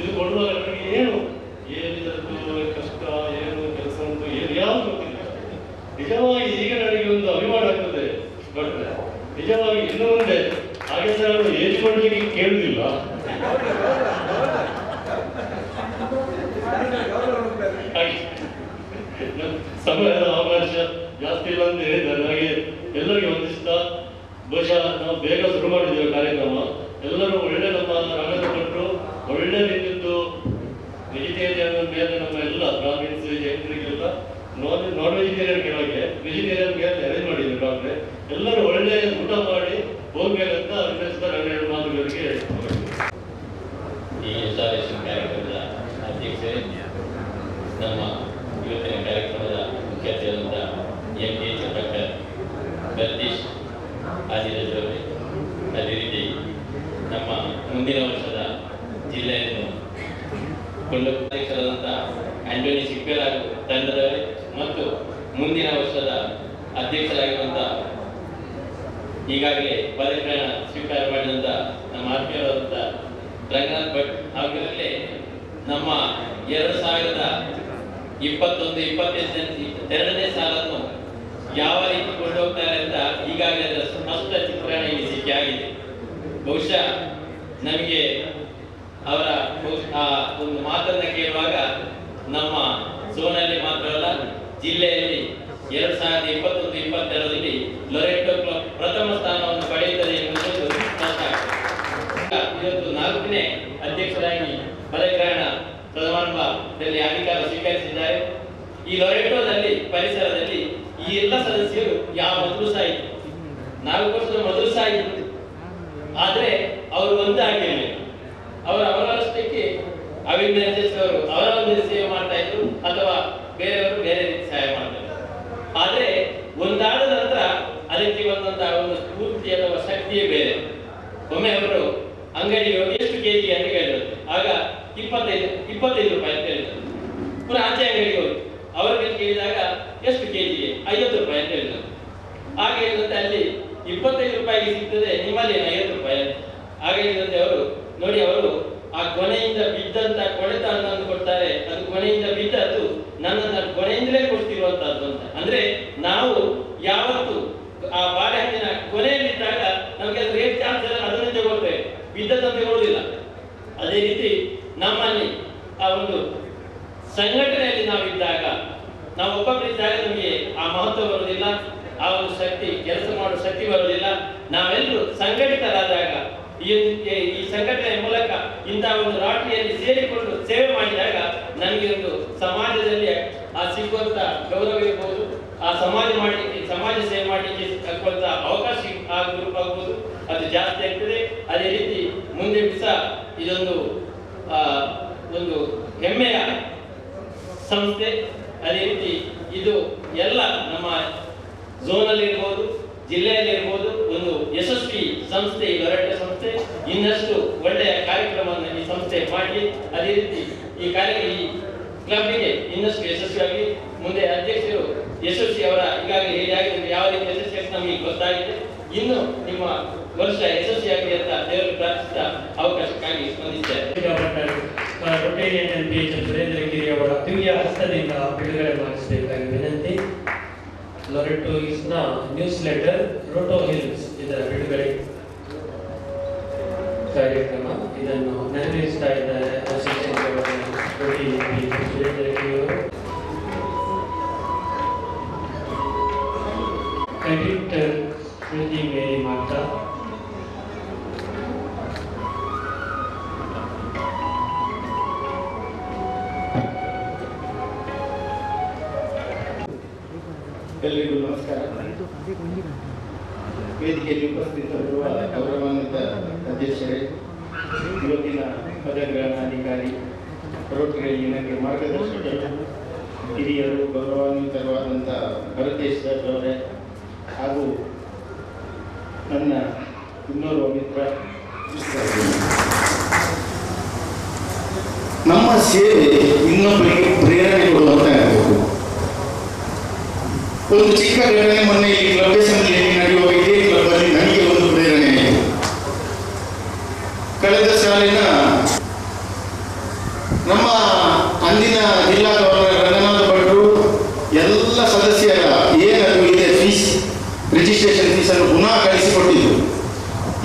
ಇದು ಕೊಡುವಾಗ ನನಗೆ ಏನಿದರದ್ದು ಕಷ್ಟ, ಏನು ಕೆಲಸ ಉಂಟು, ಏನು ಯಾವುದು ಗೊತ್ತಿಲ್ಲ. ನಿಜವಾಗಿ ಈಗ ನನಗೆ ಒಂದು ಅಭಿಮಾನ ಆಗ್ತದೆ. ಬಟ್ ನಿಜವಾಗಿ ಇನ್ನು ಮುಂದೆ ಹಾಗೆ ಸರ್ ಏಜ್ ಕೊಡಲಿಕ್ಕೆ ಕೇಳುವುದಿಲ್ಲ. ಸಮಯದ ಅವಕಾಶ ಜಾಸ್ತಿ ಇಲ್ಲ ಅಂತ ಹೇಳಿದ್ದಾರೆ. ಹಾಗೆ ಎಲ್ಲರಿಗೆ ವಂದಿಸ್ತಾ, ಬಹುಶಃ ನಾವು ಬೇಗ ಶುರು ಮಾಡಿದ್ದೇವೆ ಕಾರ್ಯಕ್ರಮ. ಎಲ್ಲರೂ ಒಳ್ಳೆ ನಮ್ಮ ರಂಗದ ಕೊಟ್ಟರು, ಒಳ್ಳೆ ರೀತಿಯದ್ದು ವೆಜಿಟೇರಿಯನ್ ಮೇಲೆ ನಮ್ಮ ಎಲ್ಲ ಬ್ರಾಹ್ಮಿನ್ಸ್ ಜೈನರಿಗೆಲ್ಲ ನಾನ್ ವೆಜಿಟೇರಿಯನ್ ಕೆಳಗೆ ವೆಜಿಟೇರಿಯನ್ ಮೇಲೆ ಅರೇಂಜ್ ಮಾಡಿದ್ರು ಡಾಕ್ಟ್ರೆ. ಎಲ್ಲರೂ ಒಳ್ಳೆ ಊಟ ಮಾಡಿ ಹೋಗ್ಬೇಕಂತ ಅನ್ವಯಿಸ್ತಾ ಎರಡು ಮಾತುಗಳಿಗೆ. ಈ ಇನ್ಸ್ಟಾಲೇಷನ್ ಕಾರ್ಯಕ್ರಮದ ಅಧ್ಯಕ್ಷರೇ, ನಮ್ಮ ಇವತ್ತಿನ ಕಾರ್ಯಕ್ರಮದ ಮುಖ್ಯ ಅತಿಥಿಯಾದಂಥ MPH ಡಾಕ್ಟರ್ ಗರ್ದೀಶ್ ಹಾಜಿರವರೇ, ಅದೇ ರೀತಿ ನಮ್ಮ ಮುಂದಿನ ವರ್ಷದ ಜಿಲ್ಲೆಯನ್ನು ಅಧ್ಯಕ್ಷರಾದಂಥ ಆಂಟೋನಿ ಸಿಕ್ವೇರ್ ಹಾಗೂ ತಂಡದವರೇ ಮತ್ತು ಮುಂದಿನ ವರ್ಷದ ಅಧ್ಯಕ್ಷರಾಗಿರುವಂಥ ಈಗಾಗಲೇ ಪದವಿಗಳನ್ನು ಸ್ವೀಕಾರ ಮಾಡಿದಂಥ ನಮ್ಮ ಆತ್ಮೀಯರಾದಂಥ ರಂಗನಾಥ್ ಭಟ್ ಹಾಗೂ ನಮ್ಮ 2021-22ನೇ ಸಾಲನ್ನು ಯಾವ ರೀತಿ ಕೊಂಡೋಗ್ತಾರೆ ಅಂತ ಈಗಾಗಲೇ ಅದರ ಸ್ಪಷ್ಟ ಚಿತ್ರಣ ಇಲ್ಲಿ ಸಿಕ್ಕಾಗಿದೆ. ಬಹುಶಃ ನಮಗೆ ಅವರ ಒಂದು ಮಾತನ್ನ ಕೇಳುವಾಗ ನಮ್ಮ ಝೋನಲ್ಲಿ ಮಾತ್ರವಲ್ಲ, ಜಿಲ್ಲೆಯಲ್ಲಿ 2021-22ರಲ್ಲಿ ಲೊರೆಟೋ ಕ್ಲಬ್ ಪ್ರಥಮ ಸ್ಥಾನವನ್ನು ಪಡೆಯುತ್ತದೆ ಎನ್ನುವುದು ಇವತ್ತು 4ನೇ ಅಧ್ಯಕ್ಷರಾಗಿ ಪದಗ್ರಹಣ ಸಮಾರಂಭದಲ್ಲಿ ಅಧಿಕಾರ ಸ್ವೀಕರಿಸಿದ್ದಾರೆ. ಈ ಲೊರೆಟೋದಲ್ಲಿ ಪರಿಸರದಲ್ಲಿ ಈ ಎಲ್ಲ ಸದಸ್ಯರು ಮೊದಲು ಸಹ ಇತ್ತು, 4 ವರ್ಷದ ಮೊದಲು ಸಹ ಇತ್ತು. ಆದ್ರೆ ಅವರು ಒಂದಾಗಿರಲಿಲ್ಲ. ಅವರಷ್ಟಕ್ಕೆ ಅವಿಂದರ್ಜಸ್ ಅವರು ಅವರ ಒಂದು ಸೇವೆ ಮಾಡ್ತಾ ಇದ್ರು, ಅಥವಾ ಬೇರೆಯವರು ಬೇರೆ ರೀತಿ ಸಹಾಯ ಮಾಡ್ತಾರೆ. ಆದ್ರೆ ಒಂದಾದ ನಂತರ ಅದಕ್ಕೆ ಬಂದಂತಹ ಒಂದು ಸ್ಫೂರ್ತಿ ಅಥವಾ ಶಕ್ತಿಯೇ ಬೇರೆ. ಒಮ್ಮೆ ಅವರು ಅಂಗಡಿ ಹೋಗಿ ಎಷ್ಟು ಕೆಜಿ ಅಂತ ಕೇಳಿದ್ರು, ಆಗ 25 ರೂಪಾಯಿ ಅಂತ ಹೇಳಿದ್ರು. ಪುನಃ ಆಚೆ ಅಂಗಡಿಗೆ ಹೋಗಿ ಅವರಿಗೆ ಕೇಳಿದಾಗ ಎಷ್ಟು ಕೆಜಿಗೆ 50 ರೂಪಾಯಿ ಅಂತ ಹೇಳಿದ್ರು. ಆಗ ಹೇಳಿದಂತೆ ಅಲ್ಲಿ 25 ರೂಪಾಯಿಗೆ ಸಿಗ್ತದೆ, ನಿಮ್ಮಲ್ಲಿ 50 ರೂಪಾಯಿ. ಆಗ ಹೇಳಿದಂತೆ ಅವರು ನೋಡಿ, ಅವರು ಆ ಕೊನೆಯಿಂದ ಬಿದ್ದಂತ ಕೊಳೆತ ಅನ್ನನ್ನು ಕೊಡ್ತಾರೆ, ಅದು ಕೊನೆಯಿಂದ ಬಿದ್ದದ್ದು ನನ್ನನ್ನು ಕೊನೆಯಿಂದಲೇ ಕೊಡ್ತಿರುವಂತಹದ್ದು ಅಂತ. ಅಂದ್ರೆ ನಾವು ಯಾವತ್ತು ಆ ಬಾಳೆಹಣ್ಣಿನ ಕೊನೆಯಲ್ಲಿದ್ದಾಗ ನಮಗೆ ಅದು ರೇಟ್ ಚಾನ್ಸ್ ಎಲ್ಲ ಅದನ್ನೇ ತಗೊಳ್ತೇವೆ, ಬಿದ್ದದಂತ ತಗೊಳ್ಳೋದಿಲ್ಲ. ಅದೇ ರೀತಿ ನಮ್ಮಲ್ಲಿ ಆ ಒಂದು ಸಂಘಟನೆಯಲ್ಲಿ ನಾವಿದ್ದಾಗ, ನಾವು ಒಬ್ಬೊಬ್ಬರಿದ್ದಾಗ ನಮಗೆ ಆ ಮಹತ್ವ ಬರುವುದಿಲ್ಲ, ಆ ಒಂದು ಶಕ್ತಿ, ಕೆಲಸ ಮಾಡುವ ಶಕ್ತಿ ಬರುವುದಿಲ್ಲ. ನಾವೆಲ್ಲರೂ ಸಂಘಟಿತರಾದಾಗ, ಈ ಸಂಘಟನೆಯ ಮೂಲಕ ಇಂತಹ ಒಂದು ರಾಷ್ಟ್ರೀಯಲ್ಲಿ ಸೇರಿಕೊಂಡು ಸೇವೆ ಮಾಡಿದಾಗ ನಮಗೆ ಒಂದು ಸಮಾಜದಲ್ಲಿ ಆ ಸಿಗುವಂತ ಗೌರವ ಇರಬಹುದು, ಆ ಸಮಾಜ ಸೇವೆ ಮಾಡಲಿಕ್ಕೆ ಸಿಗುವಂತ ಅವಕಾಶ ಆಗ್ಬೋದು. ಅದು ಜಾಸ್ತಿ ಆಗ್ತದೆ. ಅದೇ ರೀತಿ ಮುಂದೆ ಸಹ ಇದೊಂದು ಒಂದು ಹೆಮ್ಮೆಯ ಸಂಸ್ಥೆ. ಅದೇ ರೀತಿ ಇದು ಎಲ್ಲ ನಮ್ಮ ಝೋನಲ್ಲಿ ಇರ್ಬೋದು, ಜಿಲ್ಲೆಯಲ್ಲಿ ಇರ್ಬೋದು ಒಂದು ಯಶಸ್ವಿ ಸಂಸ್ಥೆ ಈ ಲೊರೆಟೊ ಸಂಸ್ಥೆ. ಇನ್ನಷ್ಟು ಒಳ್ಳೆಯ ಕಾರ್ಯಕ್ರಮವನ್ನು ಈ ಸಂಸ್ಥೆ ಮಾಡಿ ಅದೇ ರೀತಿ ಈ ಕ್ಲಬ್ಗೆ ಇನ್ನಷ್ಟು ಯಶಸ್ವಿಯಾಗಿ ಮುಂದೆ ಅಧ್ಯಕ್ಷರು ಯಶಸ್ವಿ ಅವರ ಈಗಾಗಲೇ ಹೇಳಿ ಯಾವ ರೀತಿ ಯಶಸ್ವಿ ನಮಗೆ ಗೊತ್ತಾಗಿದೆ. ಇನ್ನು ನಿಮ್ಮ ವರ್ಷ ಯಶಸ್ವಿಯಾಗಲಿ ಅಂತ ದೇವರು ಪ್ರಾರ್ಥಿಸಿದ ಅವಕಾಶಕ್ಕಾಗಿ ಸ್ಪಂದಿಸಿದ್ದಾರೆ. ರೊಟೇರಿಯನ್ MPH ಸುರೇಂದ್ರ ಗಿರಿ ಅವರ ದಿವ್ಯ ಹಸ್ತದಿಂದ ಬಿಡುಗಡೆ ಮಾಡಿಸಬೇಕಾಗಿ ವಿನಂತಿ. ಲೊರೆಟೊ ಇಸ್ ನ ನ್ಯೂಸ್ ಲೆಟರ್ ರೋಟೋ ಹಿಲ್ಸ್ ಇದರ ಬಿಡುಗಡೆ ಕಾರ್ಯಕ್ರಮ ಇದನ್ನು ನೆರವೇರಿಸ್ತಾ ಇದ್ದಾರೆ ರೊಟೇರಿಯನ್ MPH ಸುರೇಂದ್ರ ಗಿರಿ ಅವರು. ಎಡಿಟರ್ ಸ್ಮೃತಿ ಮೇರಿ ಮಾತಾ, ಎಲ್ಲರಿಗೂ ನಮಸ್ಕಾರ. ವೇದಿಕೆಯಲ್ಲಿ ಉಪಸ್ಥಿತರಿರುವ ಗೌರವಾನ್ವಿತ ಅಧ್ಯಕ್ಷರೇ, ಇವತ್ತಿನ ಪದಗ್ರಹಣಾಧಿಕಾರಿ, ರೋಟರಿ ಯೂನಿಯನ್ಗೆ ಮಾರ್ಗದರ್ಶಕರು, ಹಿರಿಯರು, ಗೌರವಾನ್ವಿತರಾದಂಥ ಭರತೇಶ್ ಸರ್ ಅವರೇ ಹಾಗೂ ನನ್ನ ಇನ್ನೋರ್ವ ಮಿತ್ರ, ನಮ್ಮ ಸೇವೆ ಇನ್ನೊಬ್ಬರಿಗೆ ಪ್ರೇರಣೆ ಕೊಡುವಂತ ಆಗಬೇಕು. ಒಂದು ಚಿಕ್ಕ ಘಟನೆ ಮೊನ್ನೆ ಈ ಕ್ಲಬ್ ಅಸೆಂಬ್ಲಿಯಲ್ಲಿ ನಡೆಯುವ ಇದೇ ಕ್ಲಬ್ ಅಲ್ಲಿ ನನಗೆ ಒಂದು ಪ್ರೇರಣೆ ಆಯಿತು. ಕಳೆದ ಸಾಲಿನ ನಮ್ಮ ಅಂದಿನ ಜಿಲ್ಲಾ ಗವರ್ನರ್ ರಂಗನಾಥ ಭಟ್ರು ಎಲ್ಲ ಸದಸ್ಯರ ಏನದು ಇದೆ ಫೀಸ್, ರಿಜಿಸ್ಟ್ರೇಷನ್ ಫೀಸ್ ಅನ್ನು ಪುನಃ ಕಳಿಸಿಕೊಟ್ಟಿದ್ದು.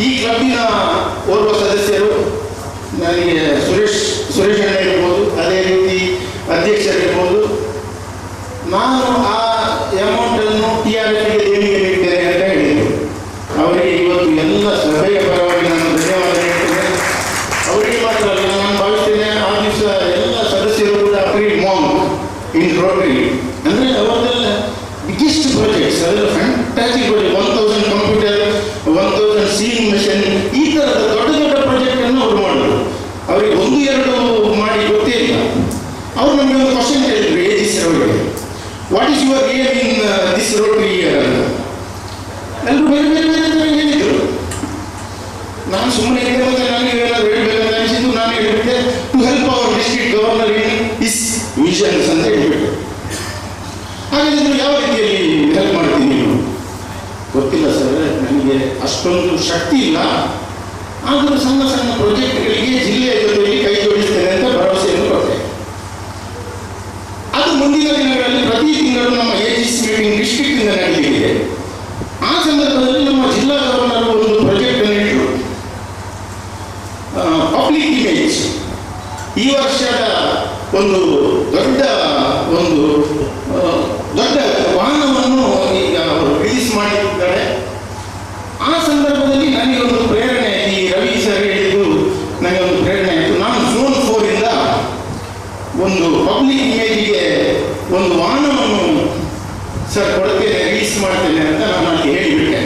ಈ ಕ್ಲಬ್ಬಿನ ಓರ್ವ ಸದಸ್ಯರು ನನಗೆ ಸುರೇಶ್ ಅಣ್ಣ ಇರ್ಬೋದು, ಅದೇ ರೀತಿ ಅಧ್ಯಕ್ಷರಿರ್ಬೋದು, ನಾನು ಆ ಅಮೌಂಟ್ ಅನ್ನು TRFಗೆ ದೇಣಿಗೆ ನೀಡ್ತೇನೆ ಅಂತ ಹೇಳಿದರು. ಅವರಿಗೆ ಇವತ್ತು ಎಲ್ಲ ಸಭೆಯ ಪರವಾಗಿ ನಾನು ಧನ್ಯವಾದ ಹೇಳ್ತೇನೆ. ಅವರಿಗೆ ಮಾತ್ರ ಅಲ್ಲ, ನಾನು ಭಾವಿಸ್ತೇನೆ ಆ ದಿವಸ ಎಲ್ಲ ಸದಸ್ಯರು ಕೂಡ ಇನ್ ರೋಟರಿ ಅಂದರೆ ಅವರೆಲ್ಲ ಬಿಗ್ಗೆಸ್ಟ್ ಪ್ರಾಜೆಕ್ಟ್ಸ್, ಅದೆಲ್ಲ fantastic project. 1000 computer, 1000 ceiling machine, ಈ ಥರದ ದೊಡ್ಡ ದೊಡ್ಡ ಪ್ರಾಜೆಕ್ಟನ್ನು ಅವರು ಮಾಡಿದ್ರು. ಅವರಿಗೆ 1-2 ಮಾಡಿ ಗೊತ್ತೇ ಇಲ್ಲ. ಅವರು ನಮಗೆ ಒಂದು ಕ್ವಶನ್ ಕೇಳಿದ್ರು AGC ಅವರಿಗೆ, what is your aim in this rotary year ಅಂತ. ಎಲ್ಲರೂ ಬೇರೆ ಬೇರೆ ಬೇರೆ ಬೇರೆ ಹೇಳಿದರು. ನಾನು ಸುಮ್ಮನೆ ಇದ್ದರೆ ನನಗೆ ಏನಾದರೂ ಹೇಳಬೇಕಂತ ಅನಿಸಿದ್ದು. ನಾನು ಹೇಳಿಬಿಟ್ಟೆ, to help our district governor in his visions ಅಂತ ಹೇಳಿಬಿಟ್ಟು. ಹಾಗಾದ್ರೆ ಯಾವ ರೀತಿಯಲ್ಲಿ ಹೆಲ್ಪ್ ಮಾಡ್ತೀನಿ ನೀವು? ಗೊತ್ತಿಲ್ಲ ಸರ್, ನನಗೆ ಅಷ್ಟೊಂದು ಶಕ್ತಿ ಇಲ್ಲ, ಆದರೂ ಸಣ್ಣ ಸಣ್ಣ ಪ್ರಾಜೆಕ್ಟ್ಗಳಿಗೆ ಜಿಲ್ಲೆಯ ಜೊತೆಯಲ್ಲಿ ಕೈ ಜೋಡಿಸ್ತೇನೆ ಅಂತ ಭರವಸೆಯನ್ನು ಕೊಟ್ಟೆ. ಅದು ಮುಂದಿನ ದಿನಗಳಲ್ಲಿ ಪ್ರತಿ ತಿಂಗಳು ನಮ್ಮ AGC ಮೀಟಿಂಗ್ ಡಿಸ್ಟ್ರಿಕ್ಟ್ ಇಂದ ನಡೆಯಲಿದೆ. ಆ ಸಂದರ್ಭದಲ್ಲಿ ನಮ್ಮ ಜಿಲ್ಲಾ ಗವರ್ನರ್ ಒಂದು ಪ್ರಾಜೆಕ್ಟ್ ಅನ್ನು ಇಟ್ಟರು, ಪಬ್ಲಿಕ್ ಇಮೇಜ್. ಈ ವರ್ಷದ ಒಂದು ದೊಡ್ಡ ವಾಹನವನ್ನು ಈಗ ಅವರು ರಿಲೀಸ್ ಮಾಡಿದ್ದಾರೆ. ಆ ಸಂದರ್ಭದಲ್ಲಿ ನನಗೆ ಒಂದು ಪ್ರೇರಣೆ, ಈ ರವಿ ಸರ್ ಹೇಳಿದ್ದು ನನಗೆ ಒಂದು ಪ್ರೇರಣೆ ಆಯಿತು. ನಾನು Zone 4 ಇಂದ ಒಂದು ಪಬ್ಲಿಕ್ ಇಮೇಜ್ಗೆ ಒಂದು ವಾಹನವನ್ನು ಸರ್ ಕೊಡ್ತೇನೆ, ರಿಲೀಸ್ ಮಾಡ್ತೇನೆ ಅಂತ ನಾನು ಅಲ್ಲಿ ಹೇಳಿಬಿಟ್ಟೆ.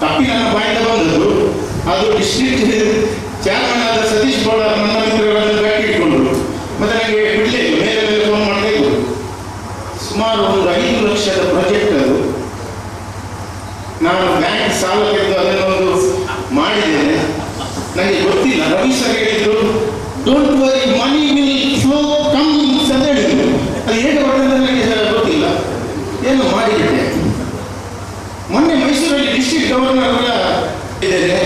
ತಪ್ಪಿ ನನ್ನ ಬಾಯಿಂದ ಬಂದದ್ದು. ಅದು ಡಿಸ್ಟ್ರಿಕ್ಟ್ ಚೇರ್ಮನ್ ಆದ ಸತೀಶ್ ಗೌಡ ನನ್ನ ಮಿತ್ರಗಳನ್ನು ಗಟ್ಟಿ ಇಟ್ಕೊಂಡ್ರು. ಮತ್ತೆ ನನಗೆ ಬಿಡಲೇ ಇಲ್ಲ, ಮೇಲೆ ಮೇಲೆ ಫೋನ್ ಮಾಡ್ತಾ ಇದ್ರು. ಸುಮಾರು ಒಂದು 5 ಲಕ್ಷದ ಪ್ರಾಜೆಕ್ಟ್ ಅದು. ನಾನು ಬ್ಯಾಂಕ್ ಸಾಲ ತೆಗೆದು ಅದನ್ನೊಂದು ಮಾಡಿದ್ದೇನೆ. ನನಗೆ ಗೊತ್ತಿಲ್ಲ, ರವಿ ಸರ್ ಹೇಳಿದ್ರು don't worry, money will flow come ಅಂತ ಹೇಳಿದ್ರು. ಅದು ಹೇಗೆ ಬರ್ತದೆ ನನಗೆ ಗೊತ್ತಿಲ್ಲ, ಏನು ಮಾಡಿಬಿಟ್ಟೆ. ಮೊನ್ನೆ ಮೈಸೂರಲ್ಲಿ ಡಿಸ್ಟ್ರಿಕ್ಟ್ ಗವರ್ನರ್ ಇದ್ದೇನೆ.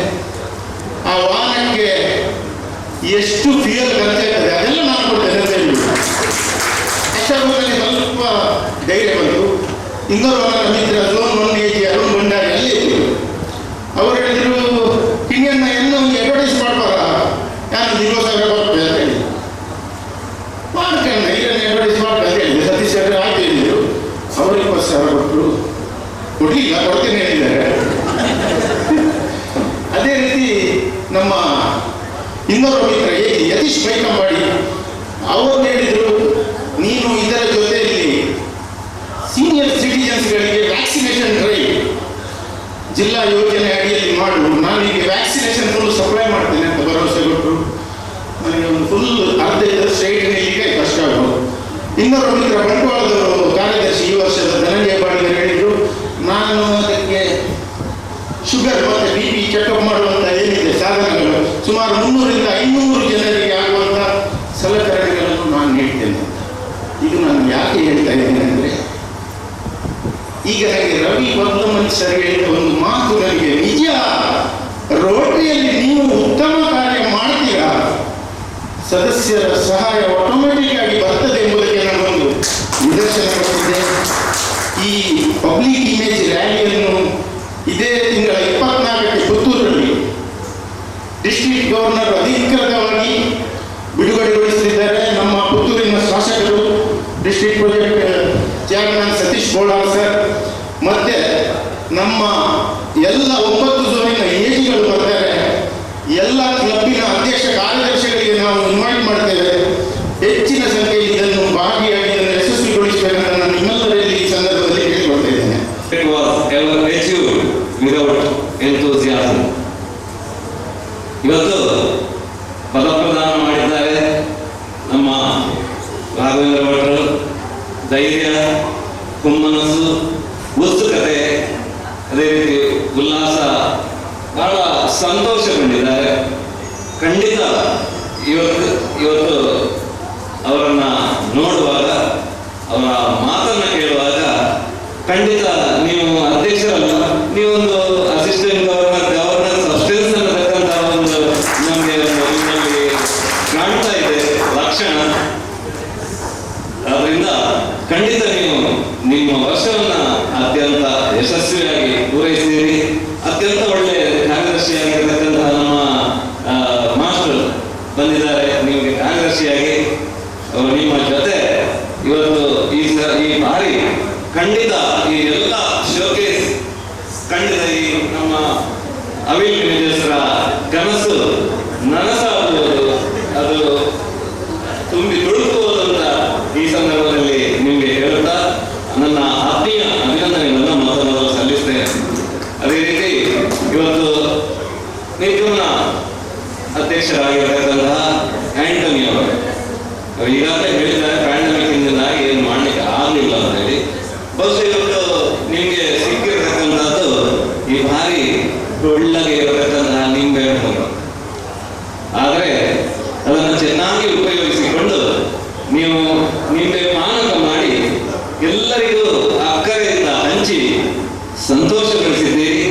ಆ ವಾಹನಕ್ಕೆ ಎಷ್ಟು ಫ್ಯೂಯಲ್ ಖರ್ಚಾಗ್ತದೆ ಅದೆಲ್ಲ ನಾನು ಕೊಡ್ತೇನೆ ಅಂತ ಹೇಳಿದ್ರು. ಅಷ್ಟರಲ್ಲಿ ಸ್ವಲ್ಪ ಧೈರ್ಯ ಬಂತು. ಇನ್ನೊಬ್ಬ ನನ್ನ ಮಿತ್ರ Zone 1 AG ಅರುಣ್ ಭಂಡಾರಿ ಅಲ್ಲಿ ಇದ್ರು. ಅವರು ಹೇಳಿದ್ರು, ಕಿಣಿಯನ್ನ ಇನ್ನೂ ಅಡ್ವರ್ಟೈಸ್ ಮಾಡಬಾರ, ನಾನು 20,000 ಬರ್ತದೆ ಅಂತ ಹೇಳಿದ್ರು. ಮಾಡ್ತೇನೆ, ಇದನ್ನು ಅಡ್ವರ್ಟೈಸ್ ಮಾಡ್ತೇನೆ ಅಂತ ಹೇಳಿದೆ. ಸತೀಶ್ ಅವರು ಆಯ್ತು ಹೇಳಿದ್ರು. ಅವರು 20,000 ಕೊಟ್ಟರು. ಕೊಡಲಿಲ್ಲ, ಕೊಡ್ತೇನೆ ಹೇಳಿದ್ದಾರೆ. ಅದೇ ರೀತಿ ನಮ್ಮ ಇನ್ನೊಬ್ಬ ಮಿತ್ರ ಯತೀಶ್ ಬೈಕಂಬಾಡಿ ಅವರು ಹೇಳಿದರು, ನೀನು ಇದರ ಜೊತೆಯಲ್ಲಿ ಸೀನಿಯರ್ ಸಿಟಿಜನ್ಸ್ಗಳಿಗೆ ವ್ಯಾಕ್ಸಿನೇಷನ್ ಡ್ರೈವ್ ಜಿಲ್ಲಾ ಯೋಜನೆ ಅಡಿಯಲ್ಲಿ ಮಾಡು, ನಾನು ಈಗ ವ್ಯಾಕ್ಸಿನೇಷನ್ ಫುಲ್ ಸಪ್ಲೈ ಮಾಡ್ತೇನೆ ಅಂತ ಭರವಸೆ ಕೊಟ್ಟರು. ನನಗೆ ಒಂದು ಫುಲ್ ಅರ್ಧ ಸ್ಟ್ರೈಟ್ ನಿಲ್ಲಿಗೆ ಕಷ್ಟ ಆಗೋದು. ಇನ್ನೊಬ್ಬ ಮಿತ್ರ ಬಂಟ್ವಾಳದವರು ಕಾರ್ಯದರ್ಶಿ ಈ ವರ್ಷದ ಧನಂಜಯ ಬಾಡಿಗೆ ಹೇಳಿದ್ರು, ನಾನು ಅದಕ್ಕೆ ಶುಗರ್ ಮತ್ತು ಬಿ ಪಿ ಚೆಕಪ್ ಮಾಡುವಂಥ ಏನಿದೆ ಸಾಧನಗಳು ಸುಮಾರು 300ರಿಂದ 500 ಜನರಿಗೆ ಆಗುವಂಥ ಸಲಕರಣೆಗಳನ್ನು ನಾನು ನೀಡ್ತೇನೆ. ಇದು ನಾನು ಯಾಕೆ ಹೇಳ್ತಾ ಇದ್ದೇನೆ ಅಂದರೆ, ಈಗ ನನಗೆ ರವಿ ವರ್ಧಮನ್ ಸರ್ ಹೇಳಿದ ಒಂದು ಮಾತು ನನಗೆ ನಿಜ. ರೋಟರಿಯಲ್ಲಿ ನೀವು ಉತ್ತಮ ಕಾರ್ಯ ಮಾಡ್ತೀರಾ, ಸದಸ್ಯರ ಸಹಾಯ ಆಟೋಮೆಟಿಕ್ ಆಗಿ ಬರ್ತದೆ ಎಂಬುದಕ್ಕೆ ನನಗೊಂದು ನಿದರ್ಶನ ಕೊಟ್ಟಿದೆ. ಈ ಪಬ್ಲಿಕ್ ಇಮೇಜ್ ರ್ಯಾಲಿಯನ್ನು ಇದೇ ತಿಂಗಳ 24ಕ್ಕೆ ಪುತ್ತೂರಲ್ಲಿ ಡಿಸ್ಟ್ರಿಕ್ಟ್ ಗವರ್ನರ್ ಅಧಿಕೃತವಾಗಿ ಬಿಡುಗಡೆಗೊಳಿಸಲಿದ್ದಾರೆ. ನಮ್ಮ ಪುತ್ತೂರಿನ ಶಾಸಕರು, district project chairman Satish Bolar sir ಮತ್ತೆ ನಮ್ಮ ಎಲ್ಲ 9 ಝೋನಿನ ಎಜಿಗಳು ಬರ್ತಾರೆ. ಎಲ್ಲ ಕ್ಲಬ್ಬಿನ ಅಧ್ಯಕ್ಷ ಕಾರ್ಯದರ್ಶಿಗಳಿಗೆ ನಾವು ಇನ್ವೈಟ್ ಮಾಡ್ತೇವೆ. ಹೆಚ್ಚಿನ ಸಂಖ್ಯೆಯಲ್ಲಿ ಇದನ್ನು ಭಾಗಿಯಾಗಿ ಇದನ್ನು ಯಶಸ್ವಿಗೊಳಿಸಬೇಕಂತ ನಾನು ನಿಮ್ಮೆಲ್ಲರಲ್ಲಿ ಈ ಸಂದರ್ಭದಲ್ಲಿ ಕೇಳಿಕೊಳ್ತಾ ಇದ್ದೇನೆ. It was ever achieved without enthusiasm. ಇವತ್ತು ಪದಪ್ರದಾನ ಮಾಡಿದ್ದಾರೆ ನಮ್ಮ ರಾಘವೇಂದ್ರ ಭಟ್ರು. ಧೈರ್ಯ, ಹುಮ್ಮನಸ್ಸು, ಉತ್ಸುಕತೆ, ಅದೇ ರೀತಿ ಉಲ್ಲಾಸ, ಬಹಳ ಸಂತೋಷಗೊಂಡಿದ್ದಾರೆ. ಖಂಡಿತ ಇವತ್ತು ಅವರನ್ನ ನೋಡುವಾಗ, ಅವರ ಮಾತನ್ನ ಕೇಳುವಾಗ ಖಂಡಿತ ನೀವು ಅಧ್ಯಕ್ಷರಲ್ಲ, ನೀವೊಂದು ಅಸಿಸ್ಟೆಂಟ್ ಗವರ್ನರ್ ಸಬ್ಸ್ಟೆನ್ಸ್ ಅನ್ನತಕ್ಕಂಥ ಒಂದು ನಮಗೆ ನಿಮ್ಮಲ್ಲಿ ಕಾಣ್ತಾ ಇದೆ ಲಕ್ಷಣ. ಆದ್ರಿಂದ ಖಂಡಿತ ನೀವು ನಿಮ್ಮ ವರ್ಷವನ್ನ ಅತ್ಯಂತ ಯಶಸ್ವಿಯಾಗಿ ಪೂರೈಸಿದ್ದೀರಿ. ಅತ್ಯಂತ ಒಳ್ಳೆ ಕಾರ್ಯದರ್ಶಿಯಾಗಿರ್ತಕ್ಕಂಥ ನಮ್ಮ ಮಾಸ್ಟರ್ ಬಂದಿದ್ದಾರೆ ನಿಮಗೆ ಕಾರ್ಯದರ್ಶಿಯಾಗಿ. ನಿಮ್ಮ ಜೊತೆ ಇವತ್ತು ಈ ಬಾರಿ ಖಂಡಿತ ಈ ಎಲ್ಲ ಶೋಕೇಸ್ ಖಂಡಿತ ಈ ನಮ್ಮ ಅವಿಲ್ ವಿಜಯಸ್ರ ಕನಸು ನನಸಾಗುವುದು, ಅದು ತುಂಬಿ ತುಳುಕುವುದು ಅಂತ ಈ ಸಂದರ್ಭದಲ್ಲಿ ನಿಮಗೆ ಹೇಳುತ್ತಾ ನನ್ನ ಆತ್ಮೀಯ ಅಭಿನಂದನೆಗಳನ್ನು ಮೊದಲು ಸಲ್ಲಿಸ್ತೇನೆ. ಅದೇ ರೀತಿ ಇವತ್ತು ನಿಗಮನ ಅಧ್ಯಕ್ಷರಾಗಿರತಕ್ಕಂತಹ ಆಂಟನಿ ಅವರು ಈಗಾಗಲೇ ಹೇಳಿದ್ದಾರೆ, ಪ್ಯಾಂಡಮಿಕ್ ಇಂದಾಗಿ ಏನು ಮಾಡಲಿಕ್ಕೆ ಆಗಲಿಲ್ಲ ಅಂತ ಹೇಳಿ. ಬಹುಶಃ ಇವತ್ತು ನಿಮಗೆ ಸಿಕ್ಕಿರತಕ್ಕಂಥದ್ದು ಈ ಬಾರಿ ಒಳ್ಳೆಗೆ ಇರತಕ್ಕಂತಹ ನಿಂಬೆ ಹಣ್ಣು. ಆದರೆ ಅದನ್ನು ಚೆನ್ನಾಗಿ ಉಪಯೋಗಿಸಿಕೊಂಡು ನೀವು ನಿಂಬೆ ಪಾನಕ ಮಾಡಿ ಎಲ್ಲರಿಗೂ ಅಕ್ಕರೆಯಿಂದ ಹಂಚಿ ಸಂತೋಷಗೊಳಿಸಿದ್ದೀರಿ.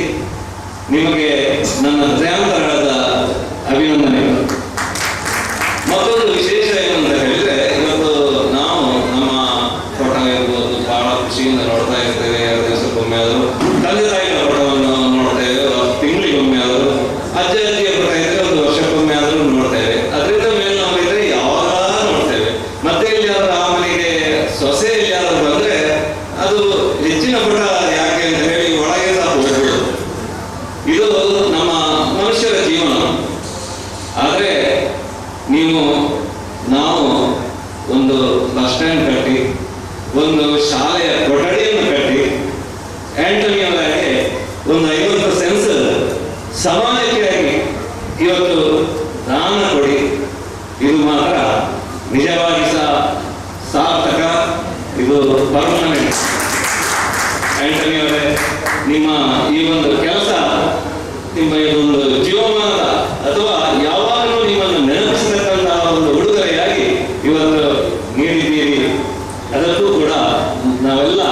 ನಿಮಗೆ ನನ್ನ ಹೃದಯಾಂತರಾಳದ ಅಭಿನಂದನೆಗಳು. ಮತ್ತೊಂದು ವಿಶೇಷ ಏನಂತ ಹೇಳಿದ್ರೆ, ಇವತ್ತು ನಾವು ನಮ್ಮ ತೋಟ ಇರ್ಬೋದು ಬಹಳ ಖುಷಿಯಿಂದ ನೋಡ್ತಾ ಇರ್ತೇವೆ. 2 ದಿವಸಕ್ಕೊಮ್ಮೆ ಆದರೂ ತಂದೆ ತಾಯಿಯ ತೋಟವನ್ನು ನೋಡ್ತೇವೆ, ತಿಂಗಳಿಗೊಮ್ಮೆ ಆದರೂ ಅಜ್ಜ ಅಜ್ಜಿಯ ತೋಟ ಇದ್ರೆ 1 ವರ್ಷಕ್ಕೊಮ್ಮೆ ಆದರೂ ನೋಡ್ತೇವೆ. ಅದರಿಂದ ಮೇಲೆ ನಾವು ಇದ್ರೆ ಯಾವಾಗ ನೋಡ್ತೇವೆ. ಮತ್ತೆ ಇಲ್ಲಿ ಅವರ ಆ ಮನೆಗೆ ಸೊಸೆ ಯಾರು ಬಂದ್ರೆ ಅದು ಹೆಚ್ಚಿನ ಪುಟ ಯಾಕೆ ಅಂತ ಹೇಳಿ ಒಳಗೆ ಸಹ ಹೋಗ್ಬೋದು. ಇದು ನಮ್ಮ ಮನುಷ್ಯರ ಜೀವನ. ಆದರೆ ನಾವು ಒಂದು ಬಸ್ ಸ್ಟ್ಯಾಂಡ್ ಕಟ್ಟಿ, ಒಂದು ಶಾಲೆಯ ಕೊಠಡಿಯನ್ನು ಕಟ್ಟಿ, ಆಂಟನಿ ಅವರಿಗೆ ಒಂದು 50 ಸೆನ್ಸ್ ಸಮಾಜಕ್ಕೆ ಇವತ್ತು ದಾನ ಕೊಡಿ. ಇದು ಮಾತ್ರ ನಿಜವಾಗಿ ಸಾರ್ಥಕ, ಇದು ಪರ್ಮನೆಂಟ್. ಆಂಟನಿ ಅವರೇ, ನಿಮ್ಮ ಈ ಒಂದು ಕೆಲಸ, ನಿಮ್ಮ ಇದೊಂದು ಜೀವಮಾನದ ಅಥವಾ ಯಾವಾಗಲೂ ನಿಮ್ಮನ್ನು ನೆನಪಿಸತಕ್ಕಂತಹ ಒಂದು ಉಡುಗೊರೆಯಾಗಿ ಇವತ್ತು ನೀಡಿದ್ದೀರಿ. ಅದಕ್ಕೂ ಕೂಡ ನಾವೆಲ್ಲ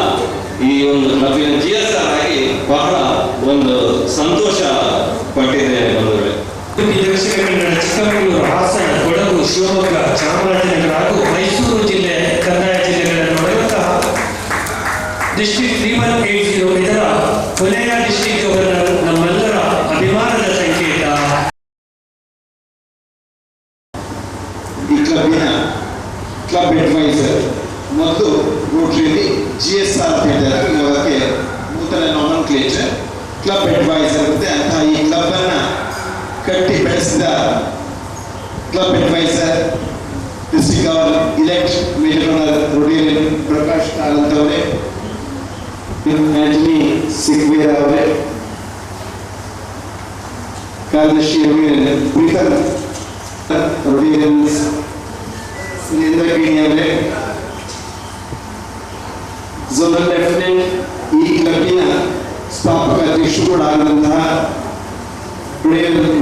ಈ ಒಂದು ಕ್ಲಬ್ಬಿನ GSR ಆಗಿ ಬಹಳ ಒಂದು ಸಂತೋಷ ಪಟ್ಟಿದ್ದೇವೆ. ಬಂಧುಗಳೇ, ದಕ್ಷಿಣ ಕನ್ನಡ, ಚಿಕ್ಕಮಗಳೂರು, ಹಾಸನ, ಕೊಡಗು, ಶಿವಮೊಗ್ಗ, ಚಾಮರಾಜನಗರ ಹಾಗೂ ಮೈಸೂರು ಜಿಲ್ಲೆ ಕಂದಾಯ ಜಿಲ್ಲೆಗಳನ್ನು ಒಳಗೊಂಡಂತಹ ಡಿಸ್ಟ್ರಿಕ್ಟ್ 3180 ಇದರ ಕೊನೆಯ ಡಿಸ್ಟ್ರಿಕ್ಟ್ ಗವರ್ನರ್ ನಮ್ಮೆಲ್ಲರ ಅಭಿಮಾನದ ಸಂಕೇತ. ಈ ಕ್ಲಬ್ಬಿನ ಕ್ಲಬ್ ಅಡ್ವೈಸರ್ ಮತ್ತು ರೋಟರಿಯಲ್ಲಿ GSR ಅಂತ ಹೇಳ್ತಾರೆ, ಇವಾಗಕ್ಕೆ ನೂತನ ನಾಮನ್ಕ್ಲೇಚರ್ ಕ್ಲಬ್ ಅಡ್ವೈಸರ್ ಇರುತ್ತೆ ಅಂತ. ಈ ಕ್ಲಬ್ ಅನ್ನ ಕಟ್ಟಿ ಬೆಳೆಸಿದ club adviser district governor elect major rotarian Prakash Karanth ಅವರೇ, ಆಂಟನಿ ಸಿಗ್ವೇರ ಅವರೇ, ಕಾರ್ಯದರ್ಶಿ ಪ್ರೀತಮ್ ರೊಟೇರಿಯನ್ಸ್ ಅವರೇ, ಝೋನಲ್ ಲೆಫ್ಟಿನೆಂಟ್ ಈ ಕ್ಲಬ್ಬಿನ ಸ್ಥಾಪಕ ಅಧ್ಯಕ್ಷರು ಕೂಡ ಆಗಿರುವಂತಹ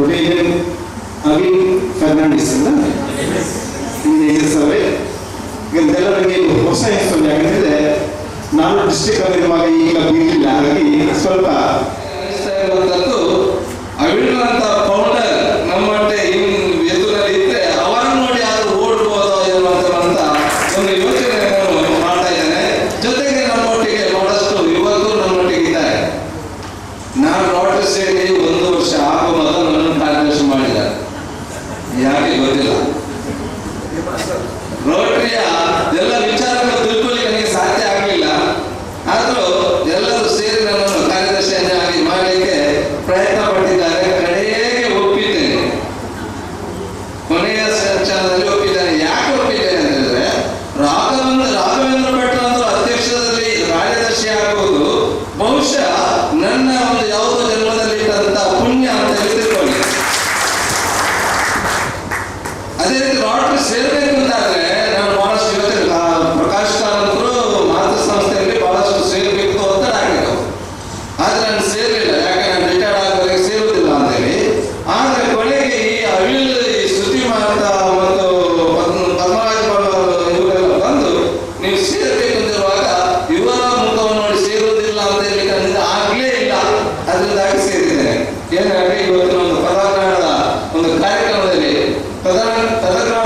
ರೊಟೇರಿಯನ್ ಅವಿನ್ ಫರ್ನಾಂಡಿಸ್ ಅವರೇ, ಇದೆಲ್ಲ ನನಗೆ ಹೊಸ ಹೆಸರು. ಯಾಕಂದ್ರೆ ನಾನು ಡಿಸ್ಟ್ರಿಕ್ಟ್ ಆಗಿರುವಾಗ ಈ ಕ್ಲಬ್ ಇರಲಿಲ್ಲ, ಹಾಗಾಗಿ ಸ್ವಲ್ಪ ಅವಿನಂತ ಫೌಂಡರ್ ನಮ್ಮಟ್ಟೆ ಎದುರಲ್ಲಿ ಇದ್ರೆ ಅವರನ್ನು ನೋಡಿ ಯಾರು ಓಡ್ಬೋದೋ ಎನ್ನುವಂತ ಒಂದು ಯೋಚನೆ ಮಾಡ್ತಾ ಇದ್ದೇನೆ. ಜೊತೆಗೆ ನಮ್ಮೊಟ್ಟಿಗೆ ಬಹಳಷ್ಟು ಯುವಕರು ನಮ್ಮೊಟ್ಟಿಗೆ ಇದ್ದಾರೆ. ನಾನು ರೋಟರಿ ಸೇರಿ 1 ವರ್ಷ ಆಗುವ ಮೊದಲು ನನ್ನನ್ನು ಕಾರ್ಯದರ್ಶಿ ಮಾಡಿದ್ದಾರೆ. ಯಾಕೆ ಗೊತ್ತಿಲ್ಲ. ರೋಟರಿಯ ಎಲ್ಲ ವಿಚಾರಗಳು ತಿಳ್ಕೊಳ್ಳಿಕ್ಕೆ ನನಗೆ ಸಾಧ್ಯ ಆಗಲಿಲ್ಲ. ಆದರೂ ಎಲ್ಲರೂ ಸೇರಿ ನನ್ನನ್ನು ಕಾರ್ಯದರ್ಶಿಯನ್ನಾಗಿ ಮಾಡಲಿಕ್ಕೆ ಪ್ರಯತ್ನ ಪಟ್ಟಿದ್ದಾರೆ. ಕಡೆಗೆ ಒಪ್ಪಿದ್ದೇನೆ, ಕೊನೆಯ ಕ್ಷಣದಲ್ಲಿ ಒಪ್ಪಿದ್ದೇನೆ. ಯಾಕೆ ಒಪ್ಪಿದ್ದೇನೆ ಅಂತಂದ್ರೆ, ರಾಘವೇಂದ್ರ ಭಟ್ರು ಅವರು ಅಧ್ಯಕ್ಷರಲ್ಲಿ ಕಾರ್ಯದರ್ಶಿ ಆಗುವುದು ಬಹುಶಃ ನನ್ನ ಒಂದು ಯಾವುದೋ ಜನ್ಮದಲ್ಲಿ ಇಟ್ಟಂತ ಪುಣ್ಯ ಅಂತ ತಿಳ್ಕೊಳ್ಳಿ. ಅದೇ ರೀತಿ ರೋಟರಿ ಸೇರ್ಬೇಕು ಅಂತಾದ್ರೆ ನಾನು ಬಹಳಷ್ಟು ಯೋಚನೆ, ಪ್ರಕಾಶ್ ಕಾರಂತರು ಮಾತೃ ಸಂಸ್ಥೆಯಲ್ಲಿ ಬಹಳಷ್ಟು ಸೇರ್ಬೇಕು ಒತ್ತಡ ಆಗಿತ್ತು. ಆದ್ರೆ ನಾನು ಸೇರ್ಲಿಲ್ಲ. ಯಾಕೆ ನಾನು ರಿಟೈರ್ಡ್ ಆಗುವವರೆಗೆ ಸೇರುವುದಿಲ್ಲ ಅಂತೇಳಿ. ಆದ್ರೆ ಕೊನೆಗೆ ಈ ಅವಿಲ್ ಸ್ತುತಿ ಮಾತಾ ಮತ್ತು ಪದ್ಮರಾಜ ಇವರೆಲ್ಲ ಬಂದು ನೀವು ಸೇರ್ಬೇಕು ಅಂತಿರುವಾಗ ಇವರ ಮುಖವನ್ನು ನೋಡಿ ಸೇರುವುದಿಲ್ಲ ಅಂತ ಹೇಳಿ ನನ್ನಿಂದ ಆಗ್ಲೇ ಇಲ್ಲ. ಅದರಿಂದಾಗಿ ಸೇರಿದ್ದೇನೆ. ಏನಾಗಿ ಇವತ್ತಿನ ಒಂದು ಪದಗ್ರಹಣದ ಒಂದು ಕಾರ್ಯಕ್ರಮದಲ್ಲಿ ಪದಗ್ರಹಣ